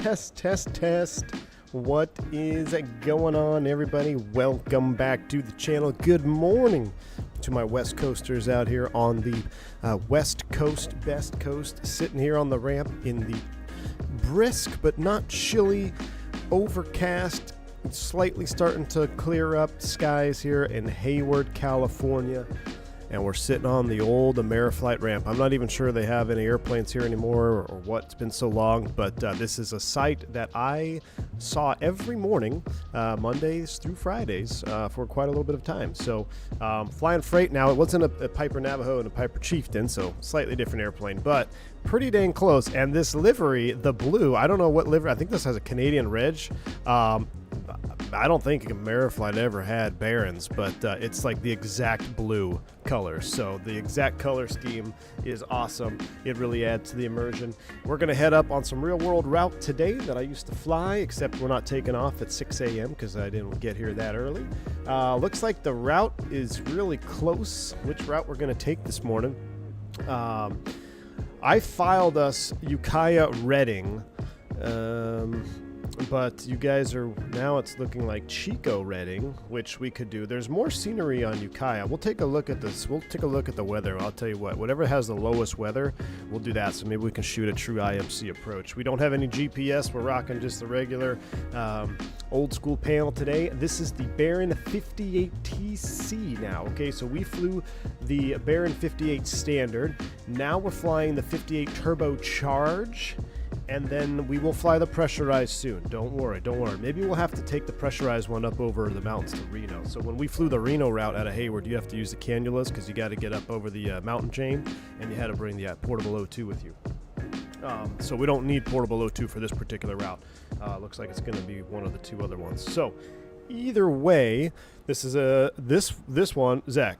Test. What is going on, everybody? Welcome back to the channel. Good morning to my West Coasters out here on the West Coast, Best Coast, sitting here on the ramp in the brisk but not chilly, overcast, slightly starting to clear up skies here in Hayward, California. And we're sitting on the old Ameriflight ramp. I'm not even sure they have any airplanes here anymore or what. It's been so long, but this is a site that I saw every morning, Mondays through Fridays, for quite a little bit of time. So flying freight now. It wasn't a Piper Navajo and a Piper Chieftain, so slightly different airplane, but pretty dang close. And this livery, the blue, I don't know what livery. I think this has a Canadian reg. I don't think Ameriflight ever had Barons, but it's like the exact blue color. So the exact color scheme is awesome. It really adds to the immersion. We're going to head up on some real world route today that I used to fly, except we're not taking off at 6 a.m. because I didn't get here that early. Looks like the route is really close, which route we're going to take this morning. I filed us Ukiah Reading. But you guys are, now it's looking like Chico Reading, which we could do. There's more scenery on Ukiah. We'll take a look at this. We'll take a look at the weather. I'll tell you what, whatever has the lowest weather, we'll do that. So maybe we can shoot a true IMC approach. We don't have any GPS. We're rocking just the regular old school panel today. This is the Baron 58TC now. Okay, so we flew the Baron 58 standard. Now we're flying the 58 turbocharge. And then we will fly the pressurized soon. Don't worry. Maybe we'll have to take the pressurized one up over the mountains to Reno. So when we flew the Reno route out of Hayward, you have to use the cannulas because you got to get up over the mountain chain, and you had to bring the portable O2 with you. So we don't need portable O2 for this particular route. Looks like it's going to be one of the two other ones. So either way, this is this one, Zach.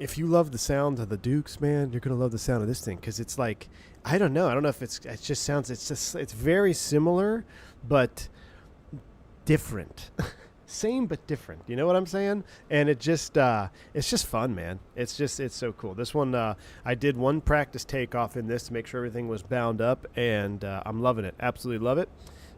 If you love the sound of the Dukes, man, you're gonna love the sound of this thing because it's like, I don't know if it just sounds, it's very similar but different. Same but different, you know what I'm saying? And it's just fun, man. It's so cool. This one, I did one practice takeoff in this to make sure everything was bound up, and I'm loving it. Absolutely love it.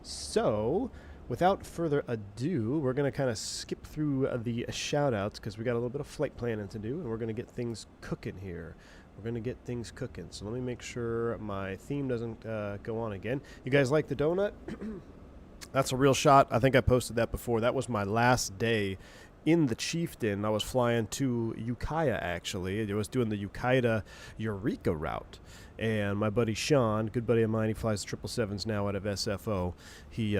So without further ado, we're going to kind of skip through the shout-outs because we got a little bit of flight planning to do, and we're going to get things cooking here. So let me make sure my theme doesn't go on again. You guys like the donut? That's a real shot. I think I posted that before. That was my last day in the Chieftain. I was flying to Ukiah, actually. I was doing the Ukiah Eureka route. And my buddy Sean, good buddy of mine, he flies the 777s now out of SFO. He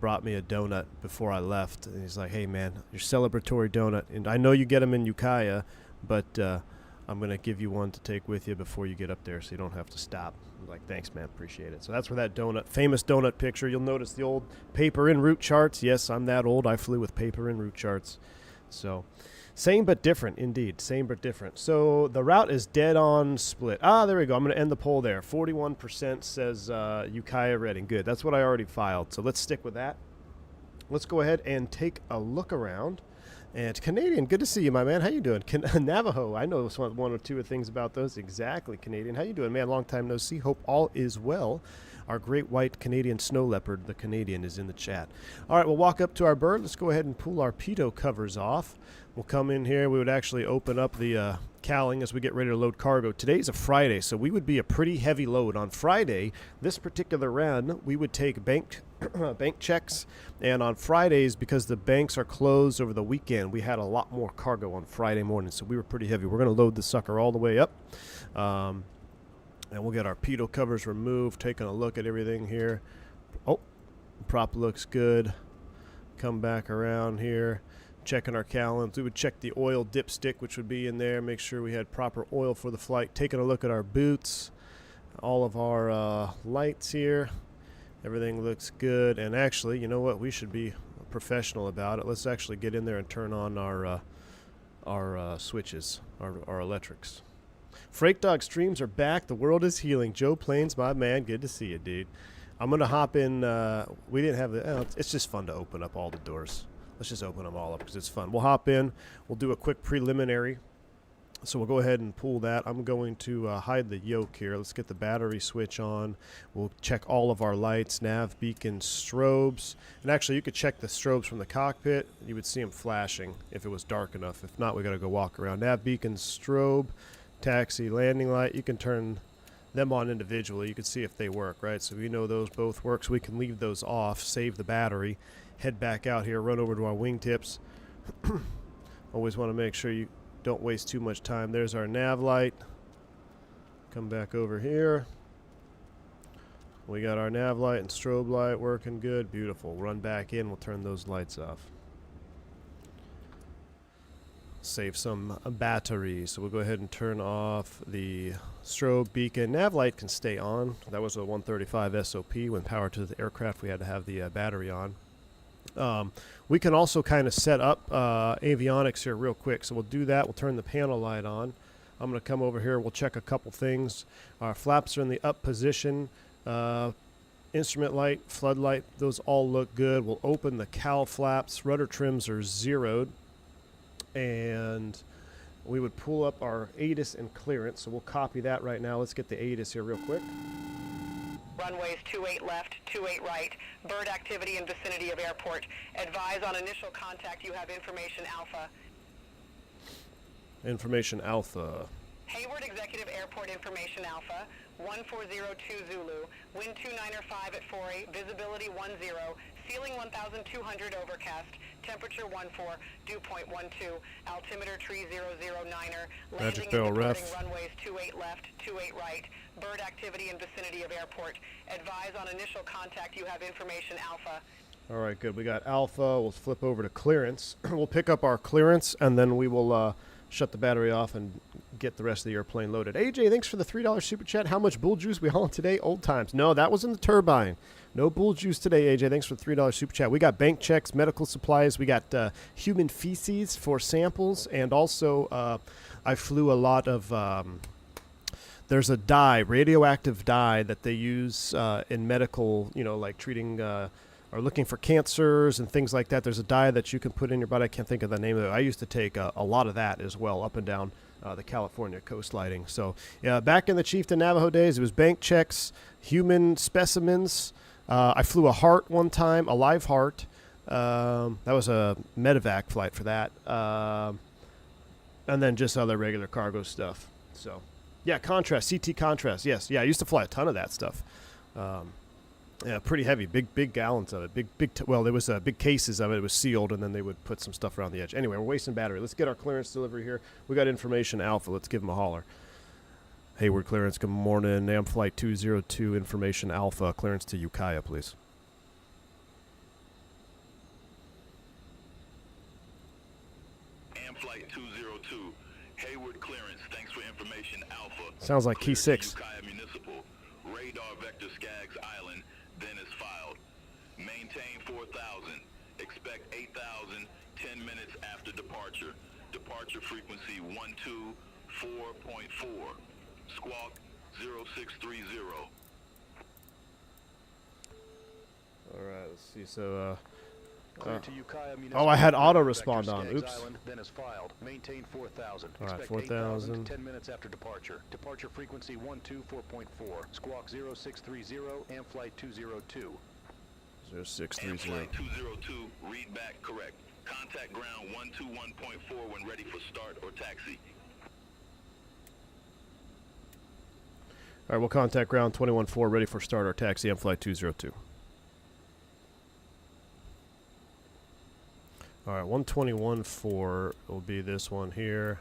brought me a donut before I left. And he's like, hey, man, your celebratory donut. And I know you get them in Ukiah, but I'm going to give you one to take with you before you get up there so you don't have to stop. I'm like, thanks, man, appreciate it. So that's where that famous donut picture. You'll notice the old paper en route charts. Yes, I'm that old. I flew with paper en route charts. So same but different, indeed. Same but different. So the route is dead on split. There we go. I'm going to end the poll there. 41% says Ukiah Reading. Good. That's what I already filed. So let's stick with that. Let's go ahead and take a look around. And Canadian, good to see you, my man. How you doing? Navajo, I know one or two of things about those. Exactly, Canadian. How you doing, man? Long time no see. Hope all is well. Our great white Canadian snow leopard, the Canadian, is in the chat. All right, we'll walk up to our bird. Let's go ahead and pull our pitot covers off. We'll come in here. We would actually open up the cowling as we get ready to load cargo. Today's a Friday, so we would be a pretty heavy load. On Friday, this particular run, we would take bank checks, and on Fridays, because the banks are closed over the weekend, we had a lot more cargo on Friday morning, so we were pretty heavy. We're going to load the sucker all the way up. And we'll get our pitot covers removed, taking a look at everything here. Oh, prop looks good. Come back around here, checking our cowlings. We would check the oil dipstick, which would be in there, make sure we had proper oil for the flight. Taking a look at our boots, all of our lights here. Everything looks good. And actually, you know what? We should be professional about it. Let's actually get in there and turn on our switches, our electrics. Freight Dog streams are back. The world is healing. Joe Plains, my man. Good to see you, dude. I'm going to hop in. We didn't have the... it's just fun to open up all the doors. Let's just open them all up because it's fun. We'll hop in. We'll do a quick preliminary So we'll go ahead and pull that. I'm going to hide the yoke here. Let's get the battery switch on. We'll check all of our lights, nav, beacon, strobes. And actually, you could check the strobes from the cockpit. You would see them flashing if it was dark enough. If not, we got to go walk around. Nav, beacon, strobe, taxi, landing light. You can turn them on individually. You can see if they work, right? So we know those both work, so we can leave those off, save the battery, head back out here, run over to our wingtips. Always want to make sure you don't waste too much time. There's our nav light. Come back over here. We got our nav light and strobe light working good. Beautiful. Run back in. We'll turn those lights off. Save some battery. So we'll go ahead and turn off the strobe, beacon. Nav light can stay on. That was a 135 SOP. When power to the aircraft, we had to have the battery on. We can also kind of set up avionics here real quick. So we'll do that. We'll turn the panel light on. I'm going to come over here. We'll check a couple things. Our flaps are in the up position. Instrument light, floodlight, those all look good. We'll open the cowl flaps. Rudder trims are zeroed. And we would pull up our ATIS and clearance. So we'll copy that right now. Let's get the ATIS here real quick. Runways 28 left, 28 right. Bird activity in vicinity of airport. Advise on initial contact. You have information alpha. Information alpha. Hayward Executive Airport Information Alpha. 1402 Zulu. Wind 29er5 at 48. Visibility 10. Ceiling 1200 overcast. Temperature 14. Dew point 12. Altimeter tree 009er. Landing and departing runways 28 left, 28 right. Bird activity in vicinity of airport. Advise on initial contact. You have information alpha. All right, good. We got alpha. We'll flip over to clearance. We'll pick up our clearance, and then we will shut the battery off and get the rest of the airplane loaded. AJ, thanks for the $3 super chat. How much bull juice we hauling today? Old times. No, that was in the turbine. No bull juice today, AJ. Thanks for the $3 super chat. We got bank checks, medical supplies. We got human feces for samples. And also, I flew a lot of... there's a dye, radioactive dye, that they use in medical, you know, like treating... or looking for cancers and things like that. There's a dye that you can put in your body. I can't think of the name of it. I used to take a lot of that as well up and down the California coast lighting. So back in the Chieftain Navajo days, it was bank checks, human specimens. I flew a heart one time, a live heart. That was a medevac flight for that. And then just other regular cargo stuff. So, yeah, contrast, CT contrast. Yes, yeah, I used to fly a ton of that stuff. Yeah, pretty heavy, big gallons of it. Well, there was big cases of it. It was sealed, and then they would put some stuff around the edge. Anyway, we're wasting battery. Let's get our clearance delivery here. We got information alpha. Let's give them a holler. Hayward clearance. Good morning. NAM flight 202 information alpha. Clearance to Ukiah, please. NAM flight 202. Hayward clearance. Thanks for information alpha. Sounds like key 6. Ukiah Municipal. Radar vector Skaggs Island. Then is filed. Maintain 4,000. Expect 8,000 10 minutes after departure. Departure frequency 124.4. Squawk 0630. All right, let's see. So, Clear to Ukiah I had auto respond on. Oops. Island, then is filed. Maintain 4,000. All right, Expect 4,000. 10 minutes after departure. Departure frequency 124.4. Squawk 0630 and flight 202. 0630. And flight 202, read back correct. Contact ground 121.4 when ready for start or taxi. All right, we'll contact ground 21-4, ready for start or taxi on flight 202. All right, 121.4 will be this one here.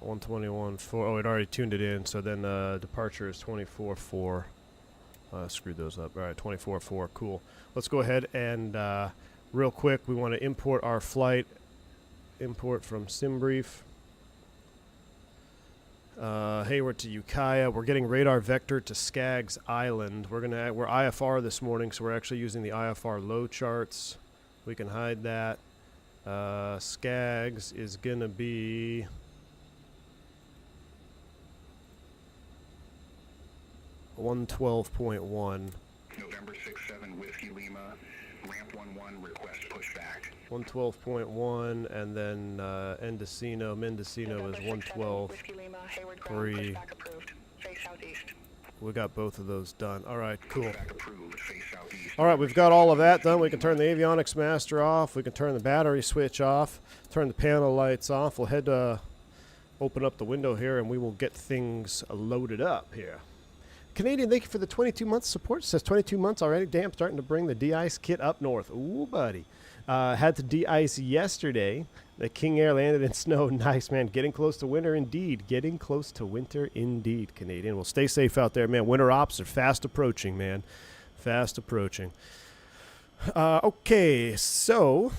121.4. Oh, it already tuned it in, so then departure is 24.4. Screwed those up. All right, 24.4. Cool. Let's go ahead and real quick, we want to import our flight. Import from SimBrief. Hayward to Ukiah. We're getting radar vector to Skaggs Island. We're IFR this morning, so we're actually using the IFR low charts. We can hide that. Skaggs is gonna be 112.1. November 6-7 Whiskey Lima. Ramp 11, request pushback. 112.1, and then Mendocino is 112.3. Face southeast. We got both of those done. All right, cool. Pushback approved. Face southeast. All right, we've got all of that done. We can turn the avionics master off. We can turn the battery switch off. Turn the panel lights off. We'll head open up the window here, and we will get things loaded up here. Canadian, thank you for the 22 months support. It says 22 months already. Damn, starting to bring the de-ice kit up north. Ooh, buddy. Had to de-ice yesterday. The King Air landed in snow. Nice, man. Getting close to winter indeed. Getting close to winter indeed, Canadian. Well, stay safe out there, man. Winter ops are fast approaching, man. Fast approaching. Okay, so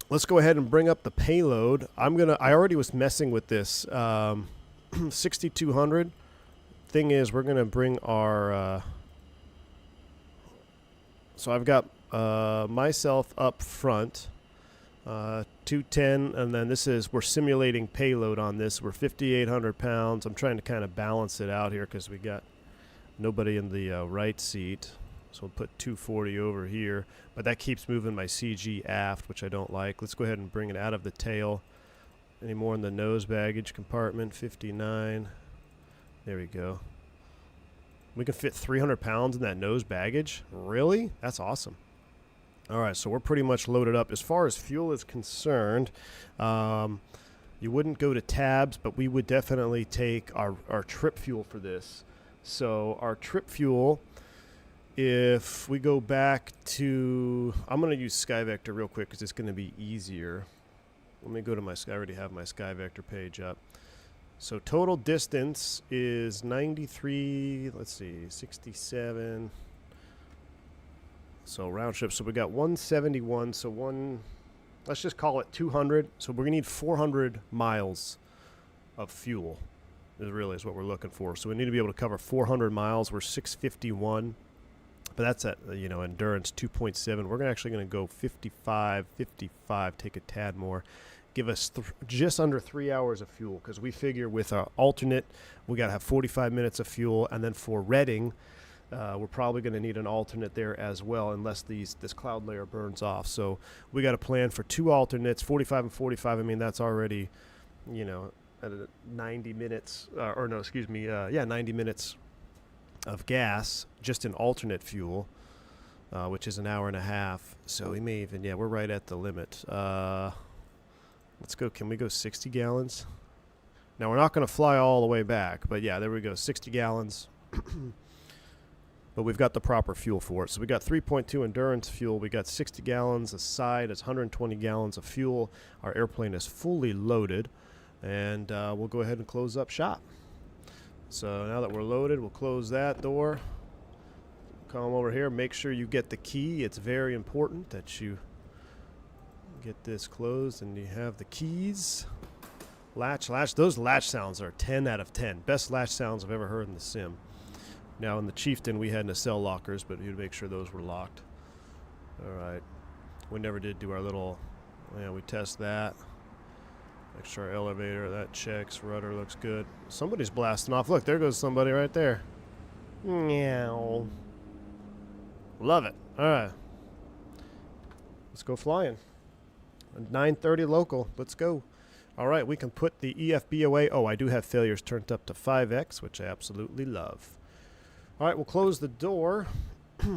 let's go ahead and bring up the payload. I already was messing with this 6200. Thing is, we're gonna bring our so I've got myself up front, 210, and then we're simulating payload on this. We're 5,800 pounds. I'm trying to kind of balance it out here because we got nobody in the right seat. So we'll put 240 over here, but that keeps moving my CG aft, which I don't like. Let's go ahead and bring it out of the tail. Any more in the nose baggage compartment? 59. There we go. We can fit 300 pounds in that nose baggage? Really? That's awesome. All right, so we're pretty much loaded up. As far as fuel is concerned, you wouldn't go to tabs, but we would definitely take our trip fuel for this. So our trip fuel, if we go back to, I'm going to use SkyVector real quick because it's going to be easier. Let me go to I already have my SkyVector page up. So total distance is 93, let's see, 67. So round trip, so we got 171, so let's just call it 200. So we're gonna need 400 miles of fuel is what we're looking for. So we need to be able to cover 400 miles. We're 651, but that's at, endurance 2.7. We're actually gonna go 55, take a tad more. Give us just under 3 hours of fuel, because we figure with our alternate, we got to have 45 minutes of fuel, and then for Reading, we're probably going to need an alternate there as well, unless this cloud layer burns off. So we got a plan for 2 alternates, 45 and 45. I mean, that's already, at 90 minutes, 90 minutes of gas just in alternate fuel, which is an hour and a half. So we may even, we're right at the limit. Let's go. Can we go 60 gallons? Now, we're not going to fly all the way back, but yeah, there we go. 60 gallons. But we've got the proper fuel for it. So we got 3.2 endurance fuel. We got 60 gallons aside. It's 120 gallons of fuel. Our airplane is fully loaded. And we'll go ahead and close up shop. So now that we're loaded, we'll close that door. Come over here. Make sure you get the key. It's very important that you get this closed and you have the keys. Latch. Those latch sounds are 10 out of 10. Best latch sounds I've ever heard in the sim. Now in the Chieftain we had nacelle lockers, but you'd make sure those were locked. Alright. We never did do our little, we test that. Make sure our elevator, that checks. Rudder looks good. Somebody's blasting off. Look, there goes somebody right there. Meow. Love it. Alright. Let's go flying. 9:30 local. Let's go. All right, we can put the EFB away. Oh, I do have failures turned up to 5x, which I absolutely love. All right, we'll close the door.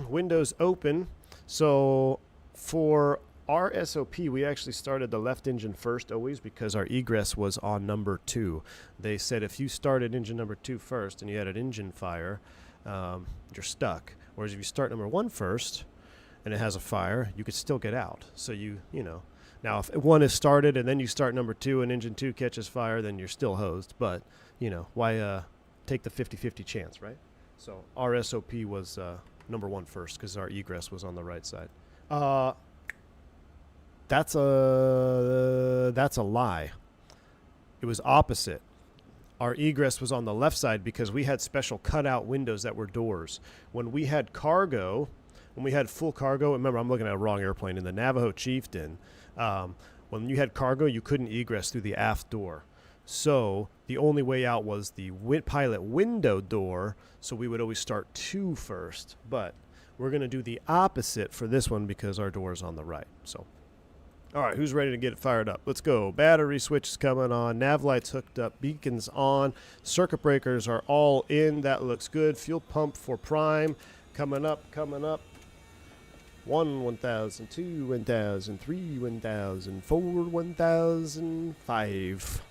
Windows open. So for our SOP, we actually started the left engine first always because our egress was on number 2. They said if you started engine number 2 first and you had an engine fire, you're stuck. Whereas if you start number 1 first and it has a fire, you could still get out. So now, if one is started and then you start number 2 and engine 2 catches fire, then you're still hosed. But, why take the 50-50 chance, right? So our SOP was number 1 first because our egress was on the right side. That's a lie. It was opposite. Our egress was on the left side because we had special cutout windows that were doors. When we had cargo, when we had full cargo, remember I'm looking at a wrong airplane, in the Navajo Chieftain, when you had cargo, you couldn't egress through the aft door. So the only way out was the pilot window door, so we would always start 2 first. But We're going to do the opposite for this one because our door is on the right. So, all right, who's ready to get it fired up? Let's go. Battery switch is coming on. Nav lights hooked up. Beacons on. Circuit breakers are all in. That looks good. Fuel pump for prime. Coming up, coming up. 1, 1,000, 2, 1,000, 3, 1,000, 4, 1,000, 5.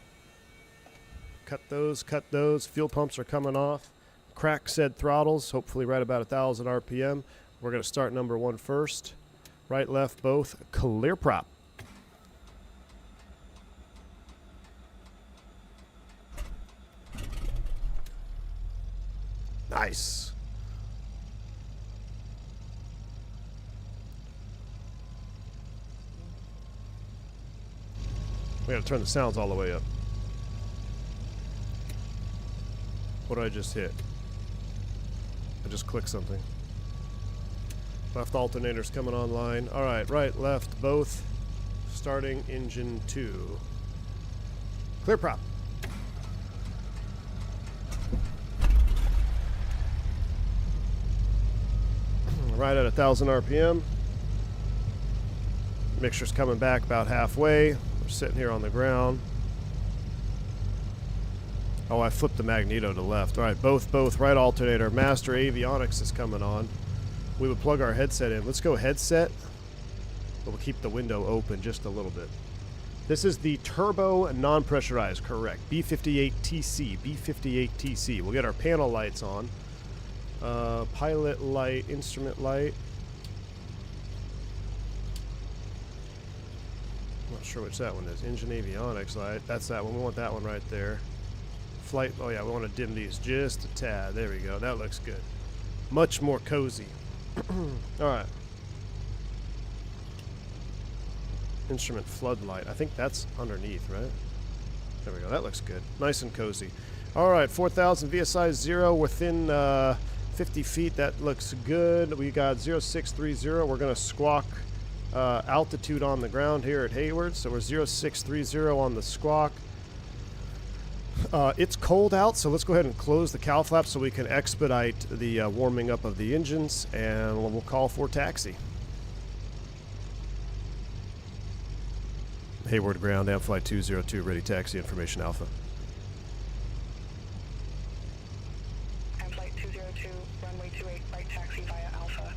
Cut those. Fuel pumps are coming off. Crack said throttles, hopefully right about 1,000 RPM. We're going to start number 1 first. Right, left, both. Clear prop. Nice. We gotta turn the sounds all the way up. What did I just hit? I just clicked something. Left alternator's coming online. Alright, right, left, both. Starting engine 2. Clear prop. Right at 1,000 RPM. Mixture's coming back about halfway. We're sitting here on the ground. Oh, I flipped the magneto to left. All right, both, right alternator. Master avionics is coming on. We would plug our headset in. Let's go headset. But we'll keep the window open just a little bit. This is the turbo non-pressurized, correct. B58TC, B58TC. We'll get our panel lights on. Pilot light, instrument light. I'm not sure which that one is. Engine avionics light. That's that one. We want that one right there. Flight. Oh yeah, we want to dim these just a tad. There we go. That looks good. Much more cozy. All right. Instrument floodlight. I think that's underneath, right? There we go. That looks good. Nice and cozy. All right, 4,000 VSI 0 within 50 feet. That looks good. We got 0630. We're going to squawk altitude on the ground here at Hayward. So we're 0630 on the squawk. It's cold out, so let's go ahead and close the cowl flap so we can expedite the warming up of the engines, and we'll call for taxi. Hayward ground, Flight 202, ready taxi, information Alpha. Flight 202, runway 28, right taxi via Alpha.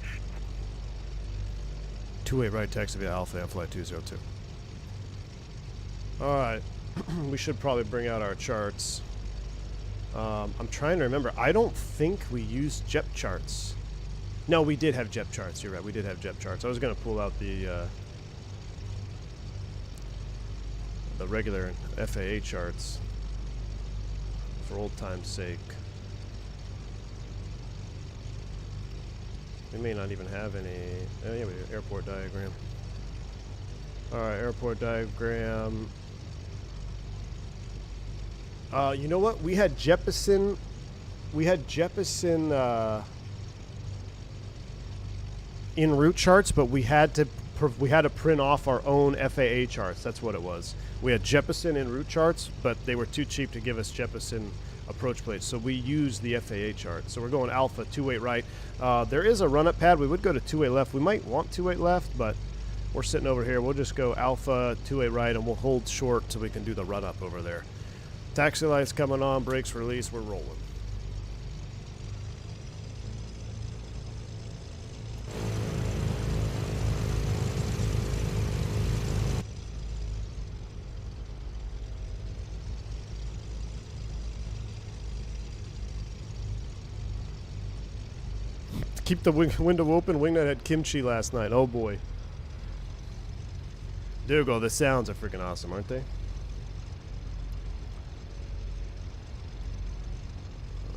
28 right taxi via Alpha, Flight 202. Alright, we should probably bring out our charts. I'm trying to remember. I don't think we used JEP charts. No, we did have JEP charts. You're right, we did have JEP charts. I was going to pull out the regular FAA charts for old time's sake. We may not even have any. Oh, yeah, we do. Airport diagram. Alright, airport diagram. You know what? We had Jeppesen. We had Jeppesen in route charts, but we had to print off our own FAA charts. That's what it was. We had Jeppesen in route charts, but they were too cheap to give us Jeppesen approach plates, so we used the FAA chart. So we're going Alpha 28 right. There is a run-up pad. We would go to 28 left. We might want 28 left, but we're sitting over here. We'll just go Alpha 28 right, and we'll hold short so we can do the run-up over there. Taxi lights coming on, brakes released. We're rolling. Keep the window open. Wingnut had kimchi last night. Oh boy. There we go. The sounds are freaking awesome, aren't they?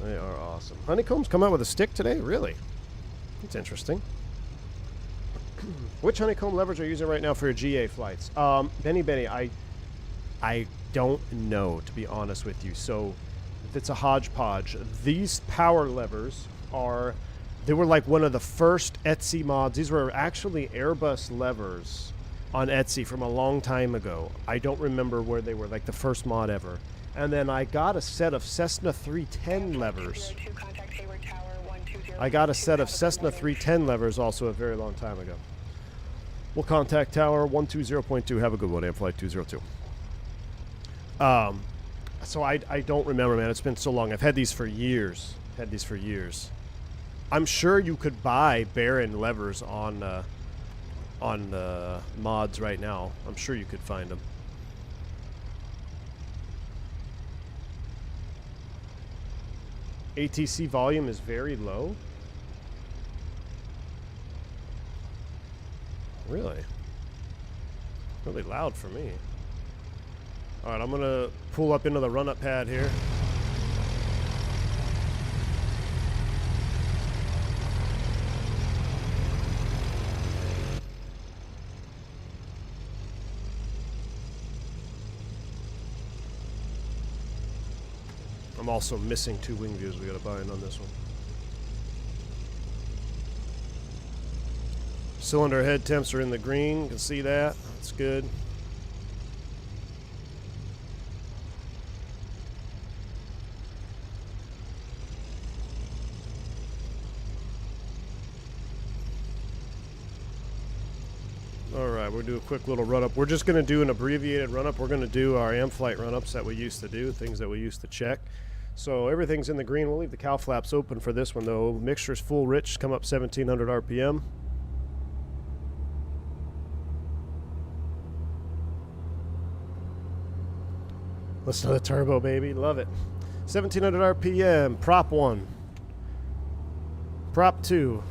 They are awesome. Honeycomb's come out with a stick today? Really? That's interesting. Which Honeycomb levers are you using right now for your GA flights? Benny, I don't know, to be honest with you. So it's a hodgepodge. These power levers are... They were like one of the first Etsy mods. These were actually Airbus levers on Etsy from a long time ago. I don't remember where they were, like the first mod ever. And then I got a set of Cessna 310 levers. Contact Hayward Tower 120 I got a set of Cessna 310 levers also a very long time ago. We'll contact tower 120.2. Have a good one, Flight 202. So I don't remember, man. It's been so long. I've had these for years. I'm sure you could buy Baron levers on mods right now. I'm sure you could find them. ATC volume is very low. Really? Really loud for me. Alright, I'm gonna pull up into the run-up pad here. I'm also missing 2 wing views we gotta bind on this one. Cylinder head temps are in the green. You can see that. That's good. Alright, we'll do a quick little run-up. We're just going to do an abbreviated run-up. We're going to do our flight run-ups that we used to do, things that we used to check. So everything's in the green. We'll leave the cow flaps open for this one, though. Mixture's full rich, come up 1700 RPM. Listen to the turbo, baby. Love it. 1700 RPM. Prop 1. Prop 2.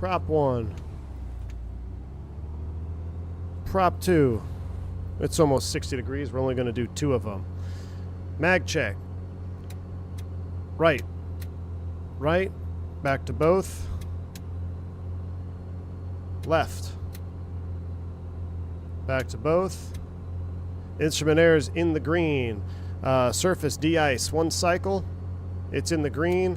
Prop 1. Prop 2. It's almost 60 degrees. We're only going to do 2 of them. Mag check. Right. Right. Back to both. Left. Back to both. Instrument air is in the green. Surface de-ice. 1 cycle. It's in the green.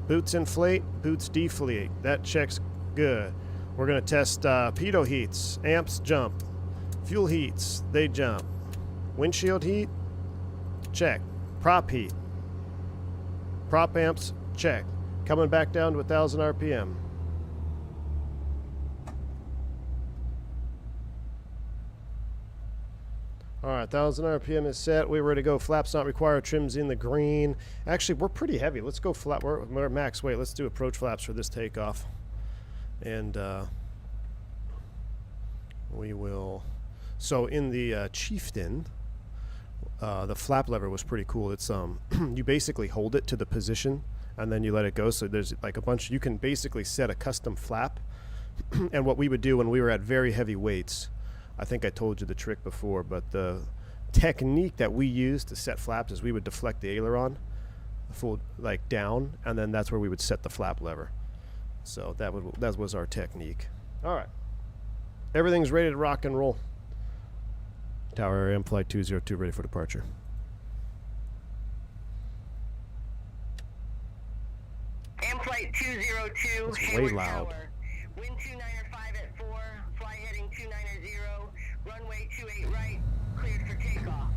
Boots inflate. Boots deflate. That checks good. We're going to test pitot heats. Amps jump. Fuel heats. They jump. Windshield heat. Check. Prop heat. Prop amps. Check. Coming back down to 1000 RPM. Alright, 1000 RPM is set. We're ready to go. Flaps not required. Trim's in the green. Actually, we're pretty heavy. Let's go flap. We're at max weight. Let's do approach flaps for this takeoff. And we will... So in the Chieftain, the flap lever was pretty cool. It's you basically hold it to the position and then you let it go. So there's like a bunch... You can basically set a custom flap. And what we would do when we were at very heavy weights... I think I told you the trick before, but the technique that we used to set flaps is we would deflect the aileron full like down, and then that's where we would set the flap lever. So that was our technique. All right, everything's ready to rock and roll. Tower area, flight 202 ready for departure. Flight 202. It's way Hayward loud. Tower. Wind 295 at 4. Fly heading 290. Runway 28 right. Cleared for takeoff.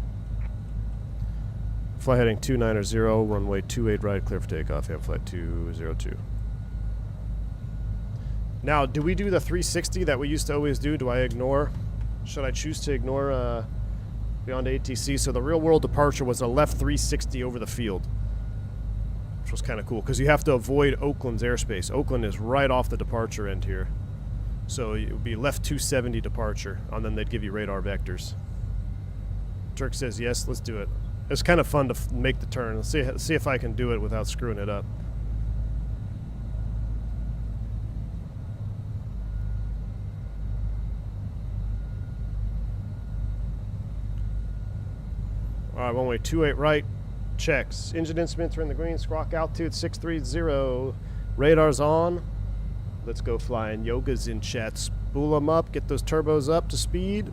Fly heading 290, runway 28 right, clear for takeoff, flight 202. Now, do we do the 360 that we used to always do? Do I ignore? Should I choose to ignore beyond ATC? So the real world departure was a left 360 over the field, which was kind of cool because you have to avoid Oakland's airspace. Oakland is right off the departure end here. So it would be left 270 departure, and then they'd give you radar vectors. Turk says yes, let's do it. It's kind of fun to make the turn. Let's see if I can do it without screwing it up. All right, runway 28 right, checks. Engine instruments are in the green, squawk altitude 630. Radar's on. Let's go flying. Yoga's in chat. Spool them up. Get those turbos up to speed.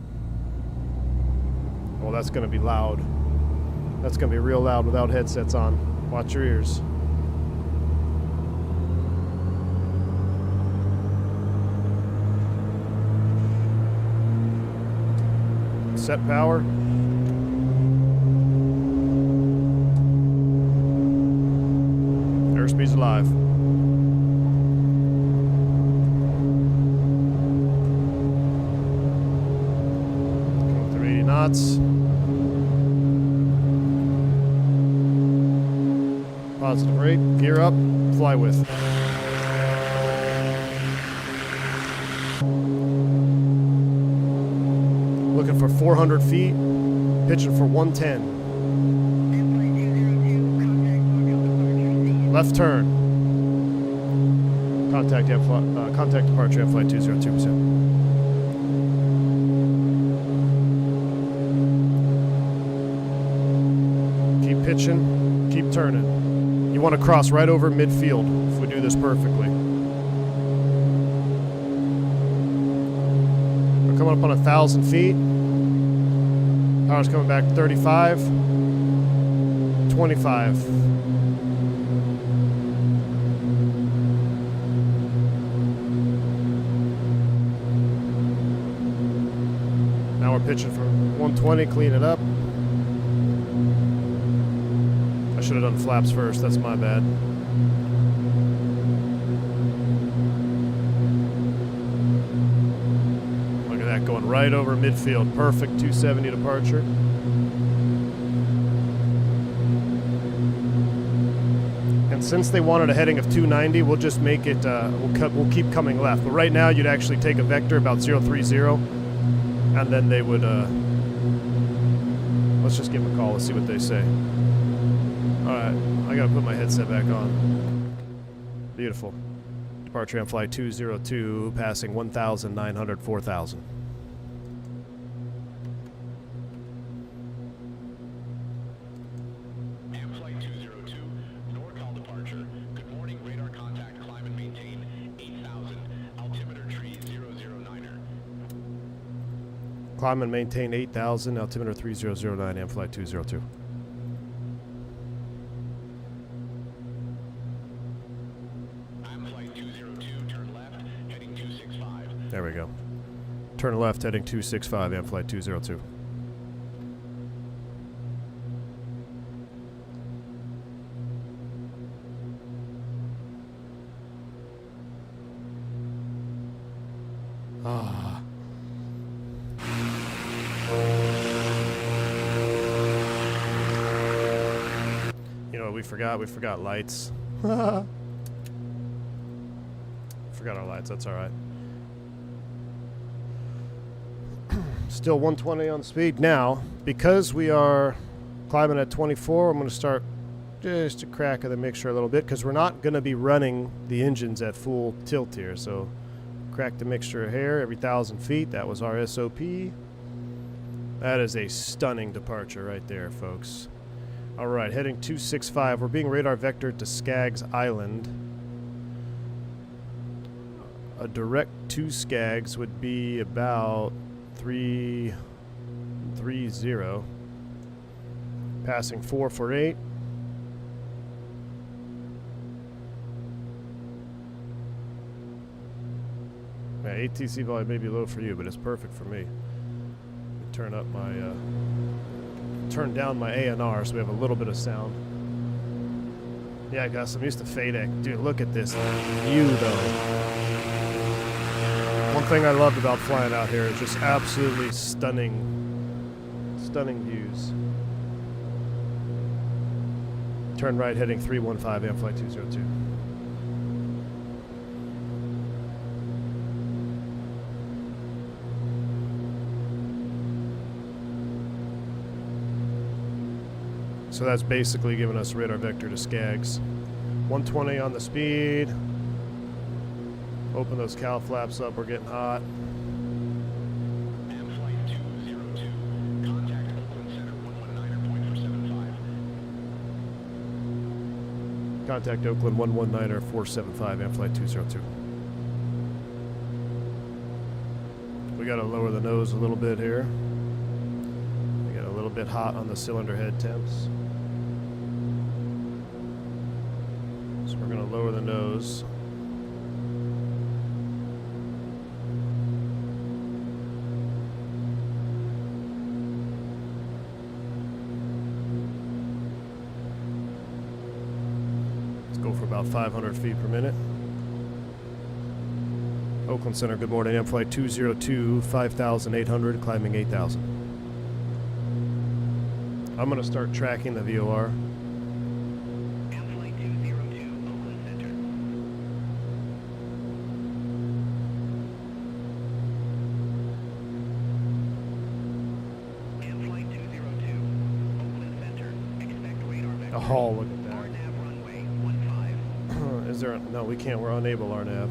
Oh, that's going to be loud. That's going to be real loud without headsets on. Watch your ears. Set power. He's alive. 380 knots. Positive rate. Gear up. Fly with. Looking for 400 feet. Pitching for 110. Left turn. Contact departure at flight 202%. Keep pitching. Keep turning. You want to cross right over midfield if we do this perfectly. We're coming up on 1,000 feet. Power's coming back 35. 25. Now we're pitching for 120, clean it up. I should have done flaps first, that's my bad. Look at that, going right over midfield. Perfect 270 departure. And since they wanted a heading of 290, we'll just make it, we'll keep coming left. But right now, you'd actually take a vector about 030, and then they would, let's just give them a call, let's see what they say. Alright, I gotta put my headset back on. Beautiful. Departure on flight 202, passing 1,900, 4,000. Flight 202, NorCal departure. Good morning, radar contact, climb and maintain 8,000, altimeter tree 009er. Climb and maintain 8,000, altimeter 3009, and flight 202. I'm flight 202, turn left, heading 265. There we go. Turn left, heading 265, and flight 202. Ah. You know what we forgot? We forgot lights. Forgot our lights, that's alright. Still 120 on the speed. Now, because we are climbing at 24, I'm going to start just a crack of the mixture a little bit, because we're not going to be running the engines at full tilt here. So, crack the mixture here every 1,000 feet. That was our SOP. That is a stunning departure right there, folks. Alright, heading 265. We're being radar vectored to Skaggs Island. A direct to Skaggs would be about 330. Passing 448. Yeah, ATC volume may be low for you, but it's perfect for me. Turn up my, turn down my ANR so we have a little bit of sound. Yeah, guys, I'm used to FADEC. Dude, look at this view, though. One thing I loved about flying out here is just absolutely stunning views. Turn right, heading 315, and flight 202. So that's basically giving us radar vector to Skaggs. 120 on the speed. Open those cowl flaps up, we're getting hot. Flight 202, contact Oakland Center 119er, point for 75. Contact Oakland 119er 475 and flight 202. We gotta lower the nose a little bit here. We got a little bit hot on the cylinder head temps. So we're gonna lower the nose. go for about 500 feet per minute. Oakland Center, good morning. M flight 202, 5,800, climbing 8,000. I'm going to start tracking the VOR. M flight 202, Oakland Center. M flight 202, Oakland Center. Expect radar vector. Oh, look at that. RNAV runway 15. Is there? No, we can't. We're unable RNAV.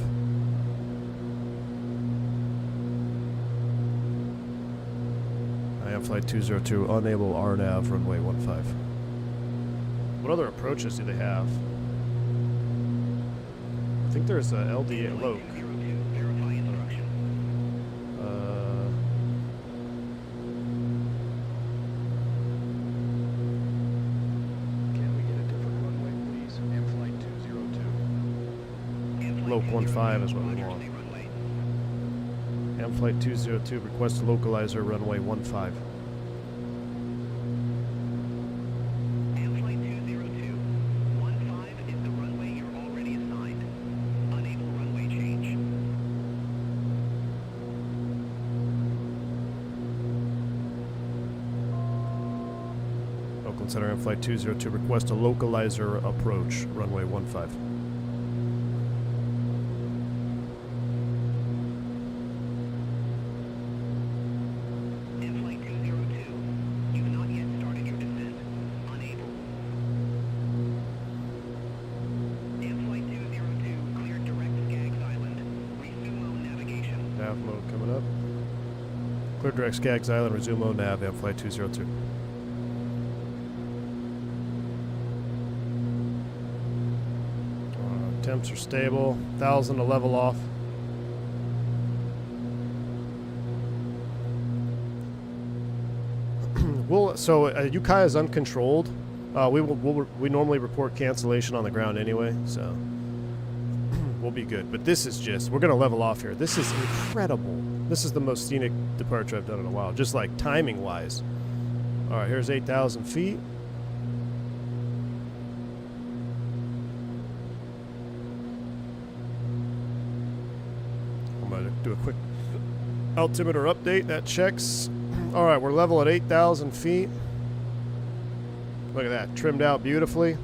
I am flight 202, unable RNAV, runway 15. What other approaches do they have? I think there's a LDA low. 202, verify instruction. Can we get a different runway, please? M flight 202. Loc 15 is what we want. M flight 202, request localizer, runway 15. M flight 202, 15 is the runway you're already assigned. Unable runway change. Oakland Center, M flight 202, request a localizer approach, runway 15. M flight 202, you've not yet started your descent. Unable. M flight 202, cleared direct Skaggs Island. Resume navigation. Nav mode coming up. Clear direct Skaggs Island, resume mode nav, M flight 202. Temps are stable, 1,000 to level off. Ukiah is uncontrolled. We normally report cancellation on the ground anyway, so we'll be good. But this is we're gonna level off here. This is incredible. This is the most scenic departure I've done in a while, just like timing wise. All right, here's 8,000 feet. I'm gonna do a quick altimeter update. That checks. All right, we're level at 8,000 feet. Look at that, trimmed out beautifully.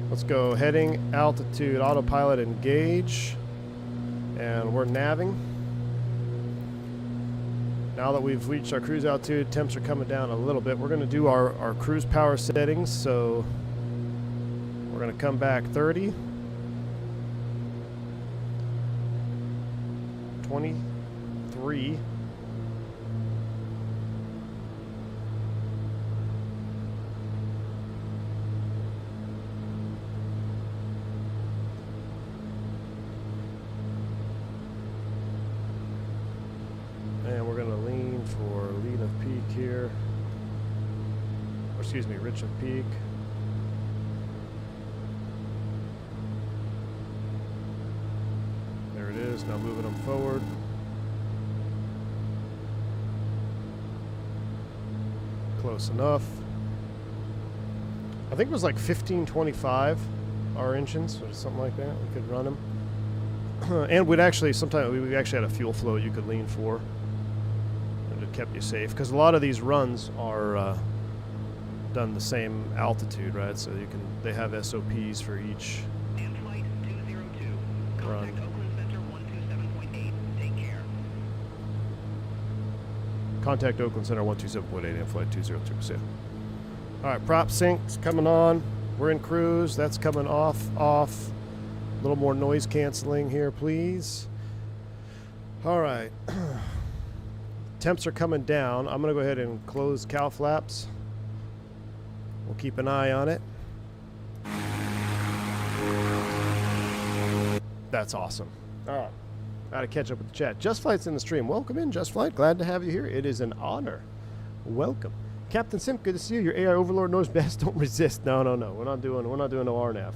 Let's go heading, altitude, autopilot engage. And we're navving. Now that we've reached our cruise altitude, temps are coming down a little bit. We're gonna do our cruise power settings. So we're gonna come back 30. 23. And we're going to lean for lean of peak here. Or excuse me, rich of peak. There it is. Now moving them forward. Close enough. I think it was like 1525 our engines or something like that. We could run them. And we'd actually sometimes we actually had a fuel flow you could lean for. And it kept you safe because a lot of these runs are done the same altitude, right? So they have SOPs for each M flight 202, run. contact Oakland Center 127.8. Take care. Contact Oakland Center 127.8 and flight 202. So, all right, prop sync's coming on. We're in cruise. That's coming off. A little more noise canceling here, please. All right. Temps are coming down. I'm going to go ahead and close cow flaps. We'll keep an eye on it. That's awesome. All right. Got to catch up with the chat. Just Flight's in the stream. Welcome in, Just Flight. Glad to have you here. It is an honor. Welcome. Captain Simp, good to see you. Your AI overlord knows best. Don't resist. No. We're not doing no RNAV.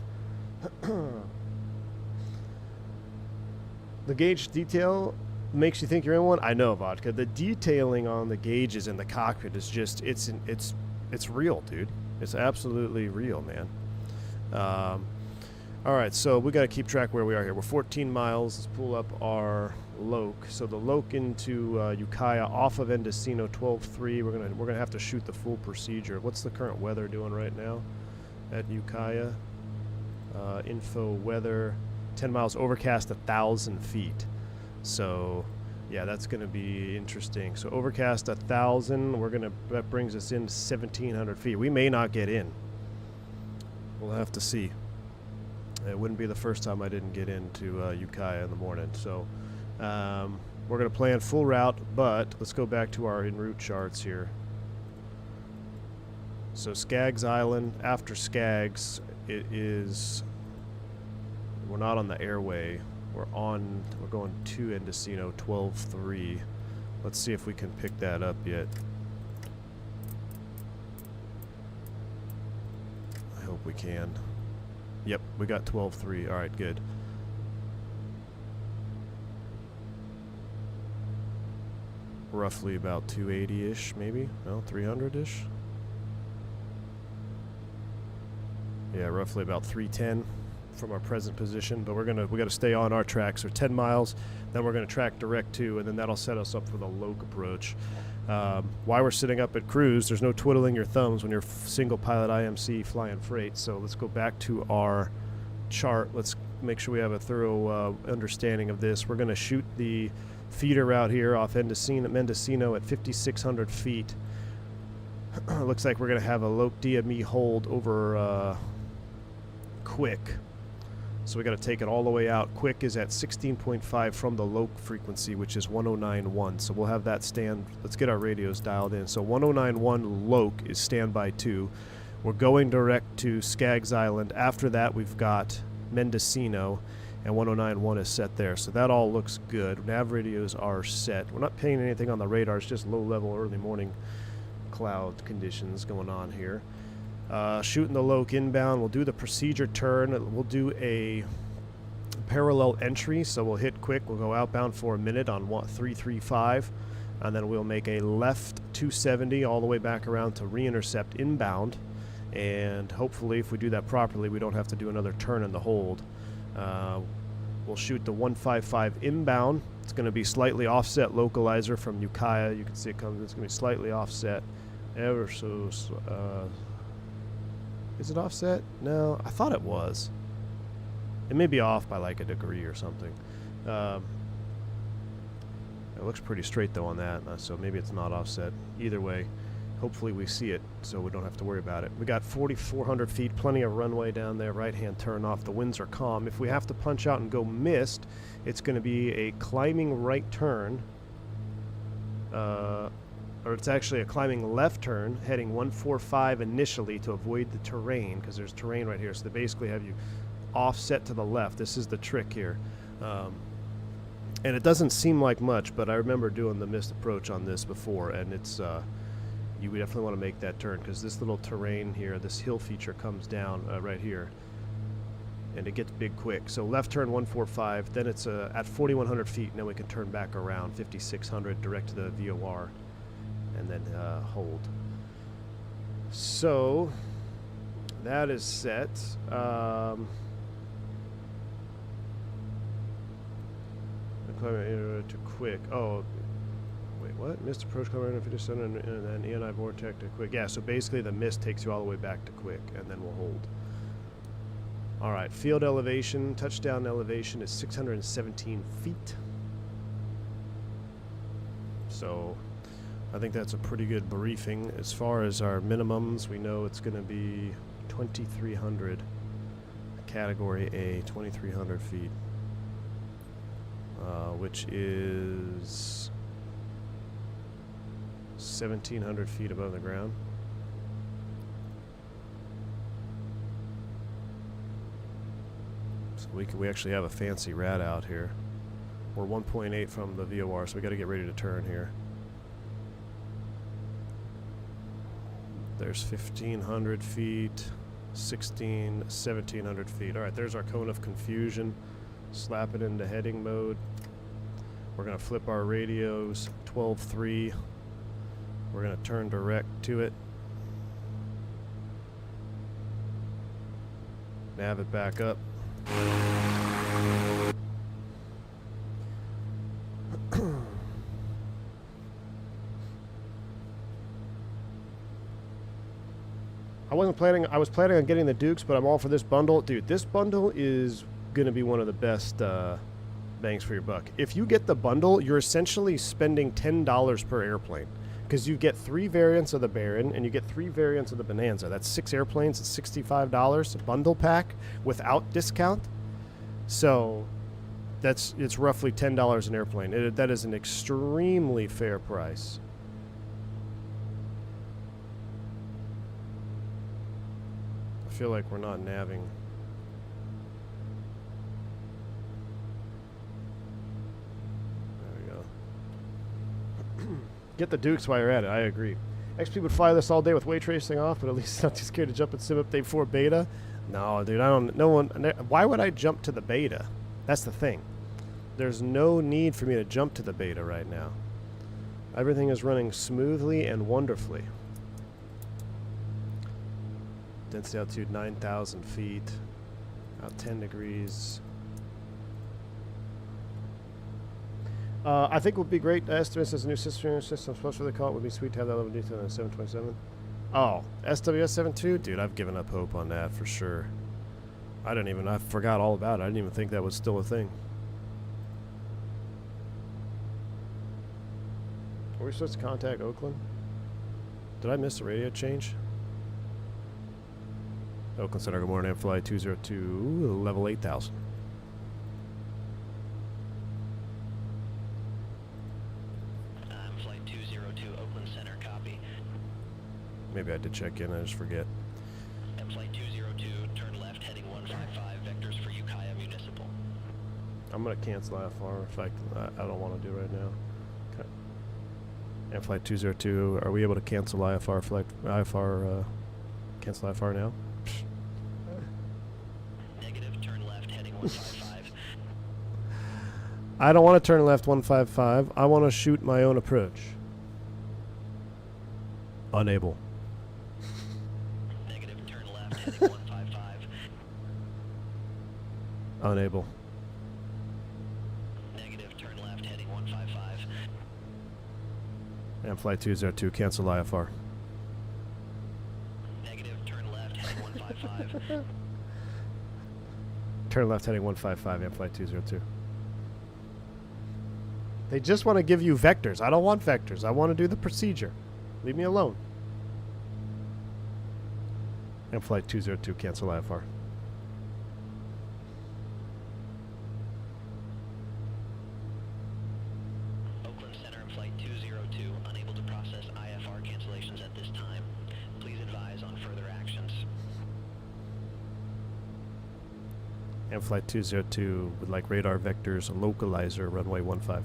The gauge detail makes you think you're in one. I know, Vodka. The detailing on the gauges in the cockpit is just it's real, dude. It's absolutely real, man. All Alright, so we got to keep track where we are here. We're 14 miles. Let's pull up our loc. So the loc into Ukiah off of Mendocino 12-3. We're gonna have to shoot the full procedure. What's the current weather doing right now at Ukiah? Info weather, 10 miles overcast, 1,000 feet. So yeah, that's going to be interesting. So overcast 1,000. That brings us in 1,700 feet. We may not get in. We'll have to see. It wouldn't be the first time I didn't get into Ukiah in the morning. So we're going to plan full route, but let's go back to our en route charts here. So Skaggs Island, after Skaggs, it is, we're not on the airway. We're going to Mendocino 12-3. Let's see if we can pick that up yet. I hope we can. Yep, we got 12-3. Alright, good. Roughly about 280-ish, maybe? No, 300-ish? Yeah, roughly about 310 from our present position, but we got to stay on our track. So 10 miles, then we're going to track direct to, and then that'll set us up for the loc approach. While we're sitting up at cruise, there's no twiddling your thumbs when you're single pilot IMC flying freight. So let's go back to our chart. Let's make sure we have a thorough understanding of this. We're going to shoot the feeder route here off Mendocino at 5,600 feet. Looks like we're going to have a loc DME hold over Quick. So we got to take it all the way out. Quick is at 16.5 from the loc frequency, which is 109.1. So we'll have that stand. Let's get our radios dialed in. So 109.1 loc is standby 2. We're going direct to Skaggs Island. After that, we've got Mendocino, and 109.1 is set there. So that all looks good. Nav radios are set. We're not paying anything on the radar. It's just low-level early morning cloud conditions going on here. Shooting the loc inbound. We'll do the procedure turn. We'll do a parallel entry, so we'll hit Quick. We'll go outbound for a minute on 335, and then we'll make a left 270 all the way back around to re-intercept inbound. And hopefully, if we do that properly, we don't have to do another turn in the hold. We'll shoot the 155 inbound. It's going to be slightly offset localizer from Ukiah. You can see it comes. It's going to be slightly offset, ever so. Is it offset? No, I thought it was. It may be off by like a degree or something. It looks pretty straight though on that, so maybe it's not offset. Either way, hopefully we see it so we don't have to worry about it. We got 4,400 feet, plenty of runway down there, right-hand turn off. The winds are calm. If we have to punch out and go missed, it's going to be a climbing right turn. Or it's actually a climbing left turn, heading 145 initially to avoid the terrain, because there's terrain right here. So they basically have you offset to the left. This is the trick here. And it doesn't seem like much, but I remember doing the missed approach on this before, and it's you would definitely want to make that turn, because this little terrain here, this hill feature comes down right here, and it gets big quick. So left turn 145, then it's at 4,100 feet, and then we can turn back around 5,600 direct to the VOR. And then hold. So that is set. To Quick. Oh, wait, what? Missed approach coming in 57 and then ENI vortex to Quick. Yeah, so basically the mist takes you all the way back to Quick, and then we'll hold. All right, field elevation, touchdown elevation is 617 feet. So I think that's a pretty good briefing. As far as our minimums, we know it's going to be 2,300, category A, 2,300 feet, which is 1,700 feet above the ground. So we actually have a fancy rad out here. We're 1.8 from the VOR, so we got to get ready to turn here. There's 1,500 feet, 1,700 feet. All right, there's our cone of confusion. Slap it into heading mode. We're going to flip our radios, 12.3. We're going to turn direct to it. Nav it back up. I was planning on getting the Dukes, but I'm all for this bundle. Dude, this bundle is going to be one of the best bangs for your buck. If you get the bundle, you're essentially spending $10 per airplane because you get 3 variants of the Baron and you get 3 variants of the Bonanza. That's 6 airplanes. It's $65 a bundle pack without discount. So it's roughly $10 an airplane. That is an extremely fair price. I feel like we're not navving. There we go. Get the Dukes while you're at it. I agree. XP would fly this all day with weight tracing off, but at least not too scared to jump in Sim Update 4 beta. No, dude, I don't. No one. Why would I jump to the beta? That's the thing. There's no need for me to jump to the beta right now. Everything is running smoothly and wonderfully. Density altitude 9,000 feet. About 10 degrees. I think it would be great estimates as a new system supposed for the call. It would be sweet to have that level of detail on a 727. Oh, SWS-72? Dude, I've given up hope on that for sure. I forgot all about it. I didn't even think that was still a thing. Are we supposed to contact Oakland? Did I miss a radio change? Oakland Center, good morning. Flight 202, level 8,000. Flight 202, Oakland Center, copy. Maybe I did check in, I just forget. Flight 202, turn left, heading 155, vectors for Ukiah Municipal. I'm going to cancel IFR. In fact, I don't want to do right now. Okay. And Flight 202, are we able to cancel IFR? Cancel IFR now? Negative, turn left, heading 155. I don't want to turn left 155. I want to shoot my own approach. Unable. Negative, turn left, heading 155. Unable. Negative, turn left, heading 155. And Flight 202, cancel IFR. Negative, turn left, heading 155. Turn left heading 155 and Flight 202. They just want to give you vectors. I don't want vectors. I want to do the procedure. Leave me alone. And Flight 202, cancel IFR. Oakland Center and Flight 202, unable to process IFR cancellations at this time. Please advise on further actions. And Flight 202 would like radar vectors, localizer, runway 15.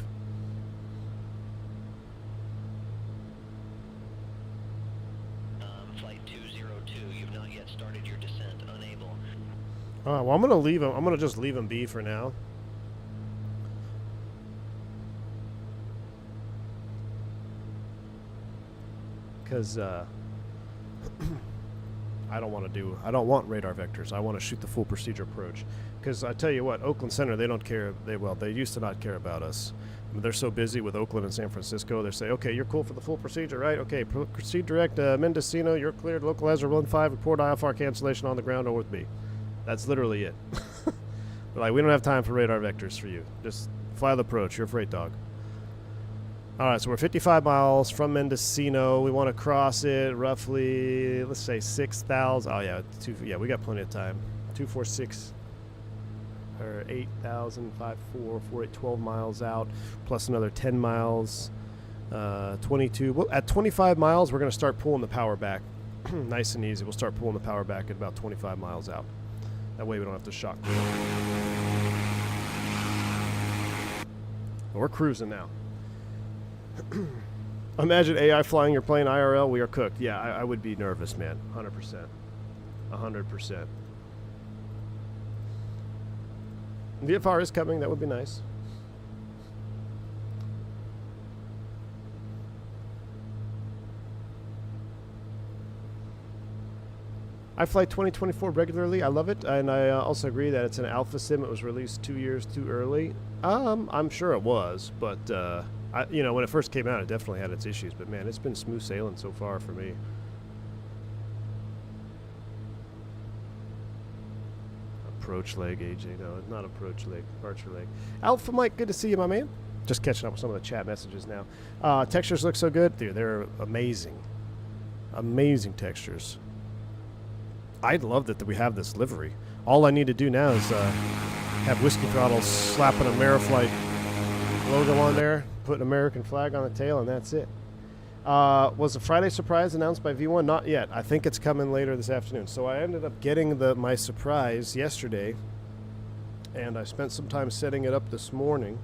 Flight 202, you've not yet started your descent, unable. All right, well, I'm going to leave him. I'm going to just leave him be for now. Because I don't want radar vectors. I want to shoot the full procedure approach. Because I tell you what, Oakland Center, they don't care. They used to not care about us. I mean, they're so busy with Oakland and San Francisco. They say, okay, you're cool for the full procedure, right? Okay, proceed direct Mendocino. You're cleared. Localizer 15. Report IFR cancellation on the ground or with me. That's literally it. Like, we don't have time for radar vectors for you. Just fly the approach. You're a freight dog. All right, so we're 55 miles from Mendocino. We want to cross it roughly, let's say 6,000. Oh, yeah, we got plenty of time. 246 or 8,000, 5448, 12 miles out, plus another 10 miles, 22. Well, at 25 miles, we're going to start pulling the power back. Nice and easy. We'll start pulling the power back at about 25 miles out. That way we don't have to shock. We're cruising now. Imagine AI flying your plane IRL. We are cooked. Yeah, I would be nervous, man. 100%. 100%. VFR is coming. That would be nice. I fly 2024 regularly. I love it, and I also agree that it's an alpha sim. It was released 2 years too early. I'm sure it was, but you know, when it first came out, it definitely had its issues. But man, it's been smooth sailing so far for me. Approach leg, AJ. No, it's not approach leg. Departure leg. Alpha Mike, good to see you, my man. Just catching up with some of the chat messages now. Textures look so good. Dude, they're amazing. Amazing textures. I love that we have this livery. All I need to do now is have Whiskey Throttle slap an Ameriflight logo on there, put an American flag on the tail, and that's it. Was the Friday surprise announced by V1? Not yet. I think it's coming later this afternoon. So I ended up getting my surprise yesterday, and I spent some time setting it up this morning.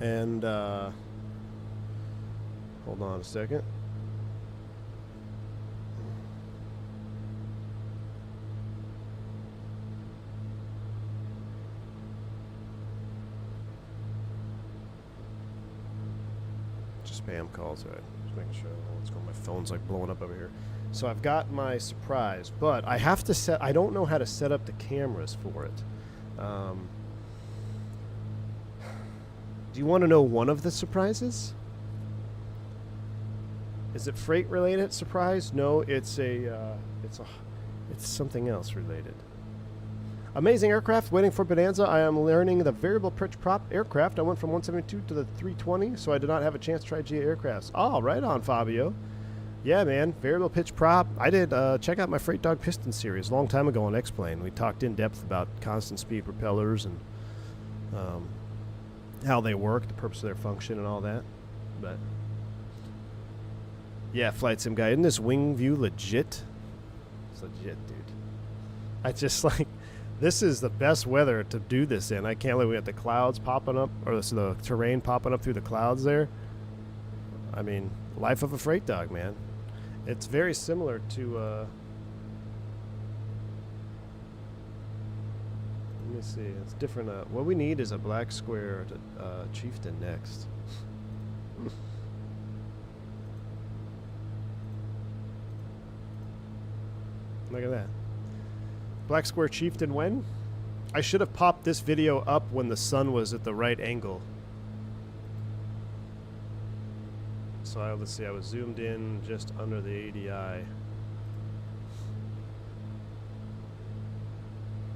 And hold on a second. Spam calls, right? Just making sure what's going on. My phone's like blowing up over here. So I've got my surprise, but I have to set. I don't know how to set up the cameras for it. Do you want to know one of the surprises? Is it freight related surprise? No, it's something else related. Amazing aircraft waiting for Bonanza. I am learning the variable pitch prop aircraft. I went from 172 to the 320, so I did not have a chance to try GA aircrafts. Oh, right on, Fabio. Yeah, man, variable pitch prop. I did check out my Freight Dog Piston series a long time ago on X-Plane. We talked in depth about constant speed propellers and how they work, the purpose of their function and all that. But yeah, Flight Sim guy, isn't this wing view legit? It's legit, dude. I just like... This is the best weather to do this in. I can't believe we got the clouds popping up, or the terrain popping up through the clouds there. I mean, life of a freight dog, man. It's very similar to, let me see, it's different. What we need is a black square Chieftain next. Look at that. Black Square Chieftain when? I should have popped this video up when the sun was at the right angle. So let's see, I was zoomed in just under the ADI.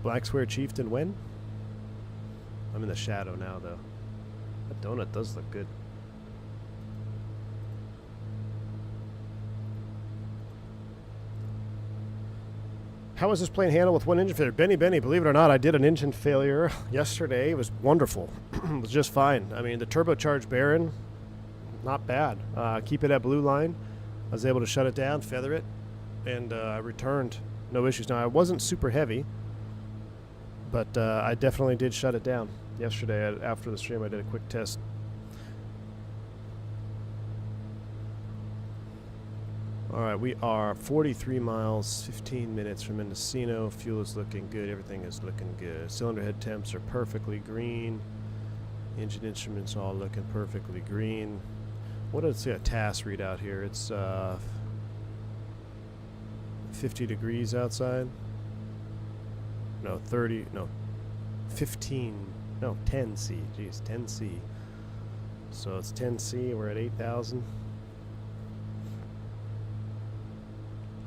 Black Square Chieftain when? I'm in the shadow now though. That donut does look good. How was this plane handled with one engine failure? Benny, believe it or not, I did an engine failure yesterday. It was wonderful. It was just fine. I mean, the turbocharged Baron, not bad. Keep it at blue line. I was able to shut it down, feather it, and I returned. No issues. Now, I wasn't super heavy, but I definitely did shut it down. Yesterday, after the stream, I did a quick test. All right, we are 43 miles, 15 minutes from Mendocino. Fuel is looking good. Everything is looking good. Cylinder head temps are perfectly green. Engine instruments all looking perfectly green. What does a TAS readout here? It's 50 degrees outside. No, 30. No, 15. No, 10 C. Geez, 10 C. So it's 10 C. We're at 8,000.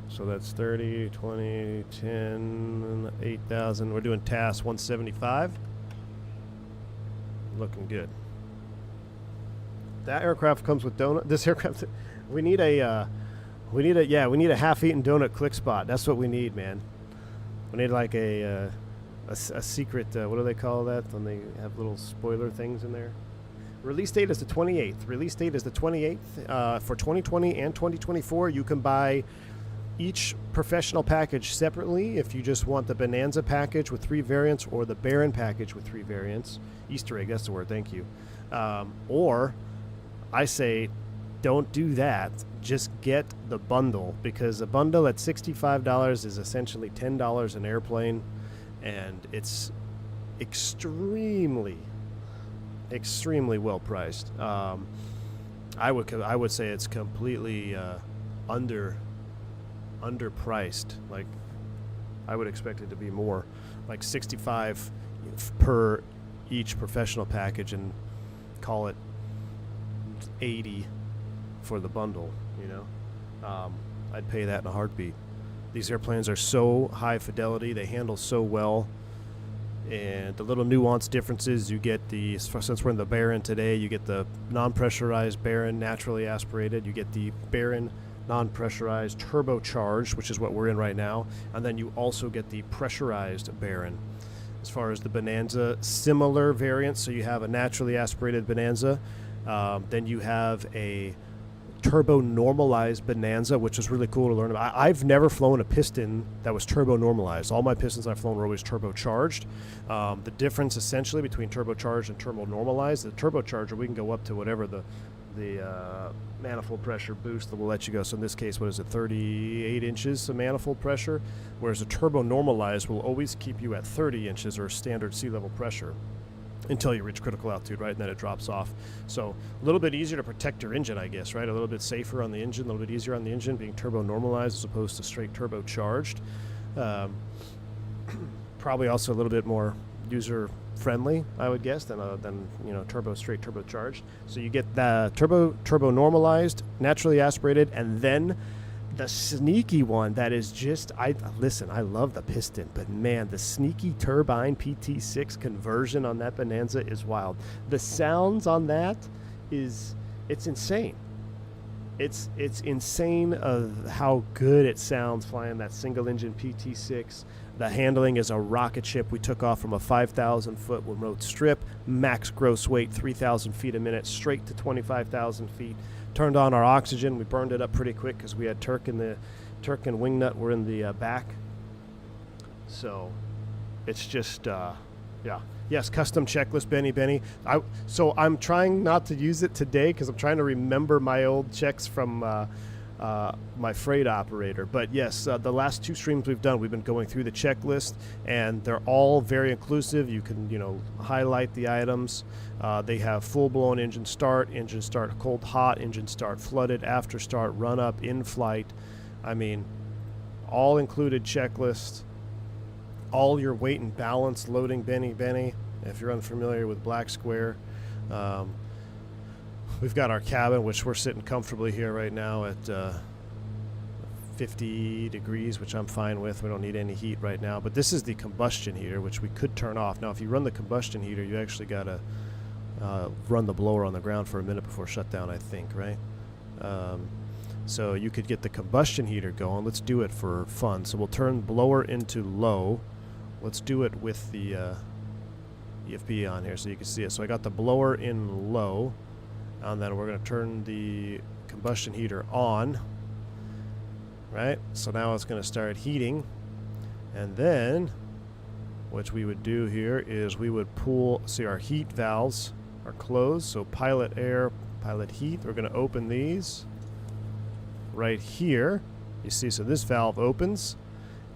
So that's 30, 20, 10, 8,000. We're doing TAS 175. Looking good. That aircraft comes with donut. This aircraft, we need a half-eaten donut click spot. That's what we need, man. We need like a secret. What do they call that when they have little spoiler things in there? Release date is the 28th. Release date is the 28th. For 2020 and 2024, you can buy each professional package separately if you just want the Bonanza package with 3 variants or the Baron package with 3 variants. Easter egg, that's the word, thank you. Or I say don't do that. Just get the bundle, because a bundle at $65 is essentially $10 an airplane, and it's extremely well priced. I would say it's completely underpriced. Like, I would expect it to be more, like 65 per each professional package, and call it 80 for the bundle, you know. I'd pay that in a heartbeat. These airplanes are so high fidelity, they handle so well, and the little nuanced differences you get, since we're in the Baron today, you get the non-pressurized Baron naturally aspirated, you get the Baron non-pressurized turbocharged, which is what we're in right now, and then you also get the pressurized Baron. As far as the Bonanza, similar variants, so you have a naturally aspirated Bonanza, then you have a turbo normalized Bonanza, which is really cool to learn about. I've never flown a piston that was turbo normalized. All my pistons I've flown were always turbocharged. The difference essentially between turbocharged and turbo normalized, the turbocharger, we can go up to whatever the manifold pressure boost that will let you go. So in this case, what is it, 38 inches of manifold pressure, whereas a turbo normalized will always keep you at 30 inches or standard sea level pressure until you reach critical altitude, right? And then it drops off. So a little bit easier to protect your engine, I guess, right? A little bit safer on the engine, a little bit easier on the engine, being turbo normalized as opposed to straight turbocharged. Probably also a little bit more user friendly, I would guess, than you know, straight turbocharged. So you get the turbo normalized, naturally aspirated, and then the sneaky one that is just, I love the piston, but man, the sneaky turbine PT6 conversion on that Bonanza is wild. The sounds on that it's insane. It's insane of how good it sounds flying that single engine PT6. The handling is a rocket ship. We took off from a 5,000 foot remote strip, max gross weight 3,000 feet a minute, straight to 25,000 feet. Turned on our oxygen. We burned it up pretty quick because we had Turk and Wingnut were in the back. So it's just, yeah. Yes, custom checklist, Benny. So I'm trying not to use it today because I'm trying to remember my old checks from my freight operator. But yes, the last two streams we've done, we've been going through the checklist, and they're all very inclusive. You can, highlight the items. They have full-blown engine start cold hot, engine start flooded, after start, run up, in flight. I mean, all included checklist. All your weight and balance loading, Benny. If you're unfamiliar with Black Square, we've got our cabin, which we're sitting comfortably here right now at 50 degrees, which I'm fine with. We don't need any heat right now. But this is the combustion heater, which we could turn off. Now, if you run the combustion heater, you actually got to run the blower on the ground for a minute before shutdown, I think, right? So you could get the combustion heater going. Let's do it for fun. So we'll turn blower into low. Let's do it with the EFB on here so you can see it. So I got the blower in low, and then we're going to turn the combustion heater on, right? So now it's going to start heating, and then what we would do here is we would pull, see our heat valves are closed, so pilot air, pilot heat, we're going to open these right here. You see, so this valve opens,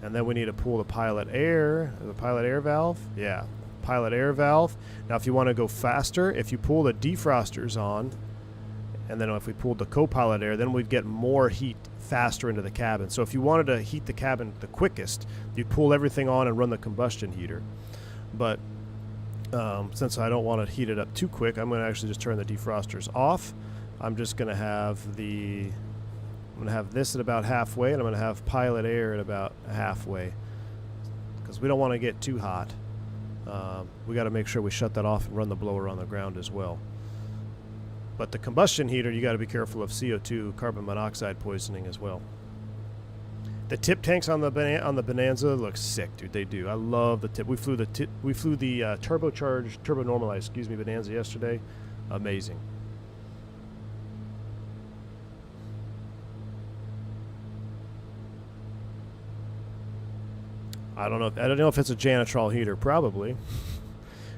and then we need to pull the pilot air valve. Yeah, pilot air valve. Now, if you want to go faster, if you pull the defrosters on, and then if we pulled the co-pilot air, then we'd get more heat faster into the cabin. So if you wanted to heat the cabin the quickest, you'd pull everything on and run the combustion heater. But since I don't want to heat it up too quick, I'm going to actually just turn the defrosters off. I'm just going to have I'm going to have this at about halfway, and I'm going to have pilot air at about halfway, because we don't want to get too hot. We got to make sure we shut that off and run the blower on the ground as well. But the combustion heater, you got to be careful of CO2, carbon monoxide poisoning as well. The tip tanks on the Bonanza look sick, dude. They do. I love the tip. We flew the turbocharged, turbo normalized, Bonanza yesterday. Amazing. I don't know if it's a Janitrol heater. Probably.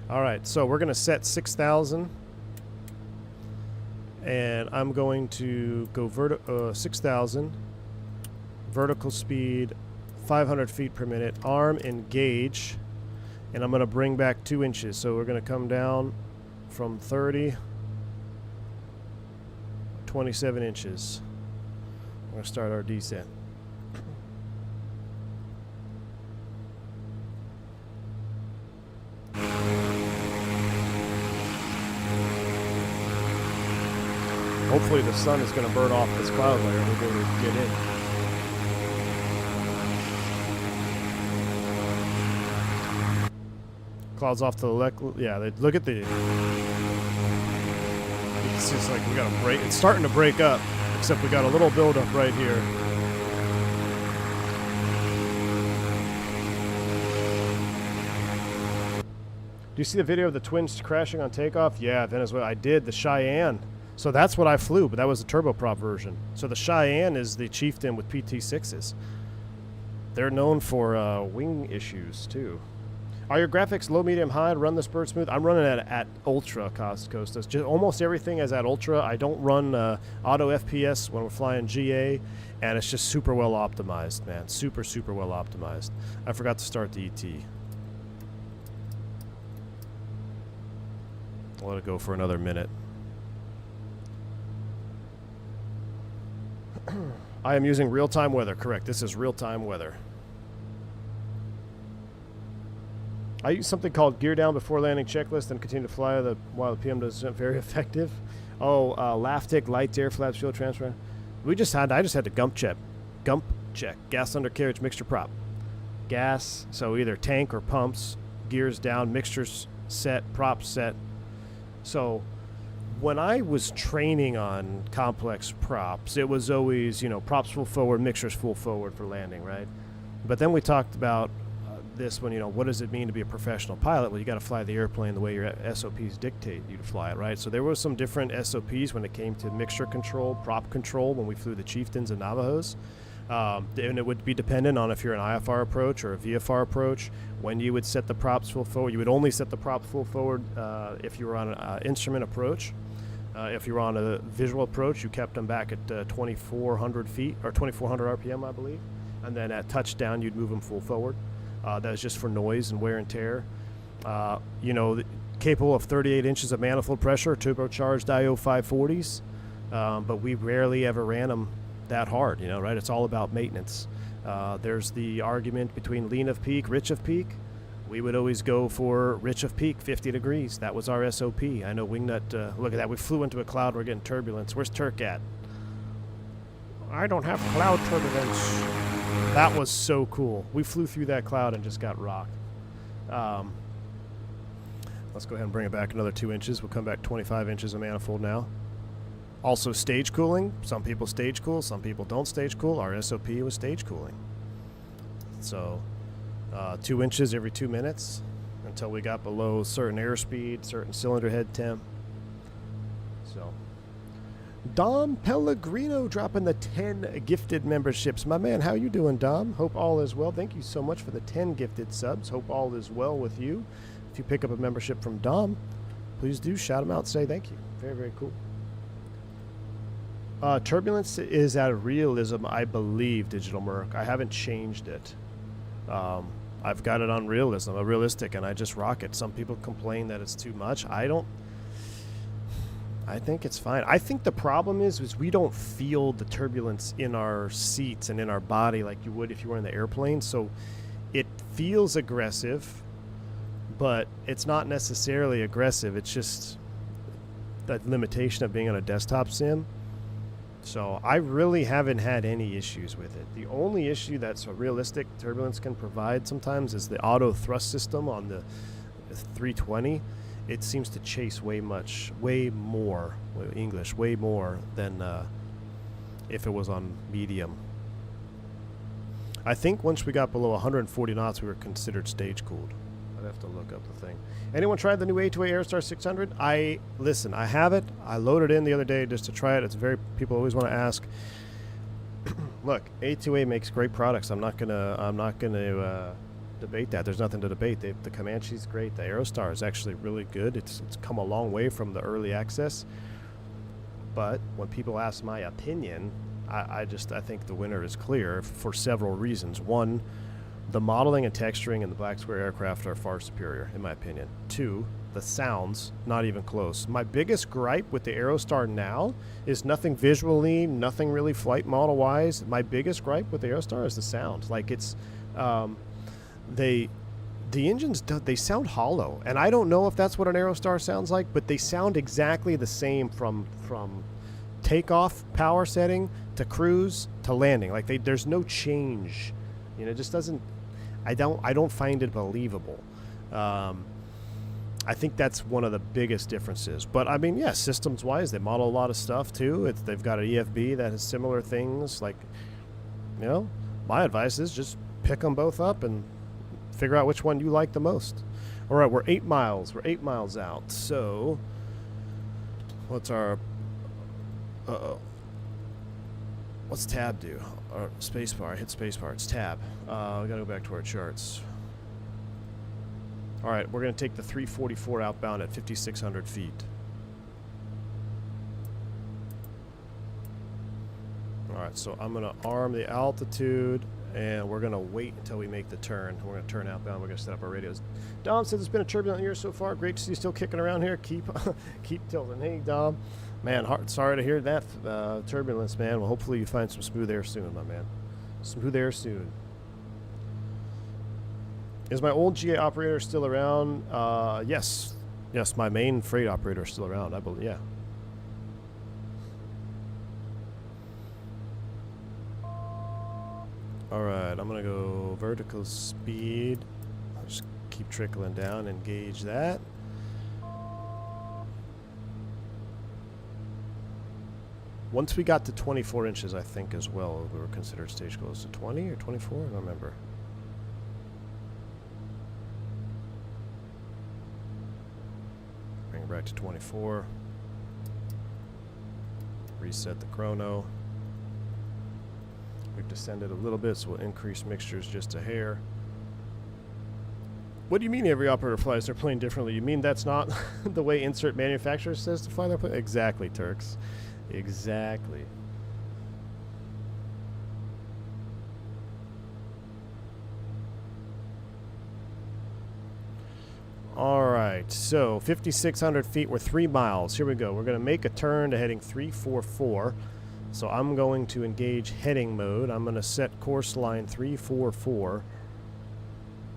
All right, so we're gonna set 6,000, and I'm going to go 6,000 vertical speed, 500 feet per minute, arm engage, and I'm gonna bring back 2 inches. So we're gonna come down from 30, 27 inches. We're gonna start our descent. hopefully the sun is going to burn off this cloud layer and we'll be able to get in. Clouds off to the left. Yeah, look at the... It's just like we got to break. It's starting to break up, except we got a little buildup right here. Do you see the video of the twins crashing on takeoff? Yeah, Venezuela. I did. The Cheyenne. So that's what I flew, but that was the turboprop version. So the Cheyenne is the Chieftain with PT6s. They're known for wing issues, too. Are your graphics low, medium, high to run this bird smooth? I'm running at ultra, Costas. Just almost everything is at ultra. I don't run auto FPS when we're flying GA, and it's just super well optimized, man. Super, super well optimized. I forgot to start the ET. I'll let it go for another minute. I am using real-time weather. Correct. This is real-time weather. I use something called gear down before landing checklist and continue to fly while the PM does very effective. Oh, laugh tick, lights, air flaps, fuel transfer. I just had to gump check. Gump check. Gas undercarriage mixture prop. Gas, so either tank or pumps. Gears down, mixtures set, props set. So when I was training on complex props, it was always, props full forward, mixtures full forward for landing, right? But then we talked about this when, what does it mean to be a professional pilot? Well, you got to fly the airplane the way your SOPs dictate you to fly it, right? So there were some different SOPs when it came to mixture control, prop control when we flew the Chieftains and Navajos. And it would be dependent on if you're an IFR approach or a VFR approach, when you would set the props full forward. You would only set the props full forward if you were on an instrument approach. If you were on a visual approach, you kept them back at 2,400 feet, or 2,400 RPM, I believe. And then at touchdown, you'd move them full forward. That was just for noise and wear and tear. Capable of 38 inches of manifold pressure, turbocharged IO 540s. But we rarely ever ran them that hard, right? It's all about maintenance. There's the argument between lean of peak, rich of peak. We would always go for rich of peak, 50 degrees. That was our SOP. I know Wingnut, look at that. We flew into a cloud. We're getting turbulence. Where's Turk at? I don't have cloud turbulence. That was so cool. We flew through that cloud and just got rocked. Let's go ahead and bring it back another 2 inches. We'll come back 25 inches of manifold now. Also stage cooling. Some people stage cool, some people don't stage cool. Our SOP was stage cooling. So 2 inches every 2 minutes until we got below certain airspeed, certain cylinder head temp. So Dom Pellegrino dropping the 10 gifted memberships. My man, how you doing, Dom? Hope all is well. Thank you so much for the 10 gifted subs. Hope all is well with you. If you pick up a membership from Dom, please do shout him out. Say thank you. Very, very cool. Turbulence is at realism, I believe, Digital Merc. I haven't changed it. I've got it on realism, a realistic, and I just rock it. Some people complain that it's too much. I think it's fine. I think the problem is we don't feel the turbulence in our seats and in our body like you would if you were in the airplane. So it feels aggressive, but it's not necessarily aggressive. It's just that limitation of being on a desktop sim. So I really haven't had any issues with it. The only issue that's a realistic turbulence can provide sometimes is the auto thrust system on the 320. It seems to chase way more than if it was on medium. I think once we got below 140 knots, we were considered stage cooled. I'd have to look up the thing. Anyone tried the new A2A Airstar 600? I have it. I loaded in the other day just to try it. People always want to ask. Look, A2A makes great products. I'm not gonna debate that. There's nothing to debate. The Comanche's great. The Aerostar is actually really good. It's come a long way from the early access. But when people ask my opinion, I think the winner is clear for several reasons. One, the modeling and texturing in the black square aircraft are far superior, in my opinion. Two, the sounds, not even close. My biggest gripe with the Aerostar now is nothing visually, nothing really flight model-wise. My biggest gripe with the Aerostar is the sound. Like it's, the engines, they sound hollow. And I don't know if that's what an Aerostar sounds like, but they sound exactly the same from takeoff power setting to cruise to landing. Like there's no change. You know, it just doesn't. I don't find it believable. I think that's one of the biggest differences. But I mean, yeah, systems wise, they model a lot of stuff too. They've got an EFB that has similar things. Like, you know, my advice is just pick them both up and figure out which one you like the most. All right, we're 8 miles. We're 8 miles out. So, what's our? What's tab do? Or spacebar. Hit spacebar. It's tab. We gotta go back to our charts. All right, we're going to take the 344 outbound at 5,600 feet. All right, so I'm going to arm the altitude, and we're going to wait until we make the turn. We're going to turn outbound. We're going to set up our radios. Dom says it's been a turbulent year so far. Great to see you still kicking around here. Keep tilting. Hey, Dom. Man, sorry to hear that turbulence, man. Well, hopefully you find some smooth air soon, my man. Smooth air soon. Is my old GA operator still around? Yes. Yes, my main freight operator is still around, I believe. Yeah. All right, I'm going to go vertical speed. I'll just keep trickling down and gauge that. Once we got to 24 inches, I think, as well, we were considered stage close to 20 or 24? I don't remember. Bring it back to 24. Reset the chrono. We've descended a little bit, so we'll increase mixtures just a hair. What do you mean every operator flies their plane differently? You mean that's not the way insert manufacturer says to fly their plane? Exactly, Turks. Exactly. All right, so 5,600 feet, we're 3 miles. Here we go. We're going to make a turn to heading 344. So I'm going to engage heading mode. I'm going to set course line 344.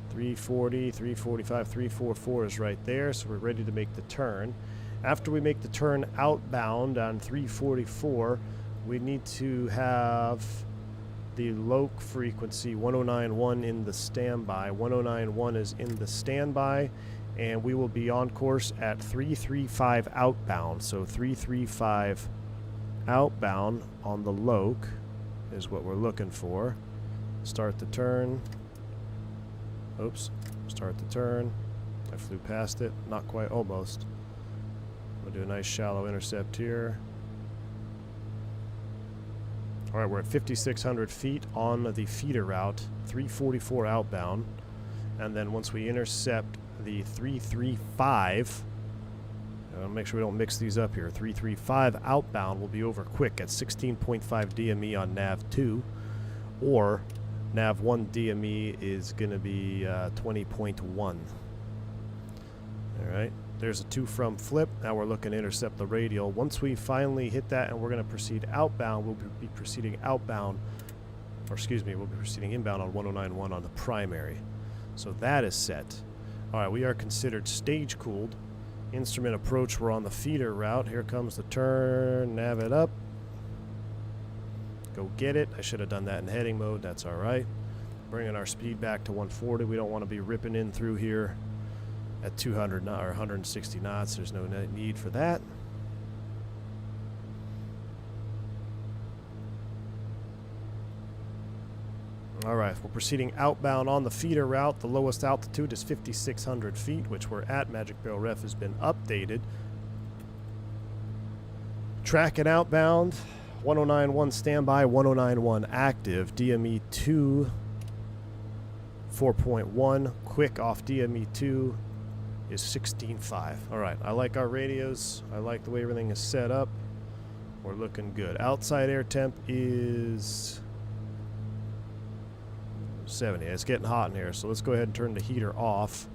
340, 345, 344 is right there, so we're ready to make the turn. After we make the turn outbound on 344, we need to have the LOC frequency 1091 in the standby. 1091 is in the standby, and we will be on course at 335 outbound. So 335 outbound on the LOC is what we're looking for. Start the turn. Oops. Start the turn. I flew past it. Not quite. Almost. We'll do a nice shallow intercept here. All right, we're at 5,600 feet on the feeder route, 344 outbound. And then once we intercept the 335, make sure we don't mix these up here. 335 outbound will be over quick at 16.5 DME on nav 2, or nav 1 DME is going to be 20.1. All right, there's a 2 from flip. Now we're looking to intercept the radial. Once we finally hit that and we're going to proceed outbound, we'll be proceeding outbound, or excuse me, we'll be proceeding inbound on 1091 on the primary. So that is set. All right, we are considered stage cooled. Instrument approach, we're on the feeder route. Here comes the turn, nav it up. Go get it. I should have done that in heading mode. That's all right. Bringing our speed back to 140. We don't want to be ripping in through here at 200 or 160 knots. There's no need for that. All right, we're proceeding outbound on the feeder route. The lowest altitude is 5,600 feet, which we're at. Magic Barrel Ref has been updated. Tracking outbound, 1091 standby, 1091 active. DME 2, 4.1. Quick off DME 2 is 16.5. All right, I like our radios. I like the way everything is set up. We're looking good. Outside air temp is 70. It's getting hot in here, so let's go ahead and turn the heater off.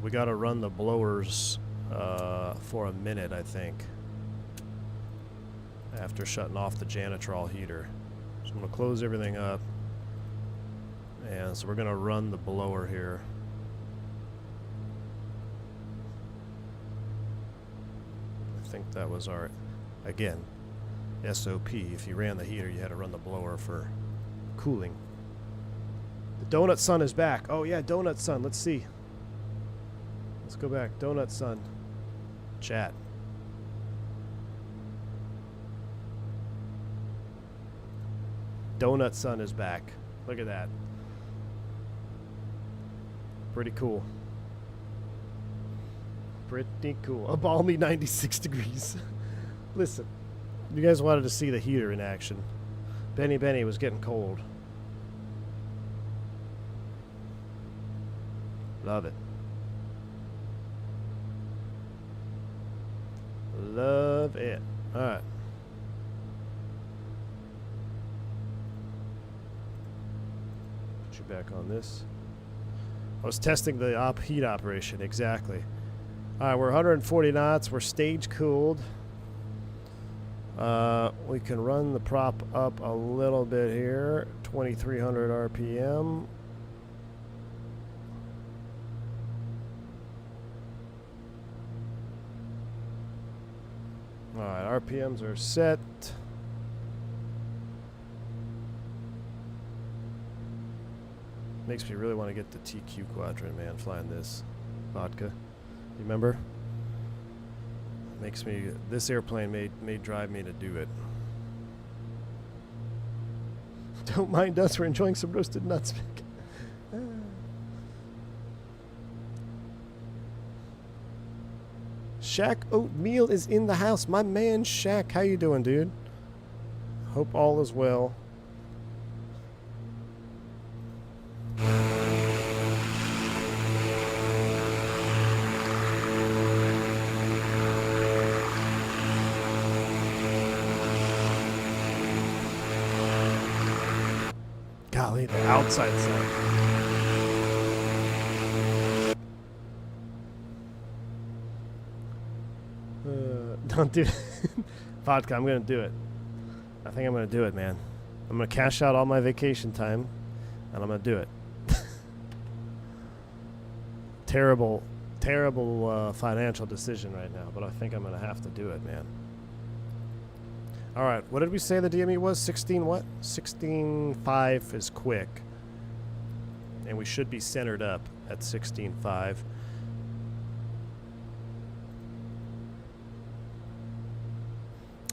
We got to run the blowers for a minute, I think, after shutting off the Janitrol heater. So I'm going to close everything up, and so we're going to run the blower here. I think that was our, again, SOP. If you ran the heater, you had to run the blower for cooling. The Donut Sun is back. Oh yeah, Donut Sun. Let's see. Let's go back. Donut Sun. Chat. Donut Sun is back. Look at that. Pretty cool. Pretty cool. A balmy 96 degrees. Listen, you guys wanted to see the heater in action. Benny was getting cold. Love it. Love it. All right. Put you back on this. I was testing the heat operation, exactly. All right, we're 140 knots. We're stage cooled. We can run the prop up a little bit here. 2,300 RPM. All right, RPMs are set. Makes me really want to get the TQ Quadrant, man, flying this vodka. You remember? Makes me, this airplane may drive me to do it. Don't mind us, we're enjoying some roasted nuts. Shaq Oatmeal is in the house. My man Shaq, how you doing, dude? Hope all is well. Golly, the outside side. Don't do it. Vodka, I'm going to do it. I think I'm going to do it, man. I'm going to cash out all my vacation time, and I'm going to do it. Terrible financial decision right now, but I think I'm going to have to do it, man. All right, what did we say the DME was? 16 what? 16.5 is quick. And we should be centered up at 16.5.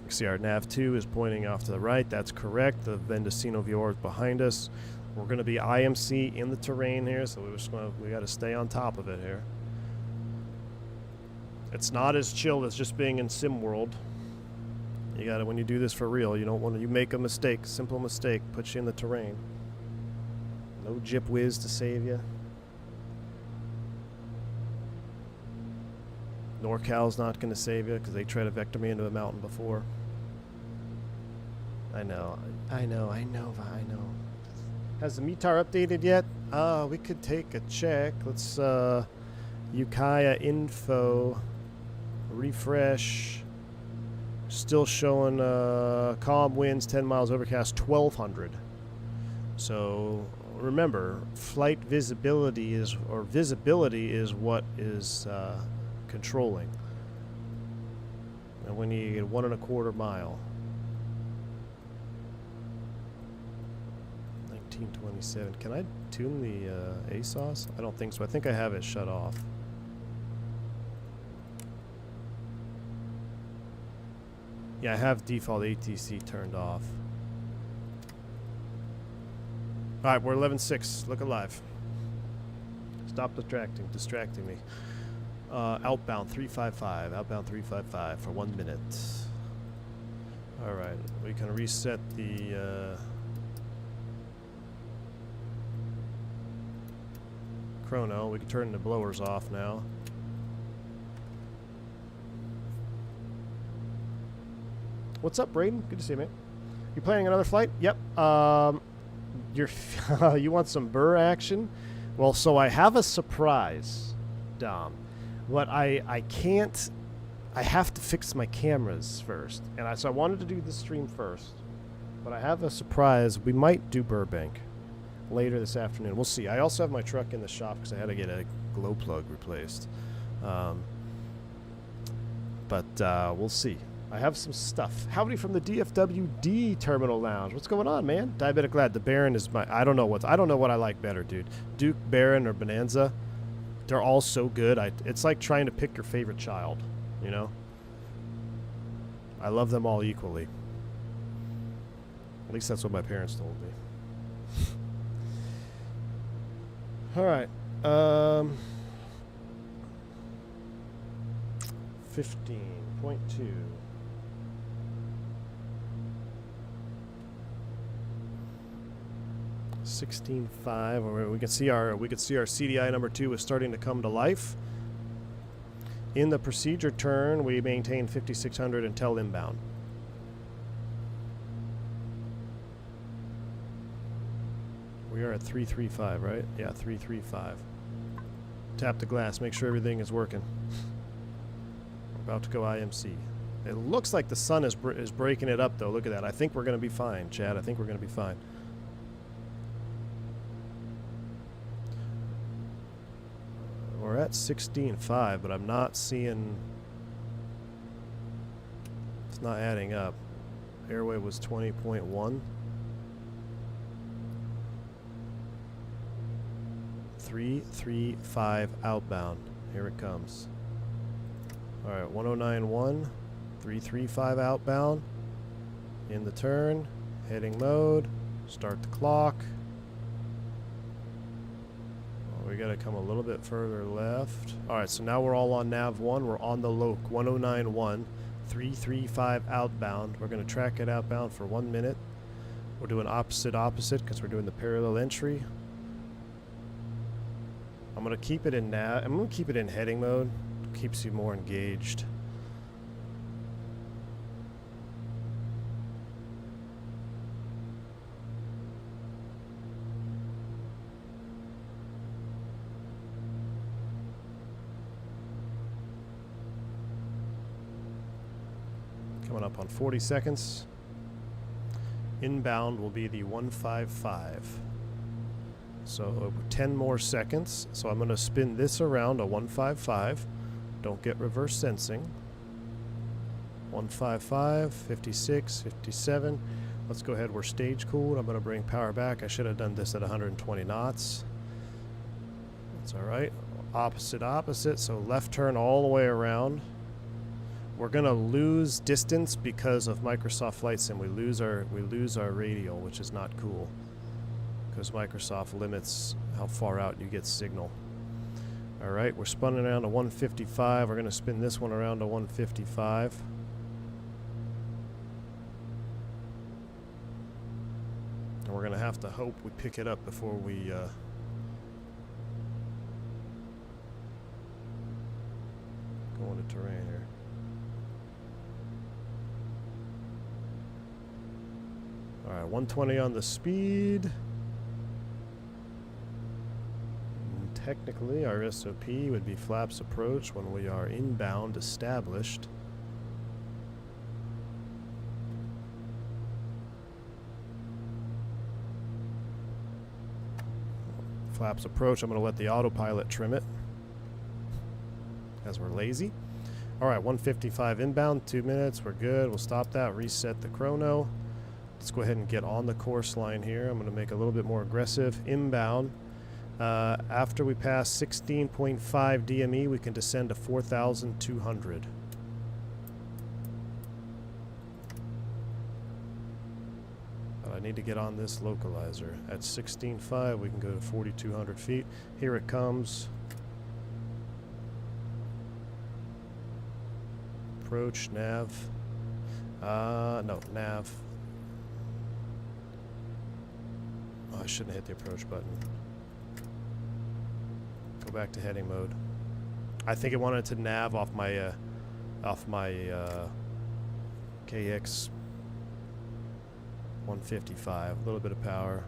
See, our nav2 is pointing off to the right. That's correct. The Mendocino Vior is behind us. We're going to be IMC in the terrain here, so we got to stay on top of it here. It's not as chill as just being in SimWorld. You got to, when you do this for real, you don't want to, you make a mistake, simple mistake, puts you in the terrain. No jip whiz to save you. NorCal's not going to save you because they tried to vector me into a mountain before. I know. Has the METAR updated yet? We could take a check. Let's, Ukiah info, refresh. Still showing calm winds, 10 miles overcast, 1,200. So remember, flight visibility is, or visibility is what is controlling. And when you get 1.25 mile. 1927. Can I tune the ASOS? I don't think so. I think I have it shut off. Yeah, I have default ATC turned off. Alright, we're 11.6. Look alive. Stop distracting me. Outbound 355. Outbound 355 for 1 minute. Alright, we can reset the chrono. We can turn the blowers off now. What's up, Braden? Good to see you, man. You planning another flight? Yep. You want some burr action? Well, so I have a surprise, Dom. What I can't, I have to fix my cameras first. And so I wanted to do the stream first. But I have a surprise. We might do Burbank later this afternoon. We'll see. I also have my truck in the shop because I had to get a glow plug replaced. But we'll see. I have some stuff. Howdy from the DFWD Terminal Lounge. What's going on, man? Diabetic Lad. The Baron is my... I don't know what I like better, dude. Duke, Baron, or Bonanza. They're all so good. It's like trying to pick your favorite child, you know? I love them all equally. At least that's what my parents told me. All right. 15.2. 16.5. We can see our CDI number 2 is starting to come to life. In the procedure turn, we maintain 5600 until inbound. We are at 335, right? Yeah, 335. Tap the glass, make sure everything is working. We're about to go IMC. It looks like the sun is breaking it up, though. Look at that. I think we're going to be fine, Chad. I think we're going to be fine. We're at 16.5, but I'm not seeing... It's not adding up. Airway was 20.1. 335 outbound. Here it comes. Alright, 1091. 335 outbound. In the turn. Heading mode. Start the clock. We gotta come a little bit further left. Alright, so now we're all on nav 1. We're on the LOC 1091. 335 outbound. We're gonna track it outbound for 1 minute. We're doing opposite because we're doing the parallel entry. I'm gonna keep it in nav. I'm gonna keep it in heading mode. Keeps you more engaged. Coming up on 40 seconds. Inbound will be the 155. So 10 more seconds. So I'm going to spin this around a 155. Don't get reverse sensing. 155, 56, 57. Let's go ahead. We're stage cooled. I'm going to bring power back. I should have done this at 120 knots. That's all right. Opposite. So left turn all the way around. We're gonna lose distance because of Microsoft Flight Sim. We lose our radial, which is not cool, because Microsoft limits how far out you get signal. All right, we're spinning around to 155. We're gonna spin this one around to 155. And we're gonna have to hope we pick it up before we go into terrain here. Alright, 120 on the speed. And technically, our SOP would be flaps approach when we are inbound established. Flaps approach, I'm going to let the autopilot trim it, as we're lazy. Alright, 155 inbound, 2 minutes, we're good. We'll stop that, reset the chrono. Let's go ahead and get on the course line here. I'm going to make it a little bit more aggressive. Inbound. After we pass 16.5 DME, we can descend to 4,200. But I need to get on this localizer. At 16.5, we can go to 4,200 feet. Here it comes. Approach, nav. No, nav. I shouldn't hit the approach button. Go back to heading mode. I think it wanted to nav off my KX 155. A little bit of power.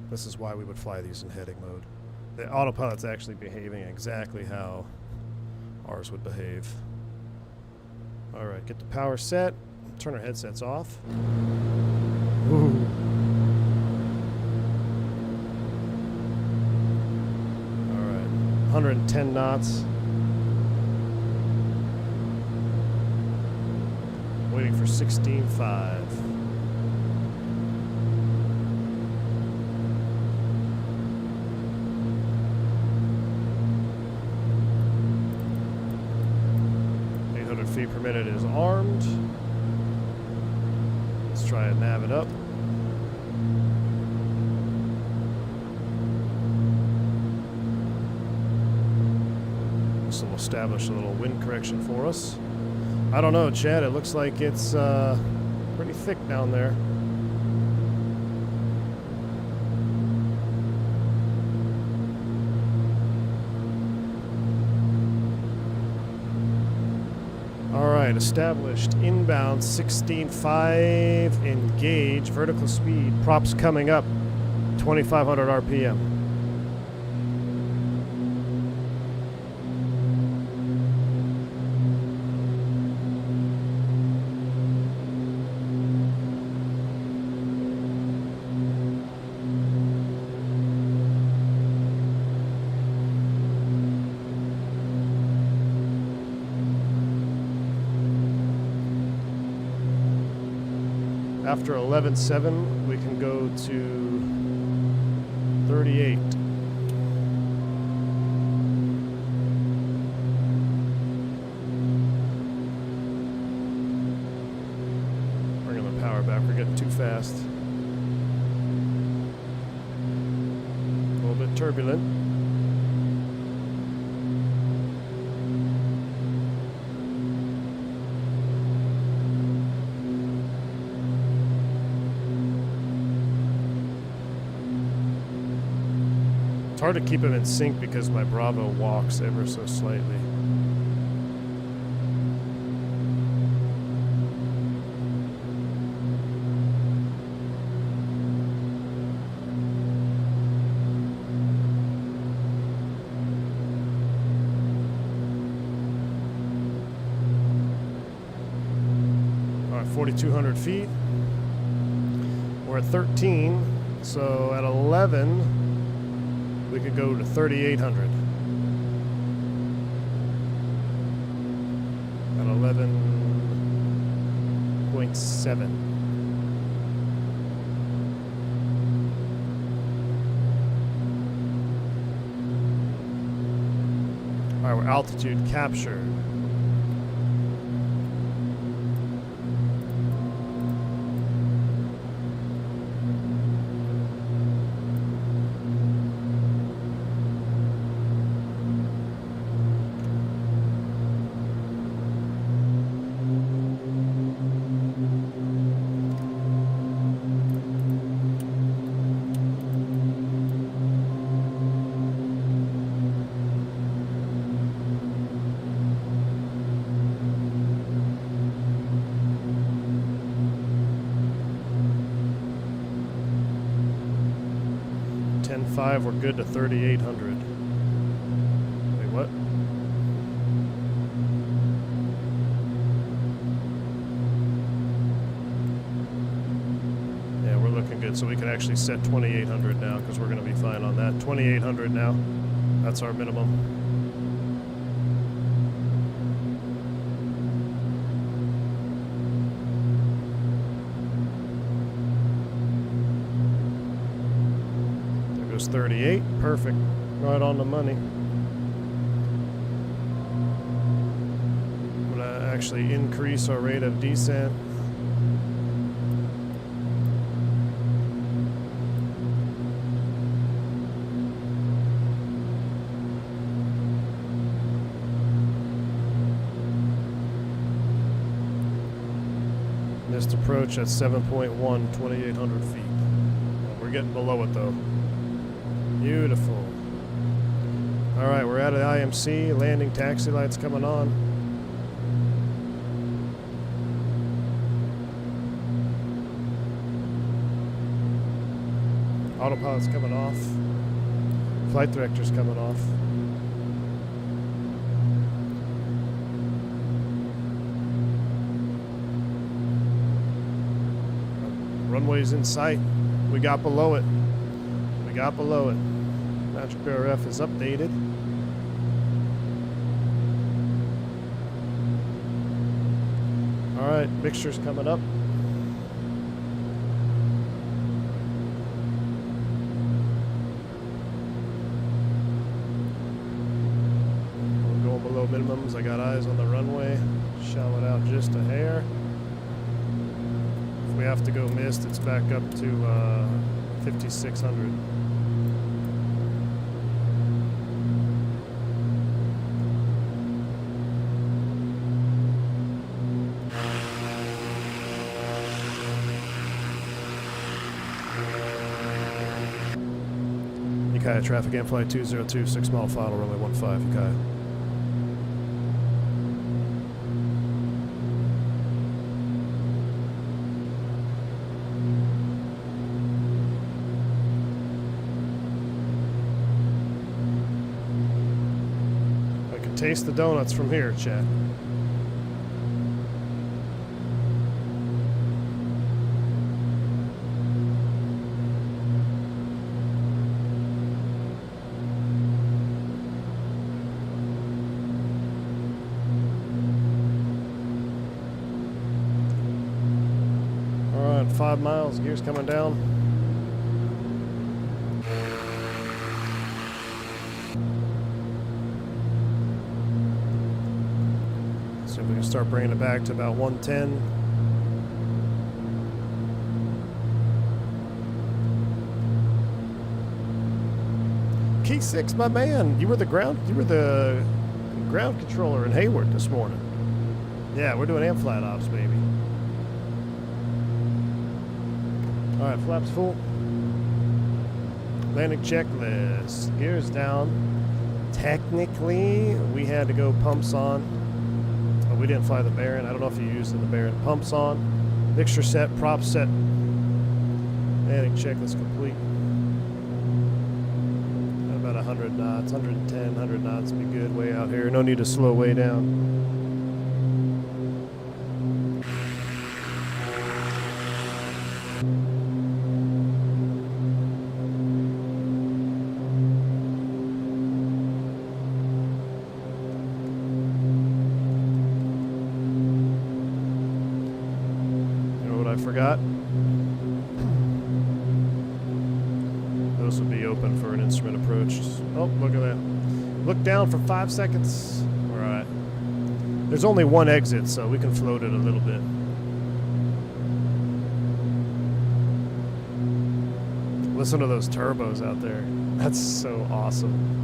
This is why we would fly these in heading mode. The autopilot's actually behaving exactly how ours would behave. All right, get the power set. Turn our headsets off. Ooh. All right, 110 knots. Waiting for 16.5. Feet per minute is armed. Let's try and nav it up. This will establish a little wind correction for us. I don't know, Chad. It looks like it's pretty thick down there. Alright, established inbound 16.5, engage, vertical speed, props coming up, 2,500 RPM. After 11.7, we can go to 38. Bringing the power back, we're getting too fast. A little bit turbulent. It's hard to keep them in sync because my Bravo walks ever so slightly. All right, 4,200 feet. We're at 13, so at 11, we could go to 3,800 at 11.7. All right, we're altitude captured. We're good to 3,800. Wait, what? Yeah, we're looking good. So we can actually set 2,800 now because we're going to be fine on that. 2,800 now. That's our minimum. Goes 38, perfect, right on the money. I'm gonna actually increase our rate of descent. Missed approach at 7.1, 2,800 feet. We're getting below it though. Beautiful. All right, we're out of the IMC. Landing taxi lights coming on. Autopilot's coming off. Flight director's coming off. Runway's in sight. We got below it. We got below it. Magic RF is updated. All Alright, mixture's coming up. We're going below minimums. I got eyes on the runway. Shallow it out just a hair. If we have to go mist, it's back up to 5,600. Ukiah traffic and flight 202, 6 mile final, runway 15, Ukiah. I can taste the donuts from here, chat. All right, 5 miles, gears coming down. So we can start bringing it back to about 110. Key 6, my man. You were the ground controller in Hayward this morning. Yeah, we're doing AMFLAT ops, baby. All right, flaps full. Landing checklist. Gears down. Technically, we had to go pumps on. But we didn't fly the Baron. I don't know if you used the Baron. Pumps on. Mixture set. Prop set. Landing checklist complete. At about 100 knots. 110, 100 knots would be good. Way out here. No need to slow way down. Forgot. Those will be open for an instrument approach. Oh, look at that. Look down for 5 seconds. All right. There's only one exit, so we can float it a little bit. Listen to those turbos out there. That's so awesome.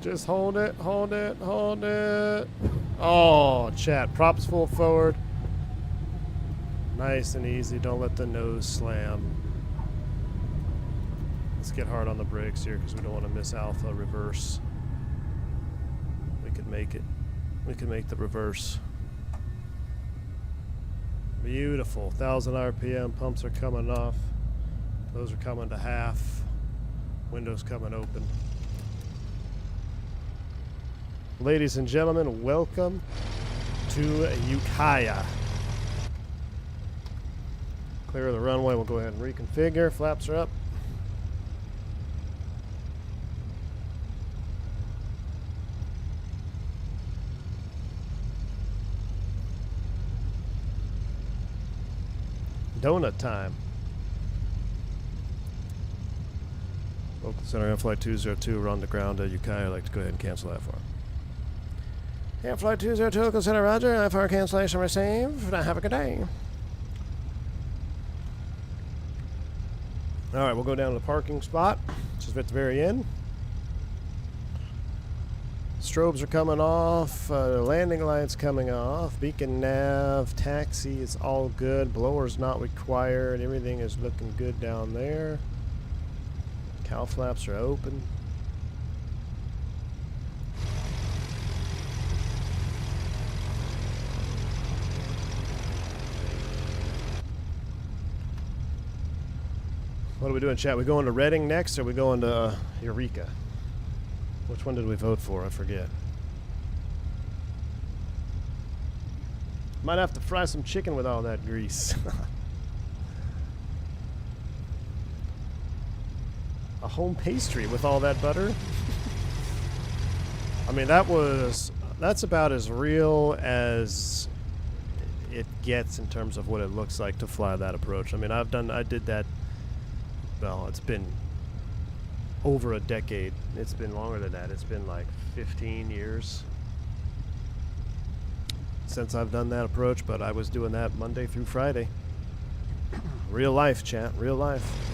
Just hold it, hold it, hold it. Oh, chat. Props full forward. Nice and easy. Don't let the nose slam. Let's get hard on the brakes here because we don't want to miss alpha reverse. We could make it. We can make the reverse. Beautiful. 1,000 RPM. Pumps are coming off. Those are coming to half. Windows coming open. Ladies and gentlemen, welcome to Ukiah. Clear the runway. We'll go ahead and reconfigure. Flaps are up. Donut time. Local Center Flight 202, we're on the ground at Ukiah. I'd like to go ahead and cancel that for him. Yeah, Flight 202, Local Center, Roger. IFR cancellation received. Have a good day. Alright, we'll go down to the parking spot, which is at the very end. Strobes are coming off. Landing lights coming off. Beacon nav. Taxi is all good. Blower's not required. Everything is looking good down there. Cowl flaps are open. What are we doing, chat? We going to Reading next, or are we going to Eureka? Which one did we vote for? I forget. Might have to fry some chicken with all that grease. A home pastry with all that butter? I mean, that's about as real as it gets in terms of what it looks like to fly that approach. I mean, I did that, well, it's been over a decade. It's been longer than that. It's been like 15 years since I've done that approach, but I was doing that Monday through Friday. Real life, chat, real life.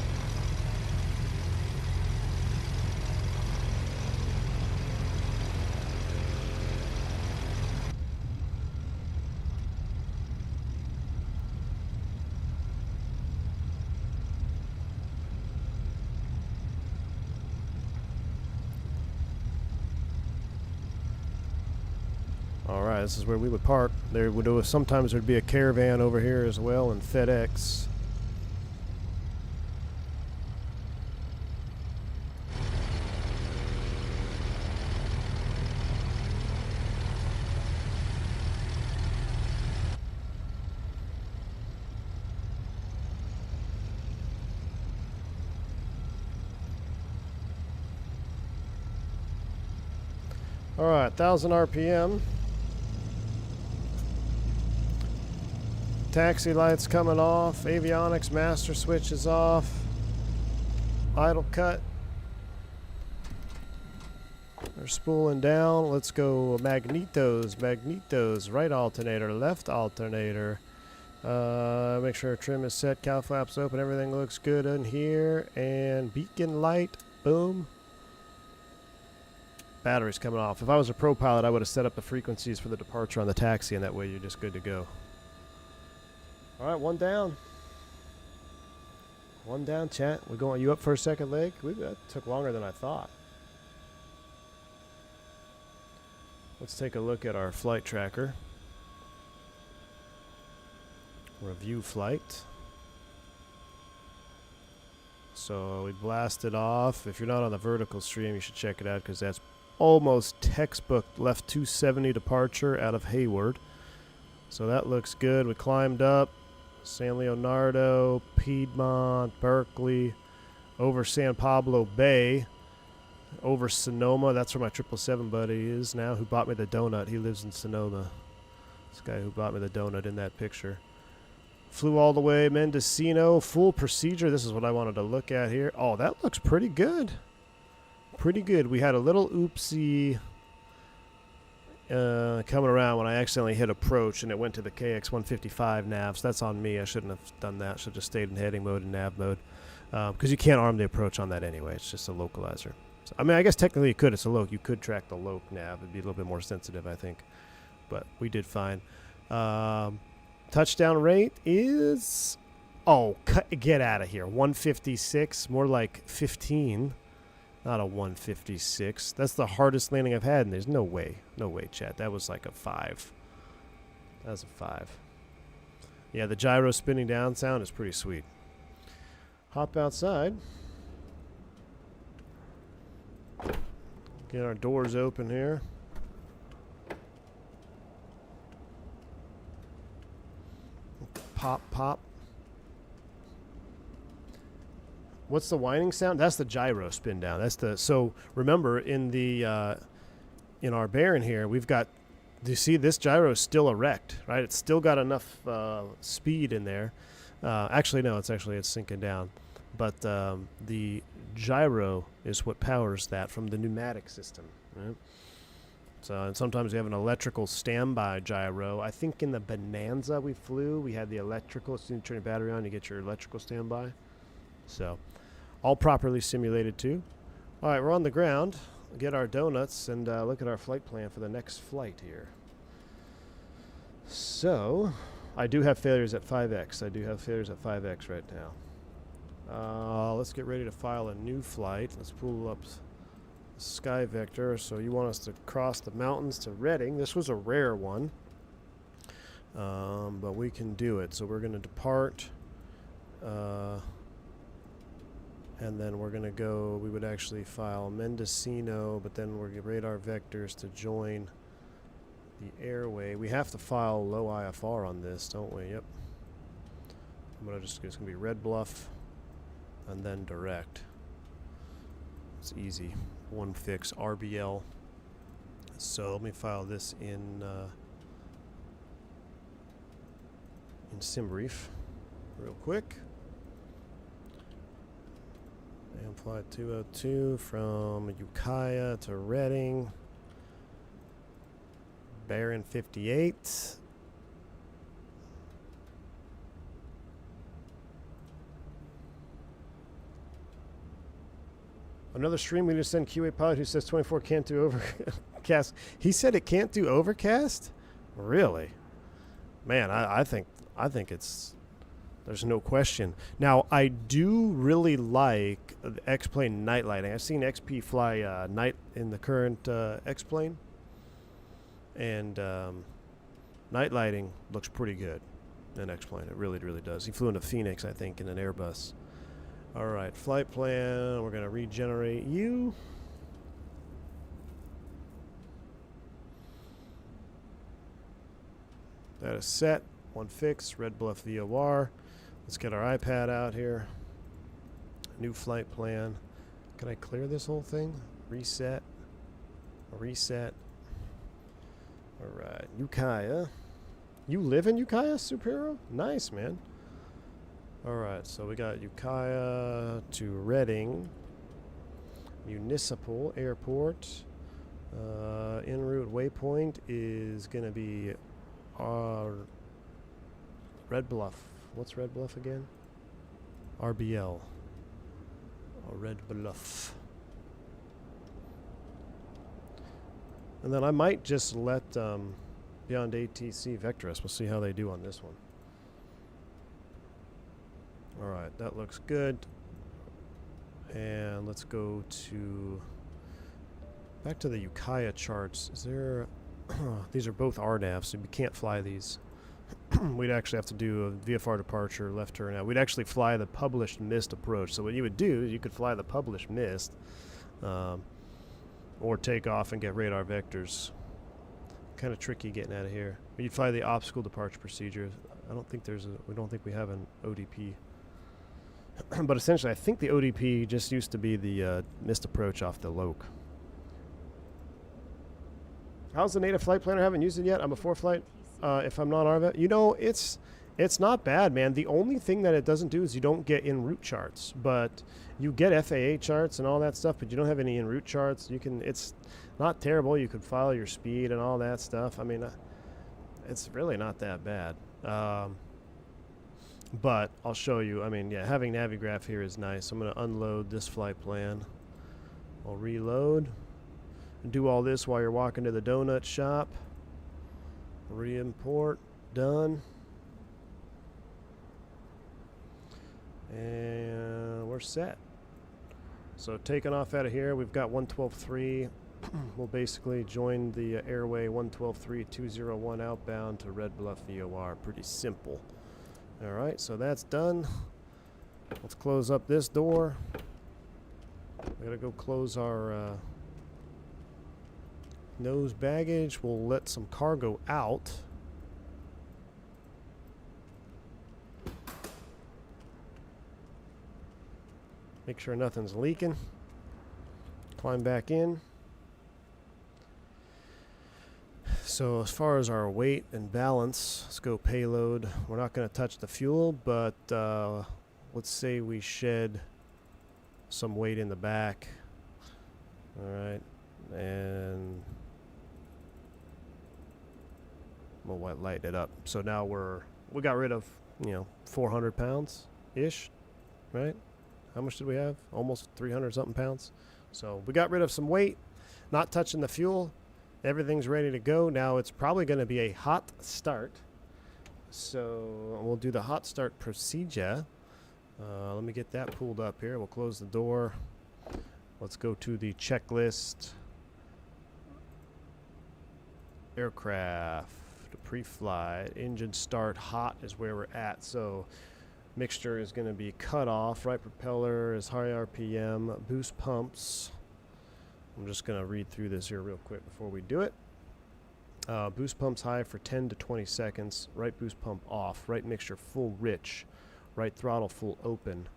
Alright, this is where we would park. There would sometimes there'd be a caravan over here as well, and FedEx. Alright, 1000 RPM. Taxi lights coming off. Avionics master switch is off. Idle cut. They're spooling down. Let's go magnetos. Magnetos. Right alternator. Left alternator. Make sure our trim is set. Cowl flaps open. Everything looks good in here. And beacon light. Boom. Battery's coming off. If I was a pro pilot, I would have set up the frequencies for the departure on the taxi, and that way you're just good to go. Alright, one down. One down, chat. We going you up for a second leg? That took longer than I thought. Let's take a look at our flight tracker. Review flight. So we blasted off. If you're not on the vertical stream, you should check it out because that's almost textbook left 270 departure out of Hayward. So that looks good. We climbed up. San Leonardo, Piedmont, Berkeley, over San Pablo Bay, over Sonoma. That's where my 777 buddy is now, who bought me the donut. He lives in Sonoma. This guy who bought me the donut in that picture. Flew all the way Mendocino, full procedure. This is what I wanted to look at here. Oh, that looks pretty good. Pretty good. We had a little oopsie coming around when I accidentally hit approach and it went to the KX-155 navs. That's on me. I shouldn't have done that. Should have just stayed in heading mode and nav mode because you can't arm the approach on that anyway. It's just a localizer. So, I mean, I guess technically you could. It's a loc. You could track the loc nav. It'd be a little bit more sensitive, I think. But we did fine. Touchdown rate is... Oh, get out of here. 156. More like 15. Not a 156. That's the hardest landing I've had, and there's no way. No way, chat. That was like a 5. That was a 5. Yeah, the gyro spinning down sound is pretty sweet. Hop outside. Get our doors open here. Pop, pop. What's the whining sound? That's the gyro spin down. That's the... So remember, in the in our bearing here, we've got... Do you see this gyro is still erect, right? It's still got enough speed in there. Actually, no, it's sinking down. But the gyro is what powers that from the pneumatic system, right? So, and sometimes we have an electrical standby gyro. I think in the Bonanza we flew, we had the electrical. As soon as you turn your battery on, you get your electrical standby. So, all properly simulated too. All right, we're on the ground. Get our donuts and look at our flight plan for the next flight here. So, I do have failures at 5X. I do have failures at 5X right now. Let's get ready to file a new flight. Let's pull up Sky Vector. So you want us to cross the mountains to Reading. This was a rare one, but we can do it. So we're going to depart, and then we're going to go, we would actually file Mendocino, but then we're going to radar vectors to join the airway. We have to file low IFR on this, don't we? Yep. It's going to be Red Bluff and then direct. It's easy. One fix, RBL. So let me file this in SimBrief real quick. And flight 202 from Ukiah to Reading. Baron 58. Another stream we just sent QA Pilot who says 24 can't do overcast. He said it can't do overcast? Really? Man, I think it's, there's no question. Now, I do really like the X-Plane night lighting. I've seen XP fly night in the current X-Plane, and night lighting looks pretty good in X-Plane. It really, really does. He flew into Fenix, I think, in an Airbus. All right, flight plan. We're going to regenerate you. That is set. One fix. Red Bluff VOR. Let's get our iPad out here. New flight plan. Can I clear this whole thing? Reset. Reset. All right, Ukiah. You live in Ukiah, Superhero? Nice, man. All right, so we got Ukiah to Reading, Municipal Airport. En route waypoint is going to be Red Bluff. What's Red Bluff again? RBL. Red Bluff. And then I might just let Beyond ATC vector us. We'll see how they do on this one. All right, that looks good. And let's go to back to the Ukiah charts. Is there these are both RNAVs, so we can't fly these. We'd actually have to do a VFR departure, left turn out. We'd actually fly the published missed approach. So what you would do is you could fly the published missed, or take off and get radar vectors. Kind of tricky getting out of here. But you'd fly the obstacle departure procedure. I don't think we don't think we have an ODP. But essentially, I think the ODP just used to be the missed approach off the Loke. How's the native flight planner? I haven't used it yet. I'm a 4-flight. If I'm not RVET, you know, it's not bad, man. The only thing that it doesn't do is you don't get en route charts, but you get FAA charts and all that stuff, but you don't have any en route charts. It's not terrible. You could file your speed and all that stuff. I mean, it's really not that bad. But I'll show you. I mean, yeah, having Navigraph here is nice. I'm going to unload this flight plan. I'll reload. Do all this while you're walking to the donut shop. Re-import. Done. And we're set. So taking off out of here, we've got 112.3. We'll basically join the airway 112.3-201 outbound to Red Bluff VOR. Pretty simple. All right, so that's done. Let's close up this door. We gotta go close our nose baggage. We'll let some cargo out. Make sure nothing's leaking. Climb back in. So as far as our weight and balance, let's go payload. We're not going to touch the fuel, but let's say we shed some weight in the back. All right, and we'll lighten it up. So now we got rid of 400 pounds ish, right? How much did we have? Almost 300 something pounds. So we got rid of some weight, not touching the fuel. Everything's ready to go. Now it's probably going to be a hot start. So we'll do the hot start procedure. Let me get that pulled up here. We'll close the door. Let's go to the checklist. Aircraft, pre-flight, engine start, hot is where we're at. So mixture is going to be cut off. Right propeller is high RPM. Boost pumps. I'm just going to read through this here real quick before we do it. Boost pumps high for 10 to 20 seconds. Right boost pump off. Right mixture full rich. Right throttle full open.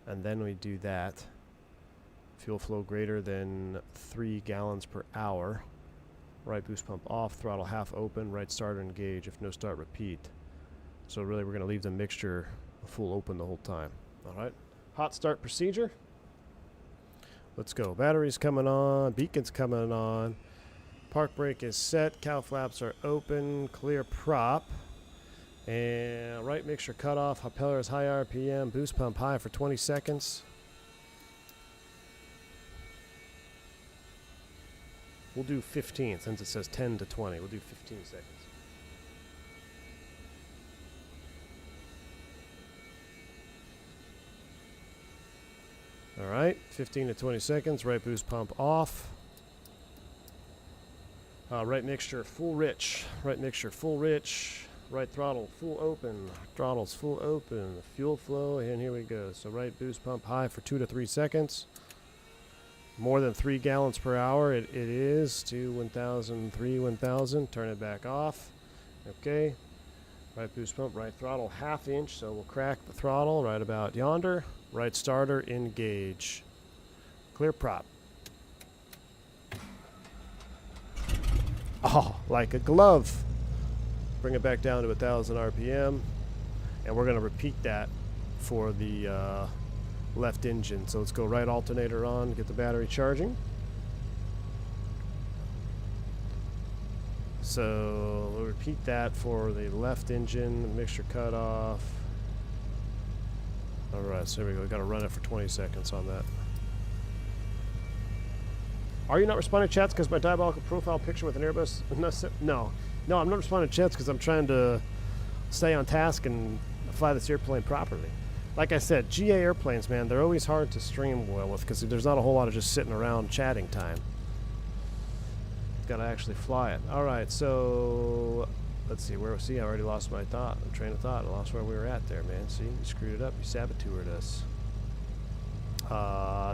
And then we do that. Fuel flow greater than 3 gallons per hour. Right boost pump off. Throttle half open. Right starter engage. If no start, repeat. So really we're going to leave the mixture full open the whole time. Alright. Hot start procedure. Let's go. Batteries coming on. Beacons coming on. Park brake is set. Cow flaps are open. Clear prop. And right mixture cut off. Propeller is high RPM. Boost pump high for 20 seconds. We'll do 15 since it says 10 to 20. We'll do 15 seconds. All right, 15 to 20 seconds. Right boost pump off. Right mixture full rich. Right mixture full rich. Right throttle full open. Throttle's full open. Fuel flow, and here we go. So right boost pump high for 2 to 3 seconds. More than 3 gallons per hour. It is to 1,000, 1,000. Turn it back off. Okay. Right boost pump, right throttle ½ inch. So we'll crack the throttle right about yonder. Right starter engage. Clear prop. Oh, like a glove. Bring it back down to 1,000 RPM. And we're going to repeat that for the left engine. So let's go right alternator on, get the battery charging. So we'll repeat that for the left engine, mixture cut off. Alright, so here we go. We've got to run it for 20 seconds on that. Are you not responding to chats because my diabolical profile picture with an Airbus? No, I'm not responding to chats because I'm trying to stay on task and fly this airplane properly. Like I said, GA airplanes, man, they're always hard to stream well with because there's not a whole lot of just sitting around chatting time. Got to actually fly it. All right, so let's see. See, I already lost my train of thought. I lost where we were at there, man. See, you screwed it up. You saboteured us.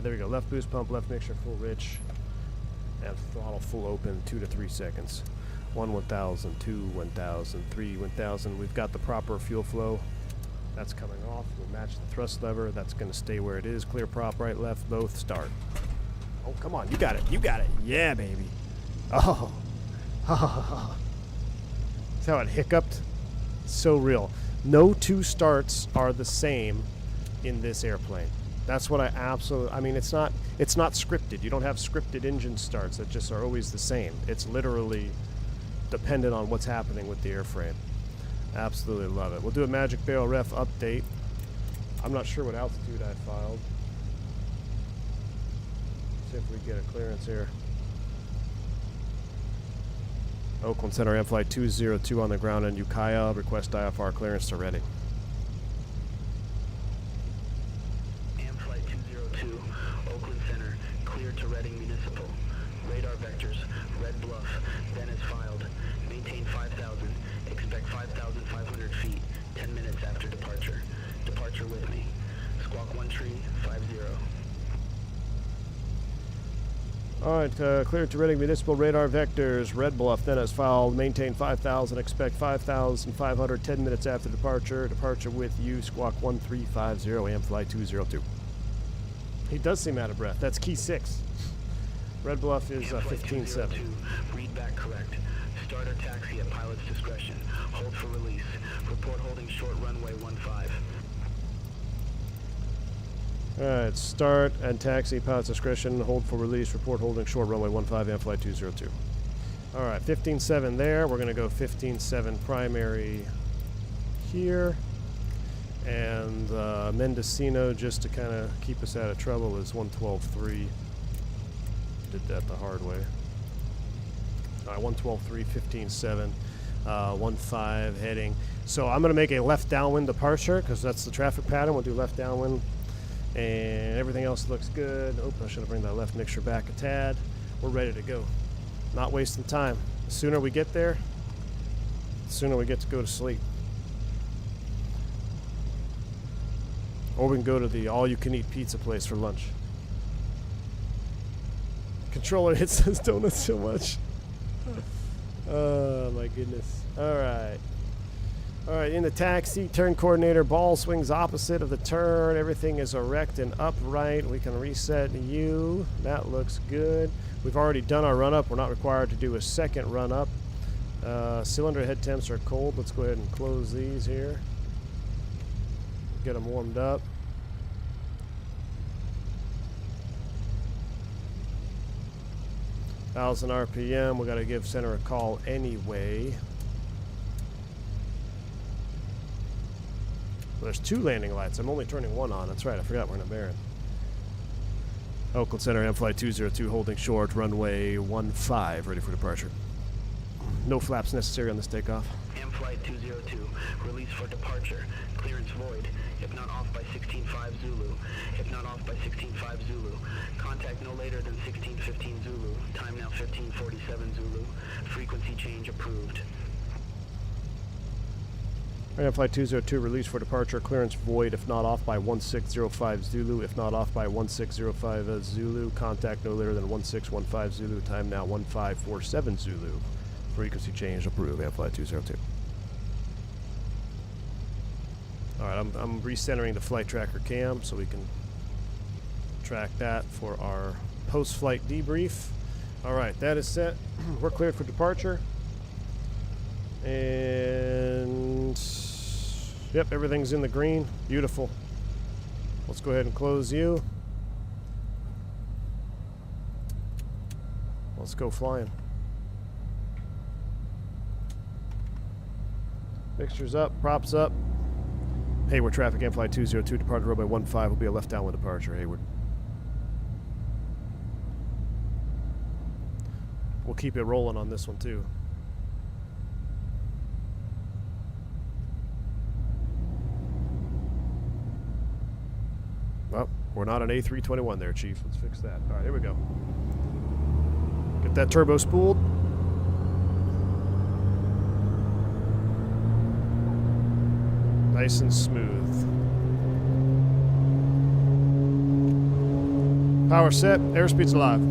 There we go. Left boost pump, left mixture full rich, and throttle full open, 2 to 3 seconds. 1,000, 2, 1,000, 3, 1,000. We've got the proper fuel flow. That's coming off. We'll match the thrust lever. That's going to stay where it is. Clear prop, right, left, both, start. Oh, come on. You got it. You got it. Yeah, baby. Oh. That's how it hiccuped. So real. No two starts are the same in this airplane. That's what I absolutely... I mean, it's not scripted. You don't have scripted engine starts that just are always the same. It's literally dependent on what's happening with the airframe. Absolutely love it. We'll do a Magic Barrel ref update. I'm not sure what altitude I filed. See if we get a clearance here. Oakland Center, Flight 202 on the ground in Ukiah. Request IFR clearance to Reading. Flight 202, Oakland Center, clear to Reading Municipal. Radar vectors, Red Bluff, Venice filed. Maintain 5,000. Expect 5,500 feet, 10 minutes after departure. Departure with me. Squawk 1 tree, 50. Alright, cleared to Reading Municipal. Radar vectors, Red Bluff, Venice filed. Maintain 5,000. Expect 5,500, 10 minutes after departure. Departure with you. Squawk 1350, Flight 202. He does seem out of breath. That's key 6. Red Bluff is 15-7. Read back correct. Start or taxi at pilot's discretion. Hold for release. Report holding short runway 15. Alright, start and taxi, pilot's discretion. Hold for release. Report holding short runway 15, Flight 202. Alright, 15-7 there. We're going to go 15-7 primary here. And Mendocino, just to kind of keep us out of trouble, is 112.3. Did that the hard way. Alright, 112.3, 15-7. 15 heading. So I'm going to make a left downwind departure because that's the traffic pattern. We'll do left downwind, and everything else looks good. Oh, I should have bring that left mixture back a tad. We're ready to go. Not wasting time. The sooner we get there, the sooner we get to go to sleep. Or we can go to the all-you-can-eat pizza place for lunch. Controller hits those donuts so much. Oh my goodness. Alright. Alright, in the taxi, turn coordinator, ball swings opposite of the turn. Everything is erect and upright. We can reset U. That looks good. We've already done our run-up. We're not required to do a second run-up. Cylinder head temps are cold. Let's go ahead and close these here. Get them warmed up. Thousand RPM. We got to give center a call anyway. Well, there's 2 landing lights. I'm only turning 1 on. That's right. I forgot we're in a Baron. Oakland Center, M-Flight 202, holding short, runway 15, ready for departure. No flaps necessary on this takeoff. M-Flight 202, release for departure. Clearance void. If not off by 16.5 Zulu. If not off by 16.5 Zulu. Contact no later than 16.15 Zulu. Time now 15.47 Zulu. Frequency change approved. Right, Flight 202, release for departure. Clearance void if not off by 1605 Zulu. If not off by 1605 Zulu. Contact no later than 1615 Zulu. Time now 1547 Zulu. Frequency change approved. Flight 202. Alright, I'm recentering the flight tracker cam so we can track that for our post-flight debrief. Alright, that is set. We're cleared for departure. And yep, everything's in the green. Beautiful. Let's go ahead and close you. Let's go flying. Fixtures up, props up. Hayward traffic, M-Flight 202, departed runway 15 will be a left downwind departure, Hayward. We'll keep it rolling on this one too. Well, we're not an A321 there, Chief. Let's fix that. All right, here we go. Get that turbo spooled. Nice and smooth. Power set. Airspeed's alive. We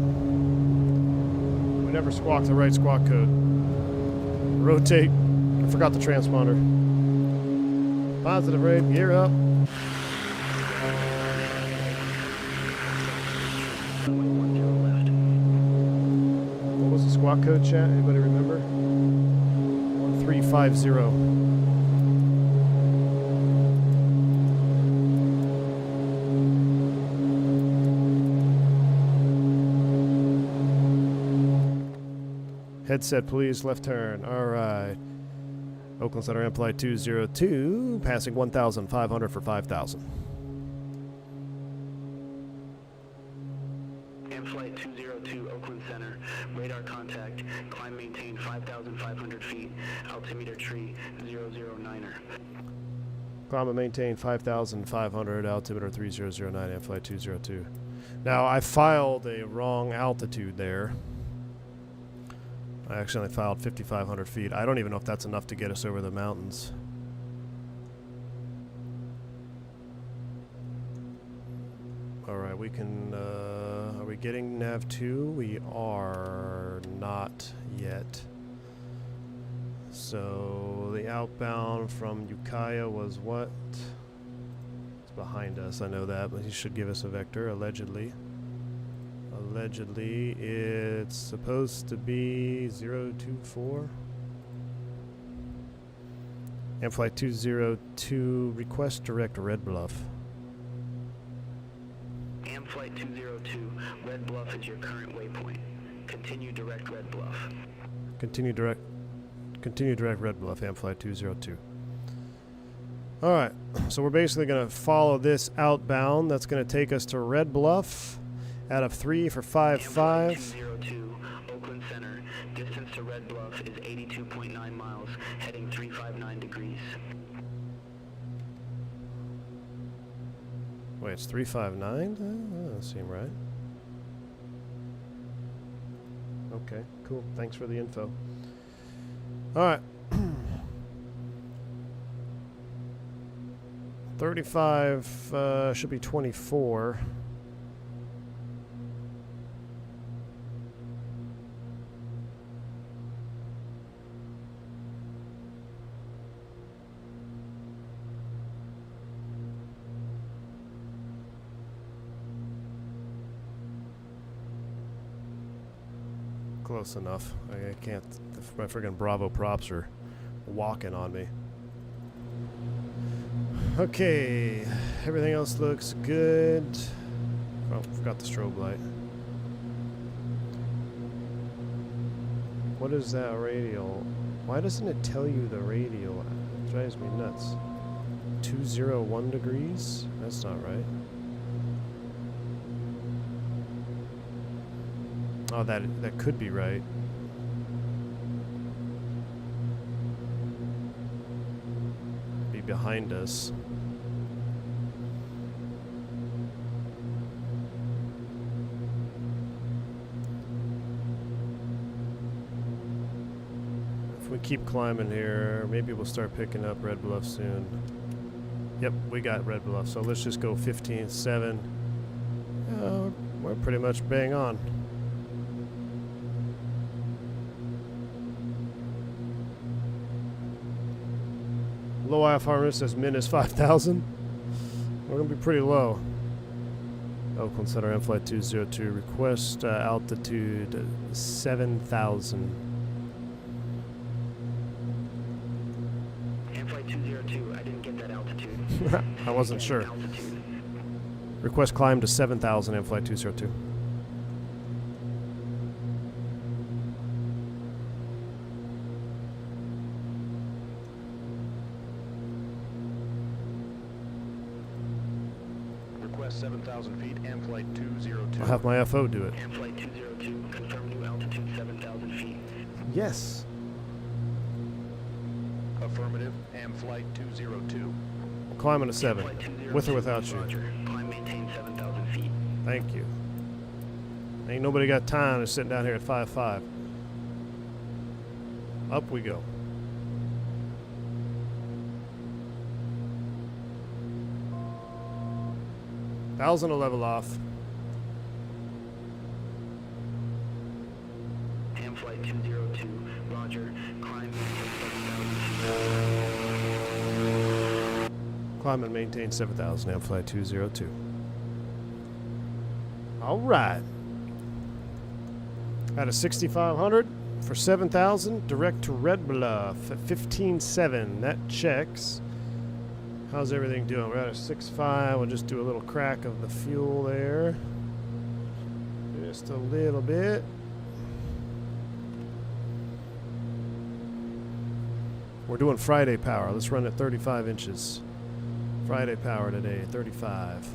never squawk the right squawk code. Rotate. I forgot the transponder. Positive rate. Gear up. What was the squawk code, chat? Anybody remember? 1350. Headset, please. Left turn. All right. Oakland Center, M-Flight 202, passing 1,500 for 5,000. M-Flight 202, Oakland Center. Radar contact. Climb maintain 5,500 feet. Altimeter tree 009er. Climb and maintain 5,500, altimeter 3009, M-Flight 202. Now, I filed a wrong altitude there. I actually only filed 5,500 feet. I don't even know if that's enough to get us over the mountains. Alright, we can, are we getting nav 2? We are not yet. So, the outbound from Ukiah was what? It's behind us, I know that, but he should give us a vector, allegedly. Allegedly, it's supposed to be 024. M-Flight 202, request direct Red Bluff. M-Flight 202, Red Bluff is your current waypoint. Continue direct Red Bluff. Continue direct Red Bluff, M-Flight 202. Alright, so we're basically going to follow this outbound. That's going to take us to Red Bluff. Out of 3 for 5.5. 202, Oakland Center. Distance to Red Bluff is 82.9 miles, heading 359 degrees. Wait, it's 359? That doesn't seem right. Okay, cool. Thanks for the info. Alright. 35 should be 24. Close enough. I can't. My friggin' Bravo props are walking on me. Okay, everything else looks good. Oh, forgot the strobe light. What is that radial? Why doesn't it tell you the radial? It drives me nuts. 201 degrees? That's not right. Oh, that could be right. Be behind us. If we keep climbing here, maybe we'll start picking up Red Bluff soon. Yep, we got Red Bluff, so let's just go 15.7. We're pretty much bang on. Low IF harness says minus 5,000. We're going to be pretty low. Oakland Center M Flight 202 request altitude 7,000. M Flight 202, I didn't get that altitude. I wasn't sure. Request climb to 7,000 M Flight 202. Request 7,000 feet, M Flight 202. I'll have my FO do it. M Flight 202, confirm new altitude 7,000 feet. Yes. Affirmative, M Flight 202. Climbing to 7. Flight 202, With or without you. Roger. Climb maintain 7,000 feet. Thank you. Ain't nobody got time to sit down here at 5.5. Up we go. Thousand to level off. M Flight 202, Roger. Climb maintain 7,000 feet. Climb and maintain 7,000 M Flight 202. All right. At a 6,500 for 7,000, direct to Red Bluff at 15.7. That checks. How's everything doing? We're at a 6.5. We'll just do a little crack of the fuel there. Just a little bit. We're doing Friday power. Let's run at 35 inches. Friday power today, 35.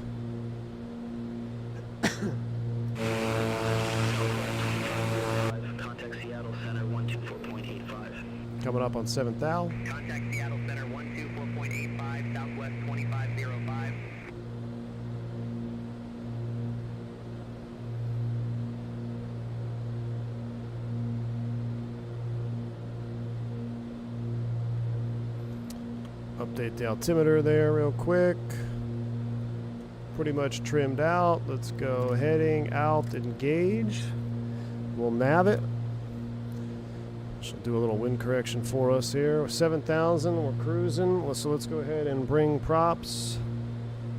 Contact Seattle Center 124.85. Coming up on 7th Al. Contact Seattle Center 124.85, Southwest 2505. Update the altimeter there real quick. Pretty much trimmed out. Let's go heading out, engage. We'll nav it. She'll do a little wind correction for us here. 7,000, we're cruising. So let's go ahead and bring props.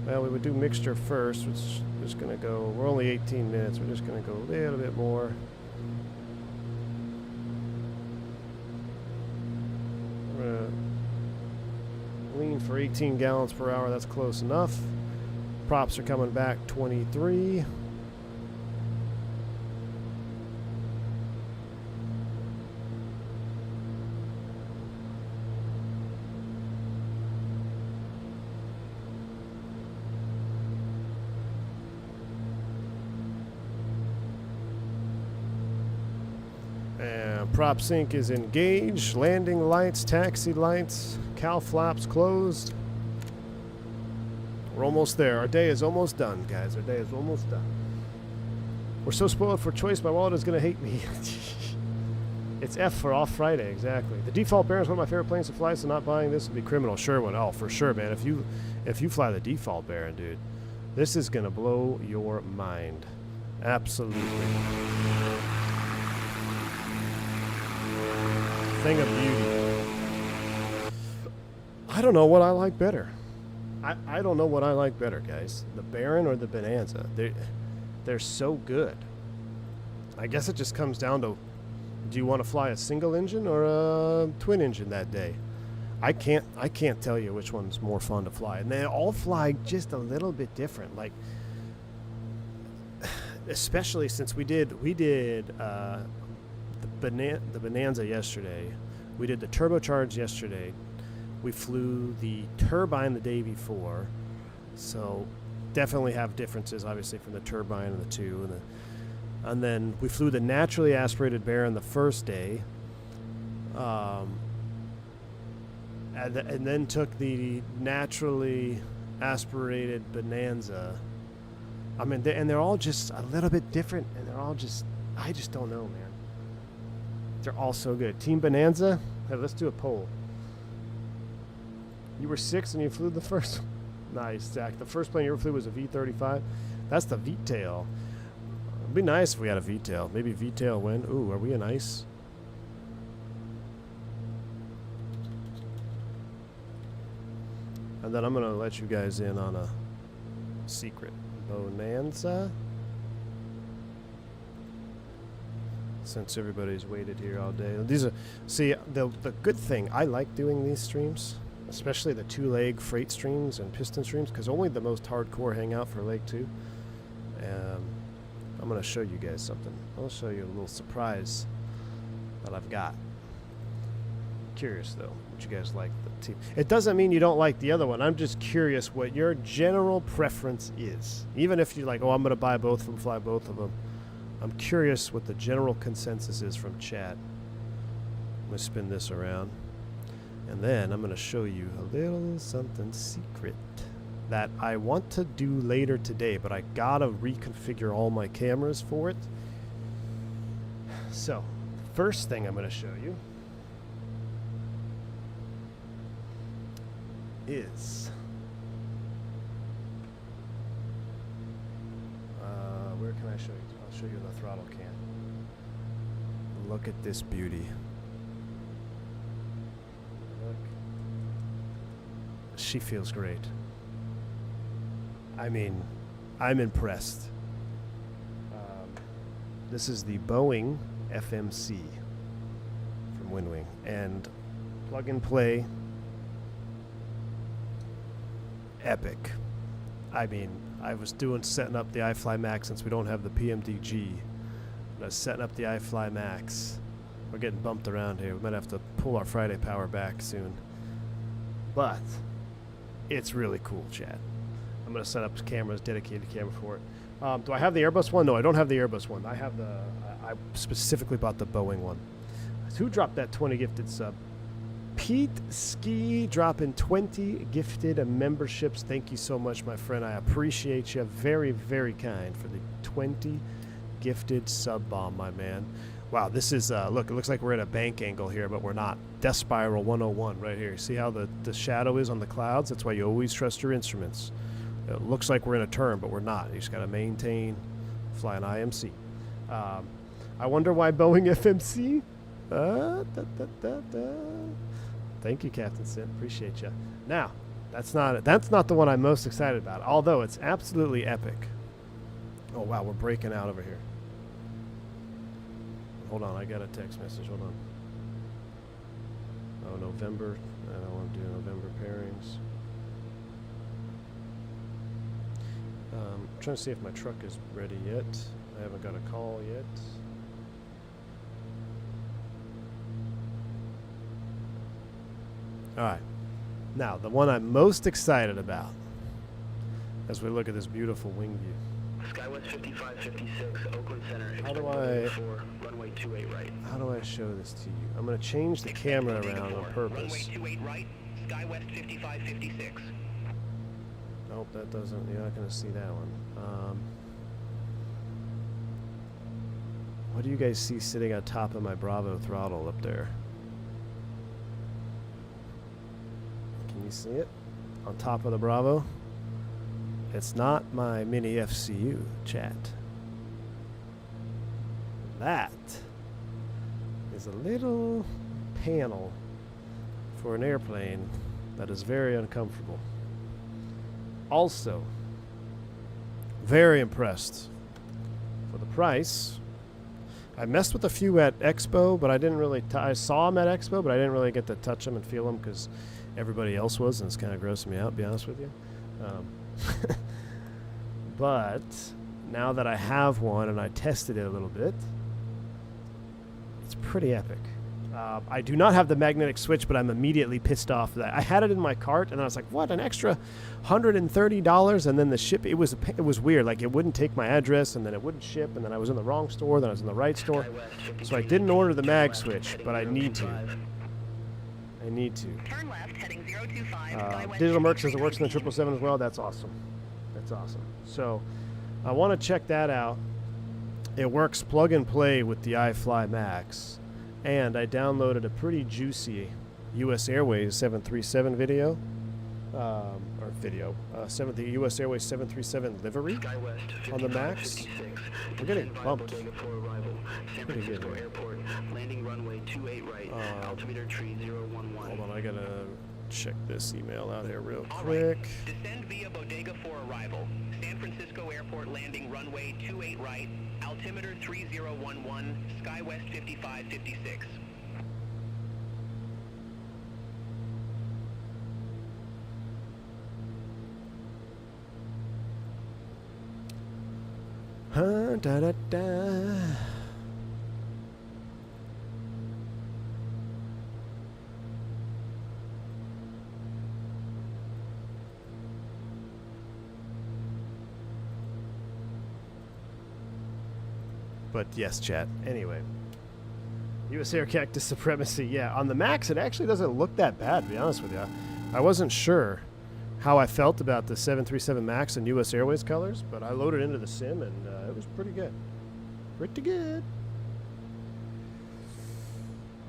Well, we would do mixture first, which is just gonna go, we're only 18 minutes. We're just gonna go a little bit more. We're gonna lean for 18 gallons per hour. That's close enough. Props are coming back 23. And prop sync is engaged. Landing lights, taxi lights, cow flaps closed. We're almost there. Our day is almost done, guys. Our day is almost done. We're so spoiled for choice, my wallet is going to hate me. It's F for off Friday, exactly. The default Baron is one of my favorite planes to fly, so not buying this would be criminal. Sure one. Oh, for sure, man. If you fly the default Baron, dude, this is going to blow your mind. Absolutely. Thing of beauty. I don't know what I like better. I don't know what I like better, guys. The Baron or the Bonanza. They're so good. I guess it just comes down to, do you want to fly a single engine or a twin engine that day? I can't tell you which one's more fun to fly. And they all fly just a little bit different. Like, especially since we did the Bonanza yesterday. We did the turbocharged yesterday. We flew the turbine the day before. So definitely have differences, obviously, from the turbine and the two. And then we flew the naturally aspirated Baron the first day. And then took the naturally aspirated Bonanza. I mean, they're all just a little bit different, and they're all just, I just don't know, man. They're all so good. Team Bonanza? Hey, let's do a poll. You were 6 and you flew the first one. Nice, Zach. The first plane you ever flew was a V-35. That's the V-tail. It'd be nice if we had a V-tail. Maybe V-tail win. Ooh, are we in ice? And then I'm going to let you guys in on a secret. Bonanza. Since everybody's waited here all day. These are, see, the good thing, I like doing these streams, especially the 2-leg freight streams and piston streams, because only the most hardcore hang out for leg 2. I'm going to show you guys something. I'll show you a little surprise that I've got. Curious, though, what you guys like the team. It doesn't mean you don't like the other one. I'm just curious what your general preference is. Even if you're like, oh, I'm going to buy both of them, fly both of them. I'm curious what the general consensus is from chat. I'm going to spin this around. And then I'm going to show you a little something secret that I want to do later today, but I gotta reconfigure all my cameras for it. So, first thing I'm going to show you is where can I show you? I'll show you the throttle cam. Look at this beauty. Look. She feels great. I mean, I'm impressed. This is the Boeing FMC from Windwing, and plug and play. Epic. I mean, I was setting up the iFly Max since we don't have the PMDG. I was setting up the iFly Max. We're getting bumped around here. We might have to pull our Friday power back soon. But it's really cool, chat. I'm going to set up cameras, dedicated camera for it. Do I have the Airbus one? No, I don't have the Airbus one. I have I specifically bought the Boeing one. Who dropped that 20 gifted sub? Pete Ski dropping 20 gifted memberships. Thank you so much, my friend. I appreciate you. Very, very kind for the 20 gifted sub bomb, my man. Wow, this is, look, it looks like we're at a bank angle here, but we're not. Death Spiral 101 right here. See how the shadow is on the clouds? That's why you always trust your instruments. It looks like we're in a turn, but we're not. You just got to maintain, fly an IMC. I wonder why Boeing FMC? Thank you, Captain Sin. Appreciate you. Now, that's not the one I'm most excited about, although it's absolutely epic. Oh, wow, we're breaking out over here. Hold on, I got a text message. Hold on. Oh, November. I don't want to do November pairings. I'm trying to see if my truck is ready yet. I haven't got a call yet. All right. Now, the one I'm most excited about as we look at this beautiful wing view. Skywest 5556, Oakland Center. How do runway 28 right. How do I show this to you? I'm going to change the camera around on purpose. Runway 28 right, SkyWest 5556. Nope, that doesn't. You're not going to see that one. What do you guys see sitting on top of my Bravo throttle up there? Can you see it? On top of the Bravo? It's not my mini FCU, chat. That is a little panel for an airplane that is very uncomfortable. Also, very impressed for the price. I messed with a few at Expo, but I didn't really. I saw them at Expo, but I didn't really get to touch them and feel them because everybody else was, and it's kind of grossing me out, to be honest with you. But now that I have one and I tested it a little bit, it's pretty epic. I do not have the magnetic switch, but I'm immediately pissed off that I had it in my cart, and I was like, "What? An extra $130?" And then the ship. It was weird. Like it wouldn't take my address, and then it wouldn't ship, and then I was in the wrong store, then I was in the right store. So I didn't order the mag switch, but I need to. I need to. Turn left, heading 025. Digital Merc says it works in the 777 as well. That's awesome. That's awesome. So I want to check that out. It works plug and play with the iFly Max. And I downloaded a pretty juicy US Airways 737 video. The US Airways 737 livery on the Max. We're getting bumped. Pretty good. Landing runway 28 right, altimeter tree 011. Hold on, I gotta check this email out here real quick. Right. Descend via Bodega for arrival. San Francisco Airport landing runway 28 right, altimeter 3011, SkyWest 5556. Da da da. But yes, chat. Anyway. US Air Cactus Supremacy. Yeah, on the Max, it actually doesn't look that bad, to be honest with you. I wasn't sure how I felt about the 737 Max in US Airways colors, but I loaded into the sim, and it was pretty good. Pretty good.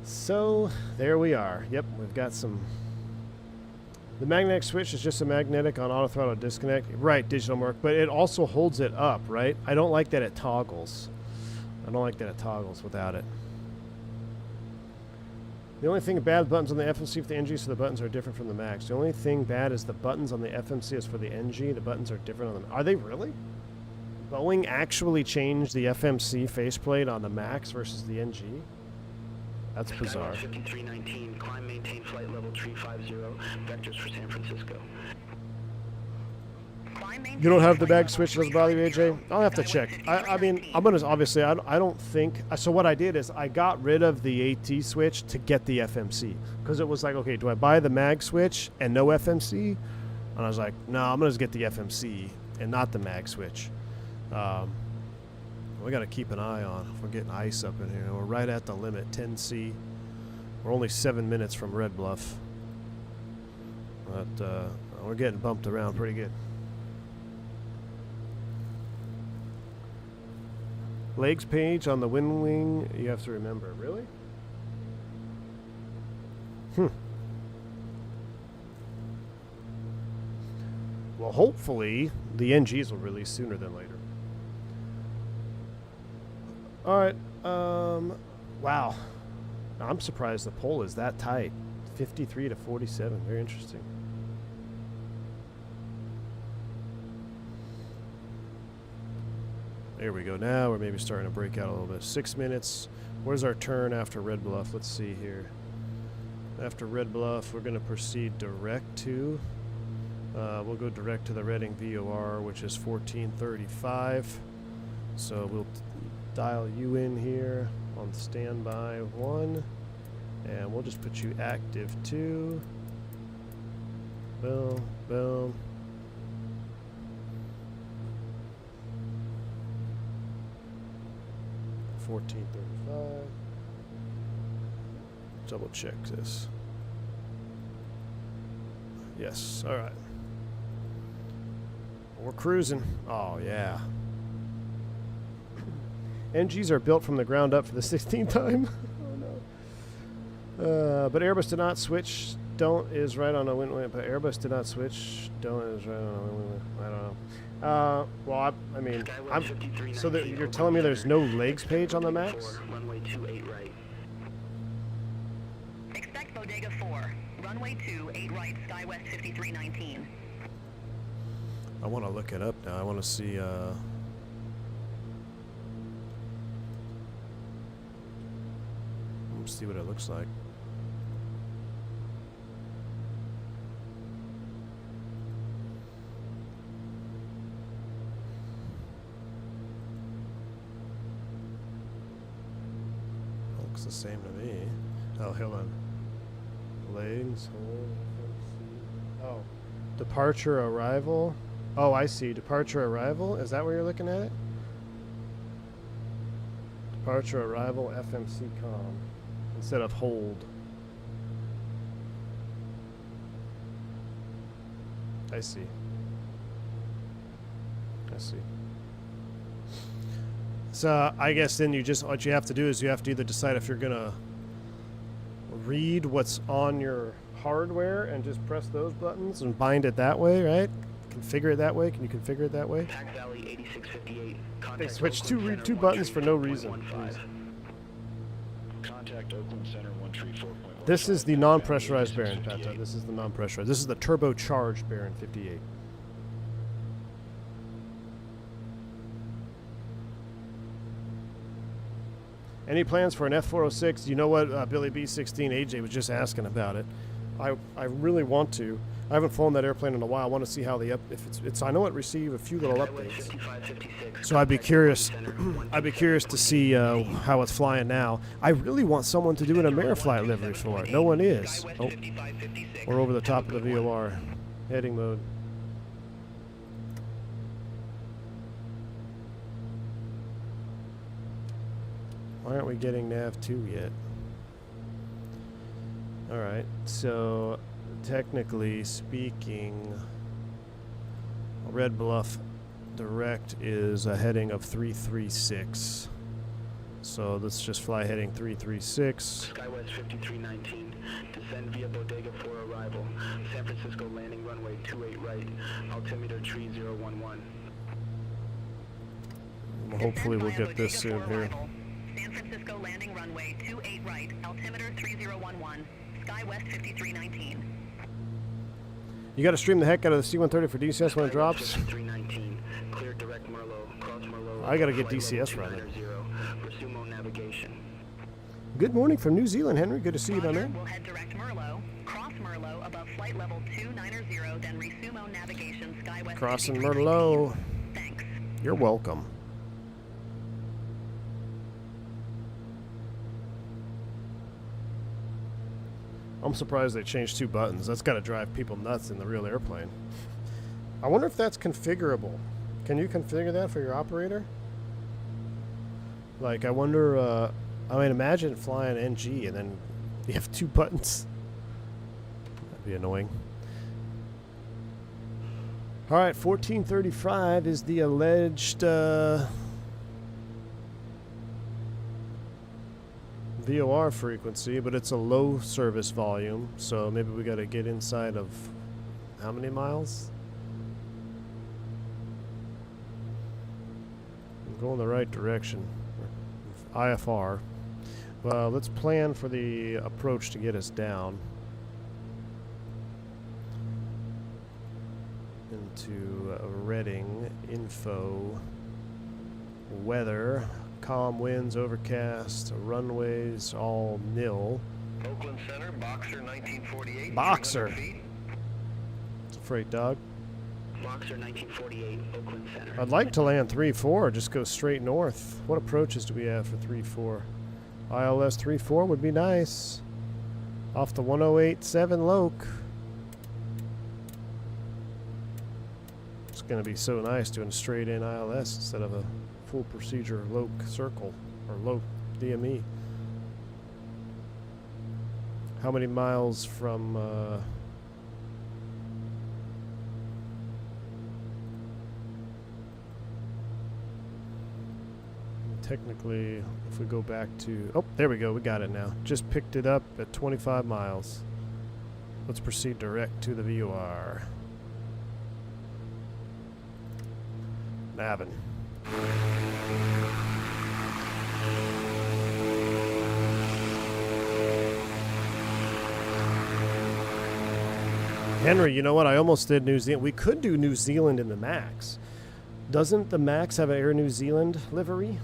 So, there we are. Yep, we've got some... The magnetic switch is just a magnetic on auto throttle disconnect. Right, Digital Merc, but it also holds it up, right? I don't like that it toggles. I don't like that it toggles without it. The only thing bad, buttons on the FMC for the NG, so the buttons are different from the Max. The only thing bad is the buttons on the FMC is for the NG. The buttons are different on the... Are they really? Boeing actually changed the FMC faceplate on the Max versus the NG? That's bizarre. 5319, climb, maintain flight level 350, vectors for San Francisco. You don't have the mag switch, doesn't bother you, AJ? I'll have to check. I mean, I'm going to, obviously, I don't think, so what I did is I got rid of the AT switch to get the FMC. Because it was like, okay, do I buy the mag switch and no FMC? And I was like, no, I'm going to get the FMC and not the mag switch. We got to keep an eye on if we're getting ice up in here. We're right at the limit, 10C. We're only 7 minutes from Red Bluff. But we're getting bumped around pretty good. Legs page on the wind wing, you have to remember. Really? Well, hopefully the NGs will release sooner than later. Alright, wow. I'm surprised the poll is that tight. 53 to 47, very interesting. There we go. Now we're maybe starting to break out a little bit. 6 minutes. Where's our turn after Red Bluff? Let's see here. After Red Bluff, we're going to proceed direct to... we'll go direct to the Reading VOR, which is 1435. So we'll dial you in here on standby 1. And we'll just put you active 2. Boom, boom. 1435. double check this. Yes, all right. We're cruising. Oh, yeah. NGs are built from the ground up for the 16th time. Oh, no. But Airbus did not switch. Don't is right on a win-win. But Airbus did not switch. Don't is right on a win-win. I don't know. Well, I mean, so that you're telling me there's no legs page on the maps? Runway 28 right. Expect Bodega 4. Runway 28 right, SkyWest 5319. I want to look it up now. I want to see, let's see what it looks like. Looks the same to me. Oh, hold on. Legs, oh. Departure, arrival. Oh, I see. Departure, arrival. Is that where you're looking at it? Departure, arrival, FMC-COM. Instead of hold. I see. I see. So I guess then you just, what you have to do is you have to either decide if you're going to read what's on your hardware and just press those buttons and bind it that way, right? Configure it that way. Can you configure it that way? Pack Valley 8658. They switched two buttons for no reason. Contact Oakland Center 134.1. This is the non-pressurized Baron, Pata. This is the non-pressurized. This is the turbocharged Baron 58. Any plans for an F406? You know what, Billy B16 AJ was just asking about it. I really want to. I haven't flown that airplane in a while. I want to see how the if it's. I know it received a few little updates. So I'd be curious. I'd be curious to see how it's flying now. I really want someone to do an Ameriflight livery for it. No one is. Oh, we're over the top of the VOR. Heading mode. Why aren't we getting nav 2 yet? Alright, so technically speaking, Red Bluff direct is a heading of 336. So let's just fly heading 336. SkyWest 5319. Descend via Bodega 4 arrival. San Francisco landing runway 28 right. Altimeter tree 011. Hopefully we'll get this soon here. San Francisco landing runway 28 right, altimeter 3011, SkyWest 5319. You got to stream the heck out of the C-130 for DCS when it drops. 5319. Clear direct Merlot. Cross Merlot. I got to get DCS running. Pursue navigation. Good morning from New Zealand, Henry. Good to see you down there. We'll head direct Merlot, cross Merlot above flight level 290, then resume navigation SkyWest. Crossing Merlot. Thanks. You're welcome. I'm surprised they changed 2 buttons. That's got to drive people nuts in the real airplane. I wonder if that's configurable. Can you configure that for your operator? Like, I wonder, I mean, imagine flying NG and then you have 2 buttons. That'd be annoying. All right, 1435 is the alleged VOR frequency, but it's a low service volume, so maybe we got to get inside of how many miles? I'm going the right direction. IFR. Well, let's plan for the approach to get us down into Reading. Info, weather, calm winds, overcast, runways all nil. Oakland Center, Boxer 1948. Boxer. 300 feet. It's a freight dog. Boxer 1948, Oakland Center. I'd like to land 3-4, just go straight north. What approaches do we have for 3-4? ILS 3-4 would be nice. Off the 1087 Loke. It's going to be so nice doing a straight in ILS instead of a full procedure Loke circle or Loke DME. How many miles from... technically, if we go back to... Oh, there we go. We got it now. Just picked it up at 25 miles. Let's proceed direct to the VOR. Navin. Henry, you know what? I almost did New Zealand. We could do New Zealand in the MAX. Doesn't the MAX have an Air New Zealand livery?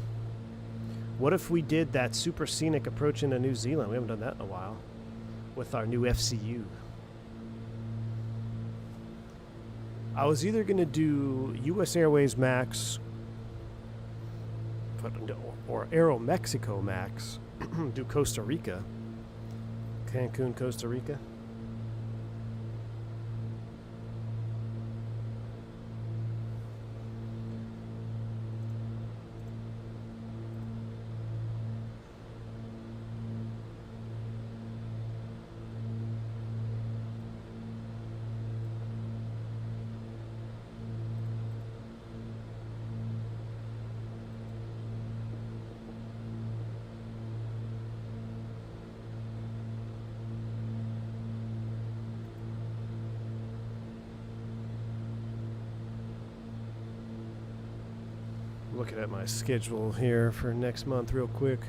What if we did that super scenic approach into New Zealand? We haven't done that in a while. With our new FCU. I was either going to do US Airways MAX or Aero Mexico MAX. Do Costa Rica. Cancun, Costa Rica. Looking at my schedule here for next month real quick.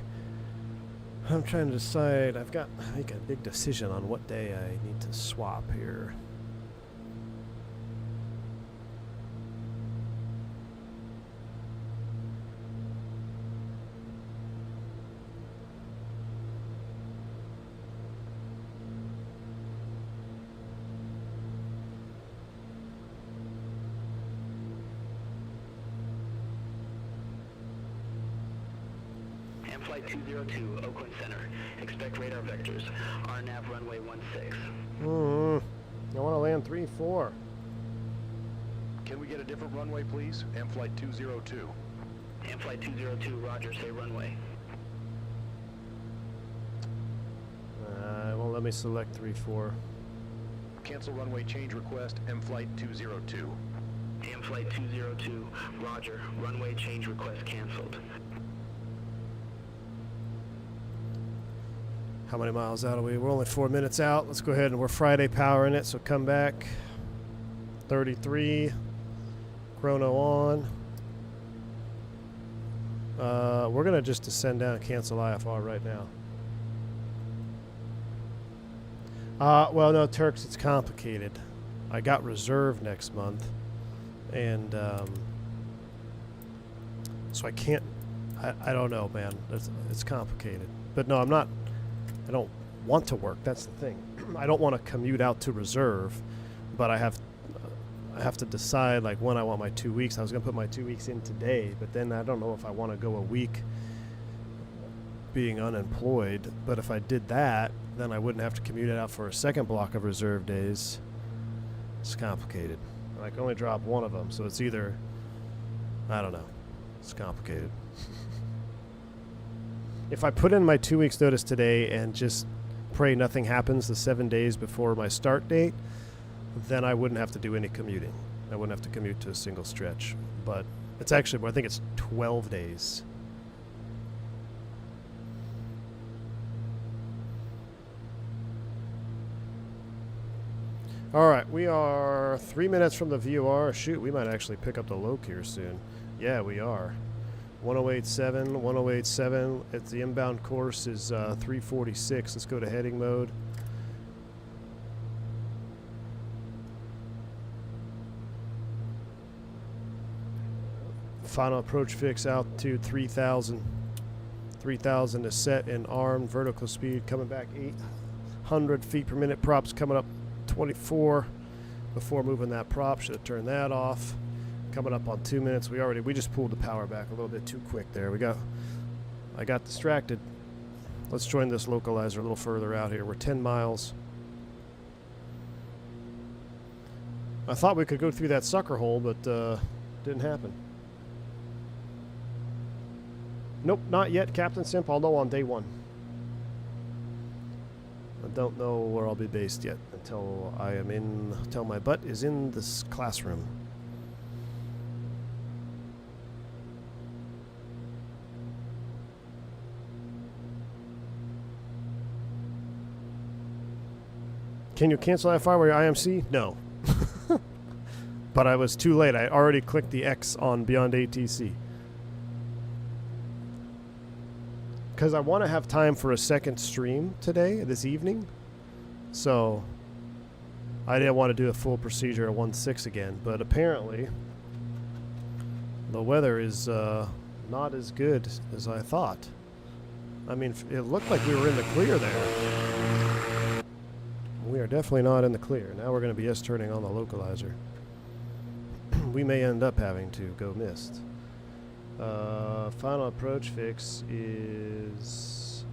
I'm trying to decide. I've got to make a big decision on what day I need to swap here. Flight 202, Oakland Center. Expect radar vectors. RNAV runway 16. I want to land 3-4. Can we get a different runway, please? Flight 202. Flight 202, roger, say runway. It won't let me select 3-4. Cancel runway change request, Flight 202. Flight 202, roger, runway change request canceled. How many miles out are we? We're only 4 minutes out. Let's go ahead and we're Friday powering it, so come back. 33. Chrono on. We're going to just descend down and cancel IFR right now. Well, no, Turks, it's complicated. I got reserve next month. And so I can't... I don't know, man. It's complicated. But no, I'm not... I don't want to work. That's the thing. I don't want to commute out to reserve, but I have to decide like when I want my 2 weeks. I was going to put my 2 weeks in today, but then I don't know if I want to go a week being unemployed. But if I did that, then I wouldn't have to commute it out for a second block of reserve days. It's complicated. I can only drop one of them, so it's either, I don't know. It's complicated. If I put in my 2 weeks notice today and just pray nothing happens the 7 days before my start date, then I wouldn't have to do any commuting. I wouldn't have to commute to a single stretch. But it's actually, I think it's 12 days. All right, we are 3 minutes from the VOR. Shoot, we might actually pick up the loc here soon. Yeah, we are. 1087, 1087. It's the inbound course is 346. Let's go to heading mode. Final approach fix altitude 3000. 3000 is set in armed vertical speed coming back 800 feet per minute. Props coming up 24 before moving that prop. Should have turned that off. Coming up on 2 minutes. We just pulled the power back a little bit too quick there. I got distracted. Let's join this localizer a little further out here. We're 10 miles. I thought we could go through that sucker hole, but didn't happen. Nope, not yet, Captain Simp, although on day one. I don't know where I'll be based yet until my butt is in this classroom. Can you cancel that file with your IMC? No. But I was too late. I already clicked the X on Beyond ATC. Because I want to have time for a second stream today, this evening. So I didn't want to do a full procedure at 1.6 again. But apparently the weather is not as good as I thought. I mean, it looked like we were in the clear there. We are definitely not in the clear. Now we're going to be S-turning on the localizer. We may end up having to go missed. Final approach fix is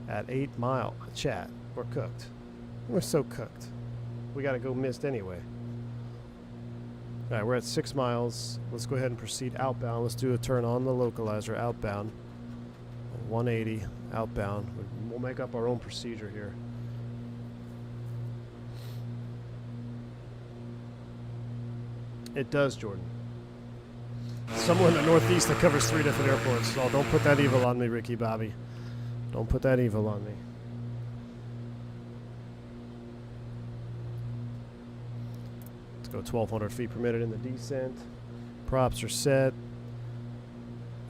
at 8 mile. Chat, we're cooked. We're so cooked. We got to go missed anyway. All right, we're at 6 miles. Let's go ahead and proceed outbound. Let's do a turn on the localizer outbound. 180 outbound. We'll make up our own procedure here. It does, Jordan. Somewhere in the Northeast that covers 3 different airports. So don't put that evil on me, Ricky Bobby. Don't put that evil on me. Let's go 1,200 feet per minute in the descent. Props are set.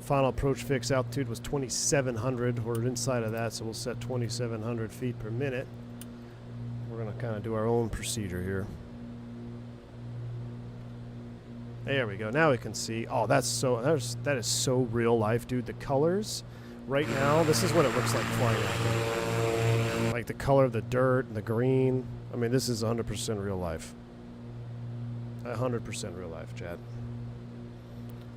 Final approach fix altitude was 2,700. We're inside of that, so we'll set 2,700 feet per minute. We're going to kind of do our own procedure here. There we go. Now we can see. Oh, that is so real life, dude. The colors right now, this is what it looks like flying. Like the color of the dirt and the green. I mean, this is 100% real life. 100% real life, Chad.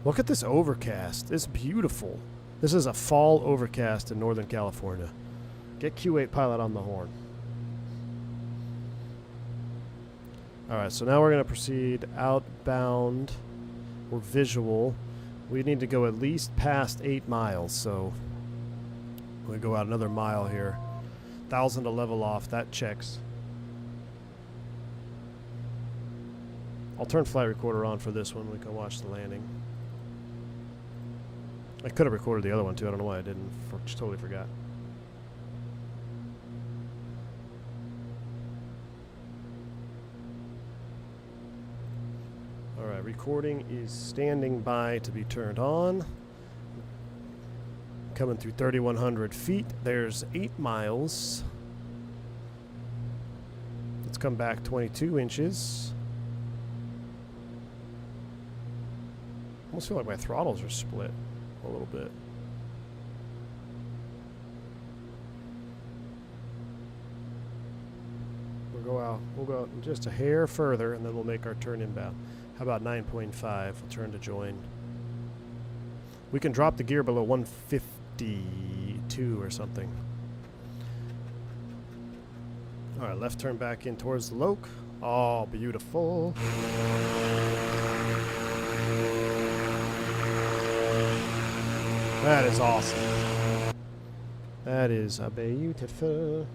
Look at this overcast. It's beautiful. This is a fall overcast in Northern California. Get Q8 pilot on the horn. Alright, so now we're going to proceed outbound or visual. We need to go at least past 8 miles, so we go out another mile here. 1,000 to level off, that checks. I'll turn flight recorder on for this one. We can watch the landing. I could have recorded the other one too. I don't know why I didn't. Just totally forgot. Alright, recording is standing by to be turned on. Coming through 3,100 feet. There's 8 miles. Let's come back 22 inches. Almost feel like my throttles are split a little bit. We'll go out just a hair further, and then we'll make our turn inbound. How about 9.5? We'll turn to join. We can drop the gear below 152 or something. All right, left turn back in towards the loc. Oh, beautiful. That is awesome. That is a beautiful.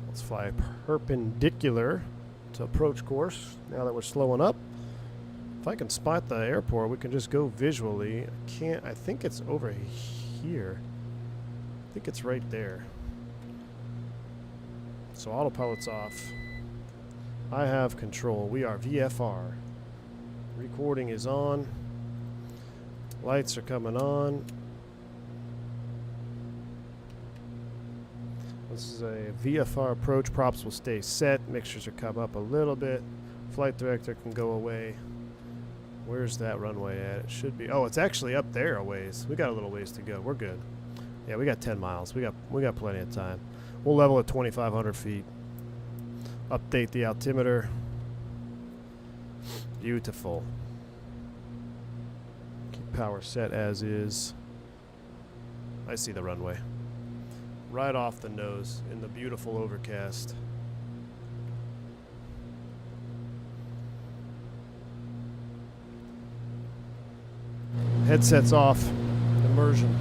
Let's fly perpendicular to approach course now that we're slowing up. If I can spot the airport, we can just go visually. I think it's over here. I think it's right there. So autopilot's off. I have control. We are VFR. Recording is on. Lights are coming on. This is a VFR approach. Props will stay set. Mixtures are come up a little bit. Flight director can go away. Where's that runway at? It should be. Oh, it's actually up there a ways. We got a little ways to go. We're good. Yeah, we got 10 miles. We got plenty of time. We'll level at 2,500 feet. Update the altimeter. Beautiful. Keep power set as is. I see the runway. Right off the nose in the beautiful overcast. Headsets off. Immersion.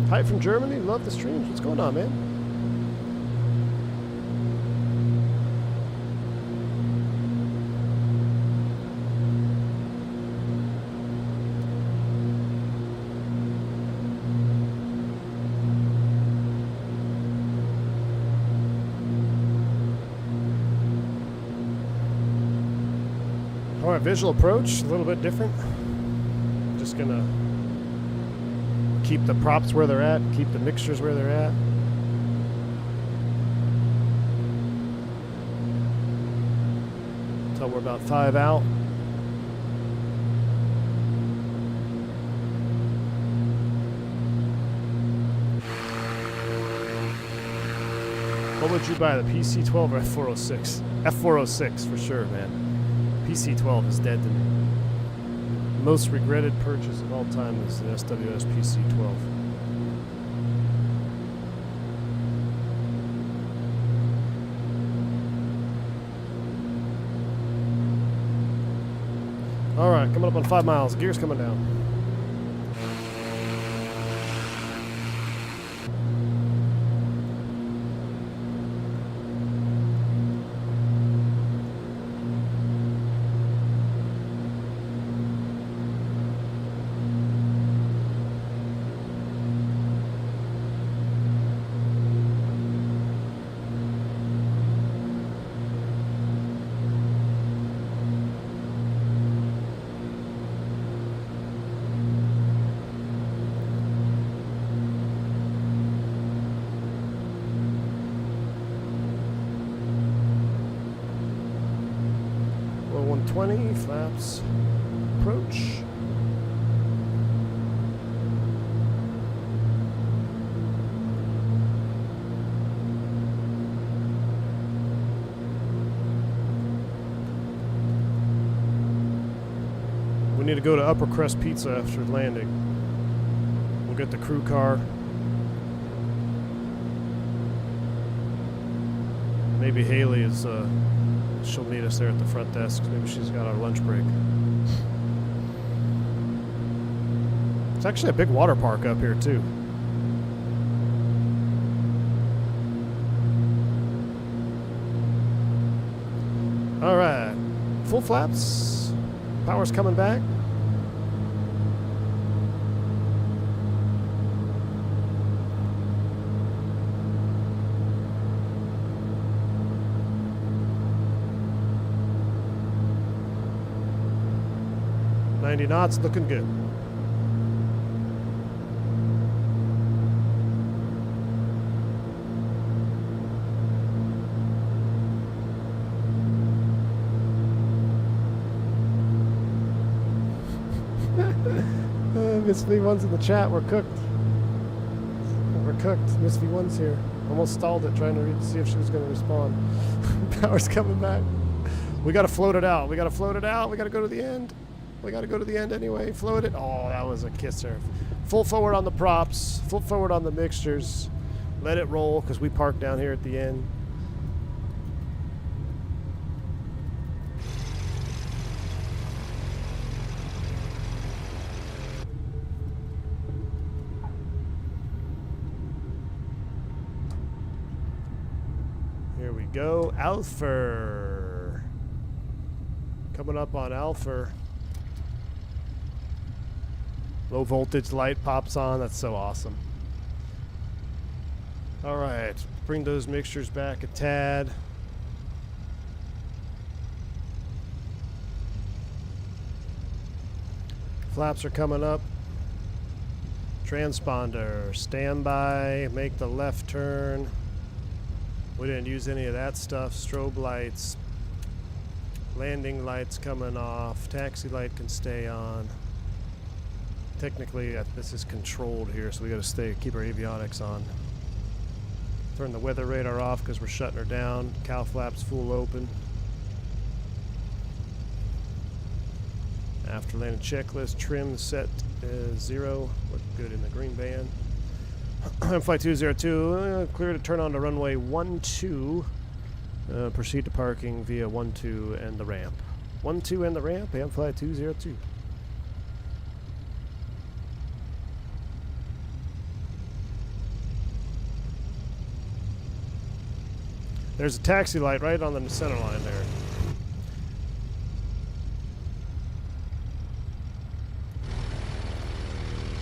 Hi from Germany. Love the streams. What's going on, man? Alright, visual approach, a little bit different. Just gonna keep the props where they're at, keep the mixtures where they're at. Until we're about 5 out. What would you buy, the PC-12 or F406? F406 for sure, man. PC-12 is dead to me. Most regretted purchase of all time is the SWS PC-12. All right, coming up on 5 miles. Gear's coming down. Flaps approach. We need to go to Upper Crust Pizza after landing. We'll get the crew car. Maybe Haley is she'll meet us there at the front desk. Maybe she's got our lunch break. It's actually a big water park up here too. All right, full flaps. Power's coming back. Knots, looking good. Miss V1's in the chat. We're cooked. We're cooked. Miss V1's here. Almost stalled it trying to see if she was going to respond. Power's coming back. We got to float it out. We got to float it out. We got to go to the end. We got to go to the end anyway. Float it. Oh, that was a kisser. Full forward on the props. Full forward on the mixtures. Let it roll because we parked down here at the end. Here we go. Alpha. Coming up on Alpha. Low voltage light pops on. That's so awesome. All right, bring those mixtures back a tad. Flaps are coming up. Transponder, standby, make the left turn. We didn't use any of that stuff. Strobe lights, landing lights coming off. Taxi light can stay on. Technically, this is controlled here, so we got to keep our avionics on. Turn the weather radar off because we're shutting her down. Cow flaps full open. After landing checklist, trim set is 0. Look good in the green band. Flight 202, clear to turn on to runway 12. Proceed to parking via 12 and the ramp. 12 in the ramp, and flight 202. There's a taxi light right on the center line there.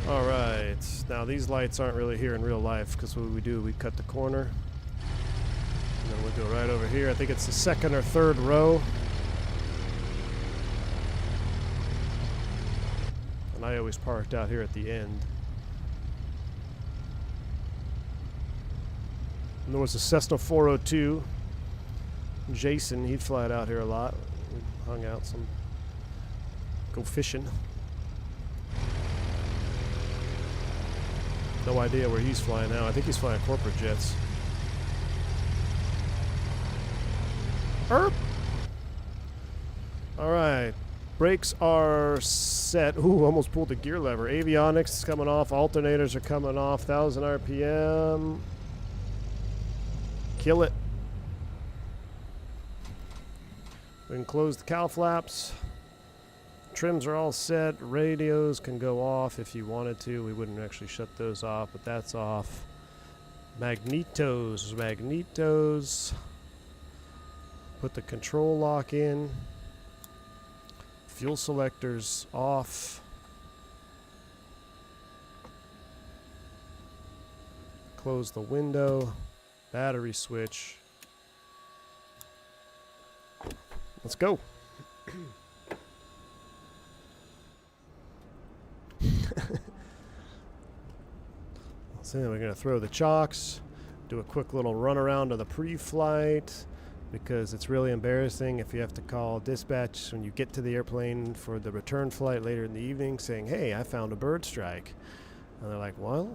All right, now these lights aren't really here in real life because what we do, we cut the corner. And then we go right over here. I think it's the second or third row. And I always parked out here at the end. And there was a Cessna 402. Jason, he'd fly it out here a lot. We hung out some. Go fishing. No idea where he's flying now. I think he's flying corporate jets. Erp. All right. Brakes are set. Ooh, almost pulled the gear lever. Avionics is coming off. Alternators are coming off. 1,000 RPM. Kill it. We can close the cowl flaps. Trims are all set. Radios can go off if you wanted to. We wouldn't actually shut those off, but that's off. Magnetos. Put the control lock in. Fuel selectors off. Close the window. Battery switch. Let's go. So we're going to throw the chocks, do a quick little run around of the pre-flight, because it's really embarrassing if you have to call dispatch when you get to the airplane for the return flight later in the evening saying, hey, I found a bird strike. And they're like, well,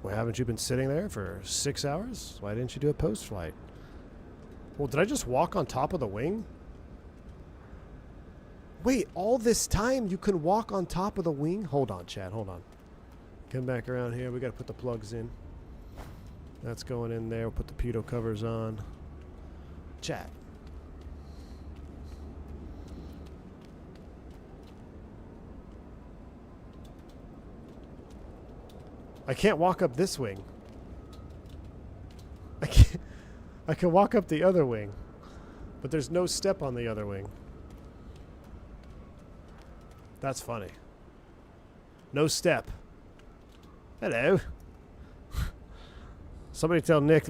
haven't you been sitting there for 6 hours? Why didn't you do a post-flight? Well, did I just walk on top of the wing? Wait, all this time you can walk on top of the wing? Hold on, Chad, hold on. Come back around here. We got to put the plugs in. That's going in there. We'll put the pitot covers on. Chat. I can't walk up this wing. I can walk up the other wing, but there's no step on the other wing. That's funny. No step. Hello. Somebody tell Nick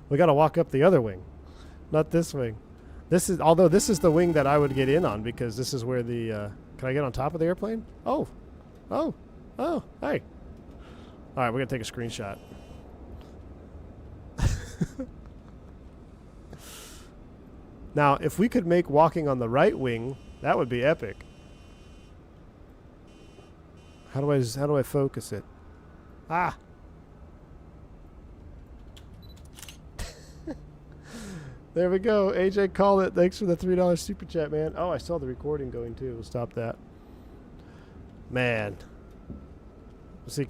we got to walk up the other wing, not this wing. Although this is the wing that I would get in on because this is where the. Can I get on top of the airplane? Oh, hey. All right, we're gonna take a screenshot. Now, if we could make walking on the right wing, that would be epic. How do I focus it? Ah. There we go. AJ called it. Thanks for the $3 super chat, man. Oh, I saw the recording going too. We'll stop that. Man. See,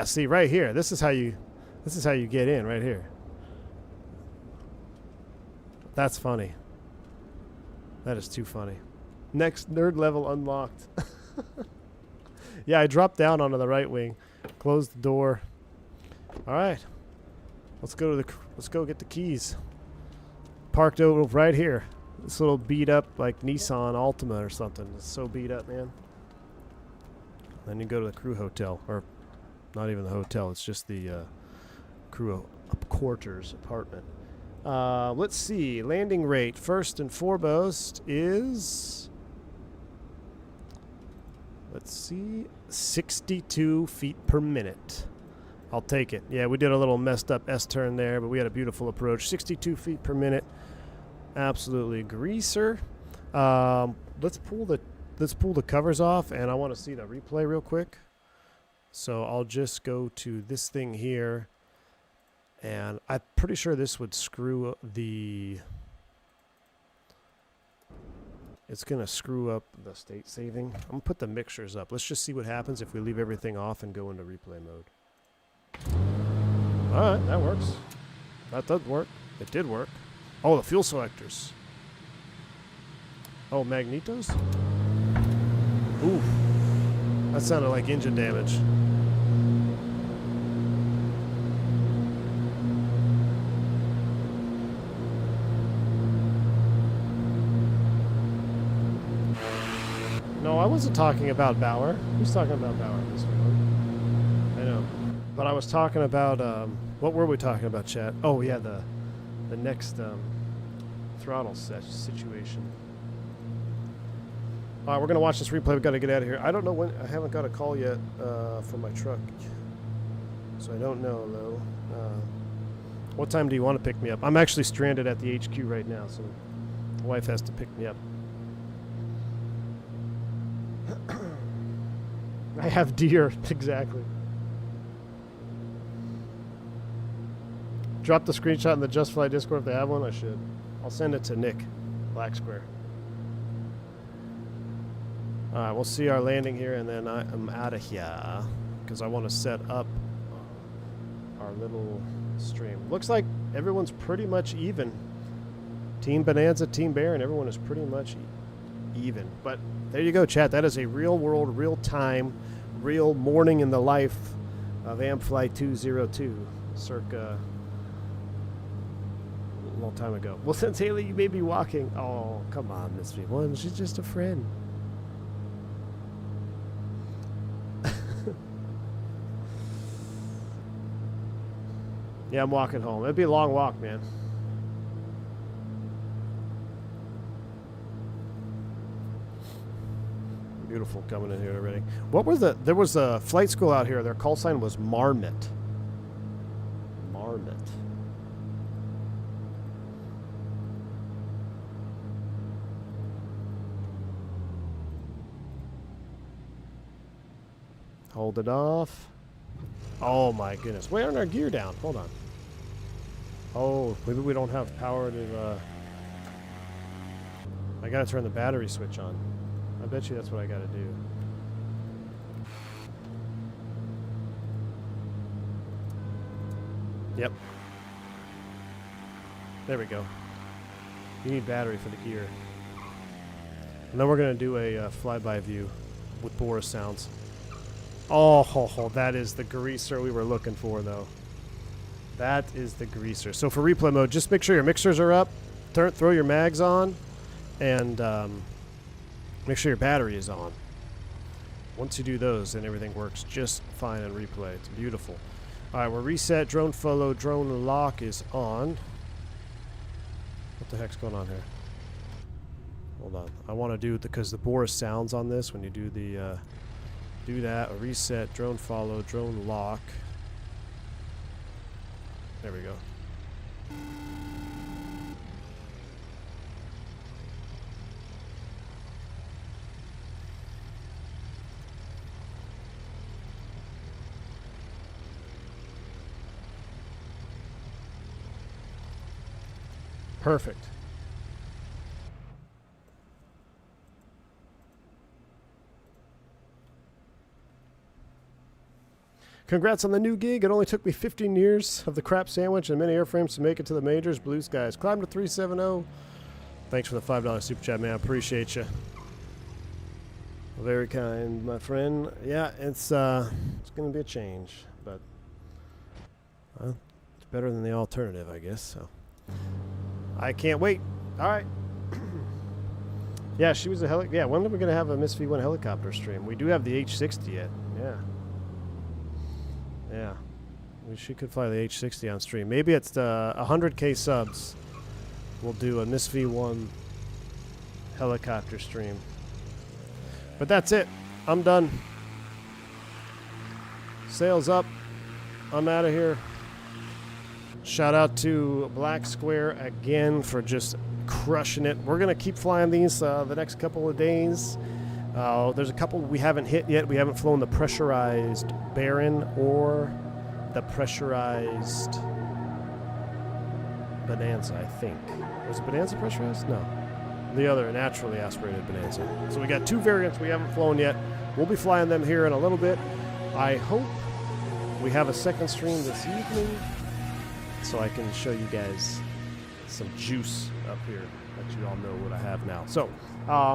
see right here. This is how you get in right here. That's funny. That is too funny. Next nerd level unlocked. Yeah, I dropped down onto the right wing, closed the door. All right, let's go get the keys. Parked over right here. This little beat up like Nissan Altima or something. It's so beat up, man. Then you go to the crew hotel, or not even the hotel. It's just the crew quarters apartment. Let's see. Landing rate first and foremost is. Let's see, 62 feet per minute. I'll take it. Yeah, we did a little messed up S-turn there, but we had a beautiful approach. 62 feet per minute. Absolutely greaser. Let's pull the covers off, and I want to see the replay real quick. So I'll just go to this thing here, and I'm pretty sure this would screw the. It's going to screw up the state saving. I'm going to put the mixtures up. Let's just see what happens if we leave everything off and go into replay mode. All right, that works. That does work. It did work. Oh, the fuel selectors. Oh, magnetos? Ooh. That sounded like engine damage. No, I wasn't talking about Bauer. Who's talking about Bauer in this one? I know. But I was talking about, what were we talking about, chat? Oh, yeah, the next throttle situation. All right, we're going to watch this replay. We've got to get out of here. I don't know when. I haven't got a call yet from my truck. So I don't know, though. What time do you want to pick me up? I'm actually stranded at the HQ right now, so my wife has to pick me up. I have deer, exactly. Drop the screenshot in the Just Fly Discord if they have one. I should. I'll send it to Nick, Black Square. All right, we'll see our landing here, and then I'm out of here because I want to set up our little stream. Looks like everyone's pretty much even. Team Bonanza, Team Bear, and everyone is pretty much even. But there you go, chat. That is a real world, real time, real morning in the life of Flight 202, circa a long time ago. Well, since Haley, you may be walking. Oh, come on, Miss V1. She's just a friend. Yeah, I'm walking home. It'd be a long walk, man. Beautiful coming in here already. What were there was a flight school out here. Their call sign was Marmot. Marmot. Hold it off. Oh my goodness. Why aren't our gear down? Hold on. Oh, maybe we don't have power to, I gotta turn the battery switch on. I bet you that's what I gotta do. Yep. There we go. You need battery for the gear. And then we're gonna do a flyby view with Boris sounds. Oh, that is the greaser we were looking for, though. That is the greaser. So for replay mode, just make sure your mixers are up, throw your mags on, and make sure your battery is on. Once you do those, then everything works just fine in replay. It's beautiful. All right, we're reset. Drone follow, drone lock is on. What the heck's going on here? Hold on. I want to do because the Boris sounds on this when you do the... do that, reset, drone follow, drone lock. There we go. Perfect. Congrats on the new gig. It only took me 15 years of the crap sandwich and many airframes to make it to the majors. Blue skies. Climb to 370. Thanks for the $5 super chat, man. I appreciate you. Very kind, my friend. Yeah, it's going to be a change, but it's better than the alternative, I guess. So I can't wait. All right. Yeah, she was a yeah. When are we going to have a Miss V1 helicopter stream? We do have the H60 yet. Yeah. Yeah, she could fly the H60 on stream. Maybe it's 100K subs. We'll do a Miss V1 helicopter stream. But that's it. I'm done. Sails up. I'm out of here. Shout out to Black Square again for just crushing it. We're going to keep flying these the next couple of days. There's a couple we haven't hit yet. We haven't flown the pressurized Baron or the pressurized Bonanza, I think. Was it Bonanza pressurized? No. The other naturally aspirated Bonanza. So we got two variants we haven't flown yet. We'll be flying them here in a little bit. I hope we have a second stream this evening so I can show you guys some juice up here that you all know what I have now. So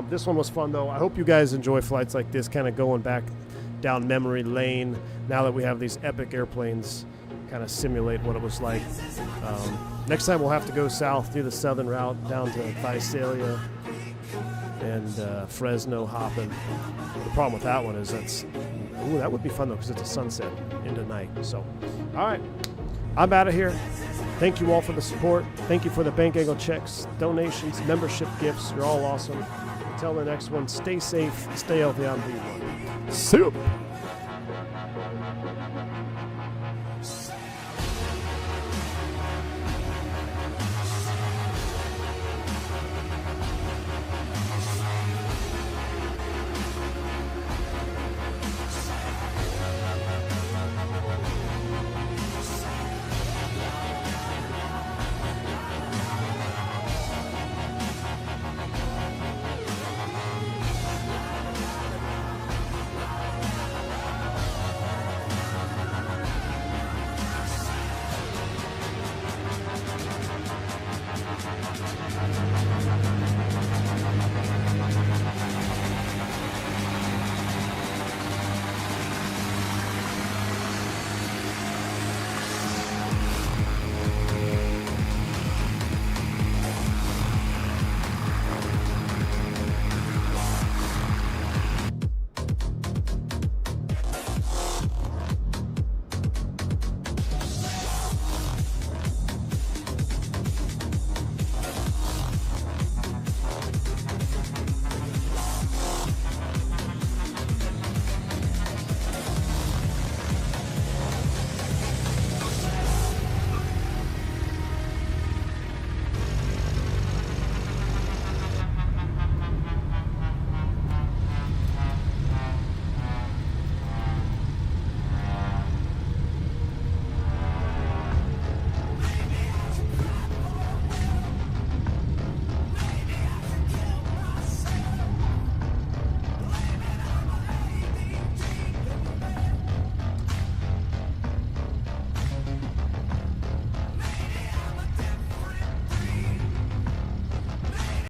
this one was fun though. I hope you guys enjoy flights like this, kind of going back down memory lane now that we have these epic airplanes, kind of simulate what it was like. Next time we'll have to go south, do the southern route down to Visalia and Fresno hopping. The problem with that one is that would be fun though, because it's a sunset into night. So all right, I'm out of here. Thank you all for the support. Thank you for the bank angle checks, donations, membership gifts. You're all awesome. Until the next one, stay safe, stay healthy. I'm B1. Soup.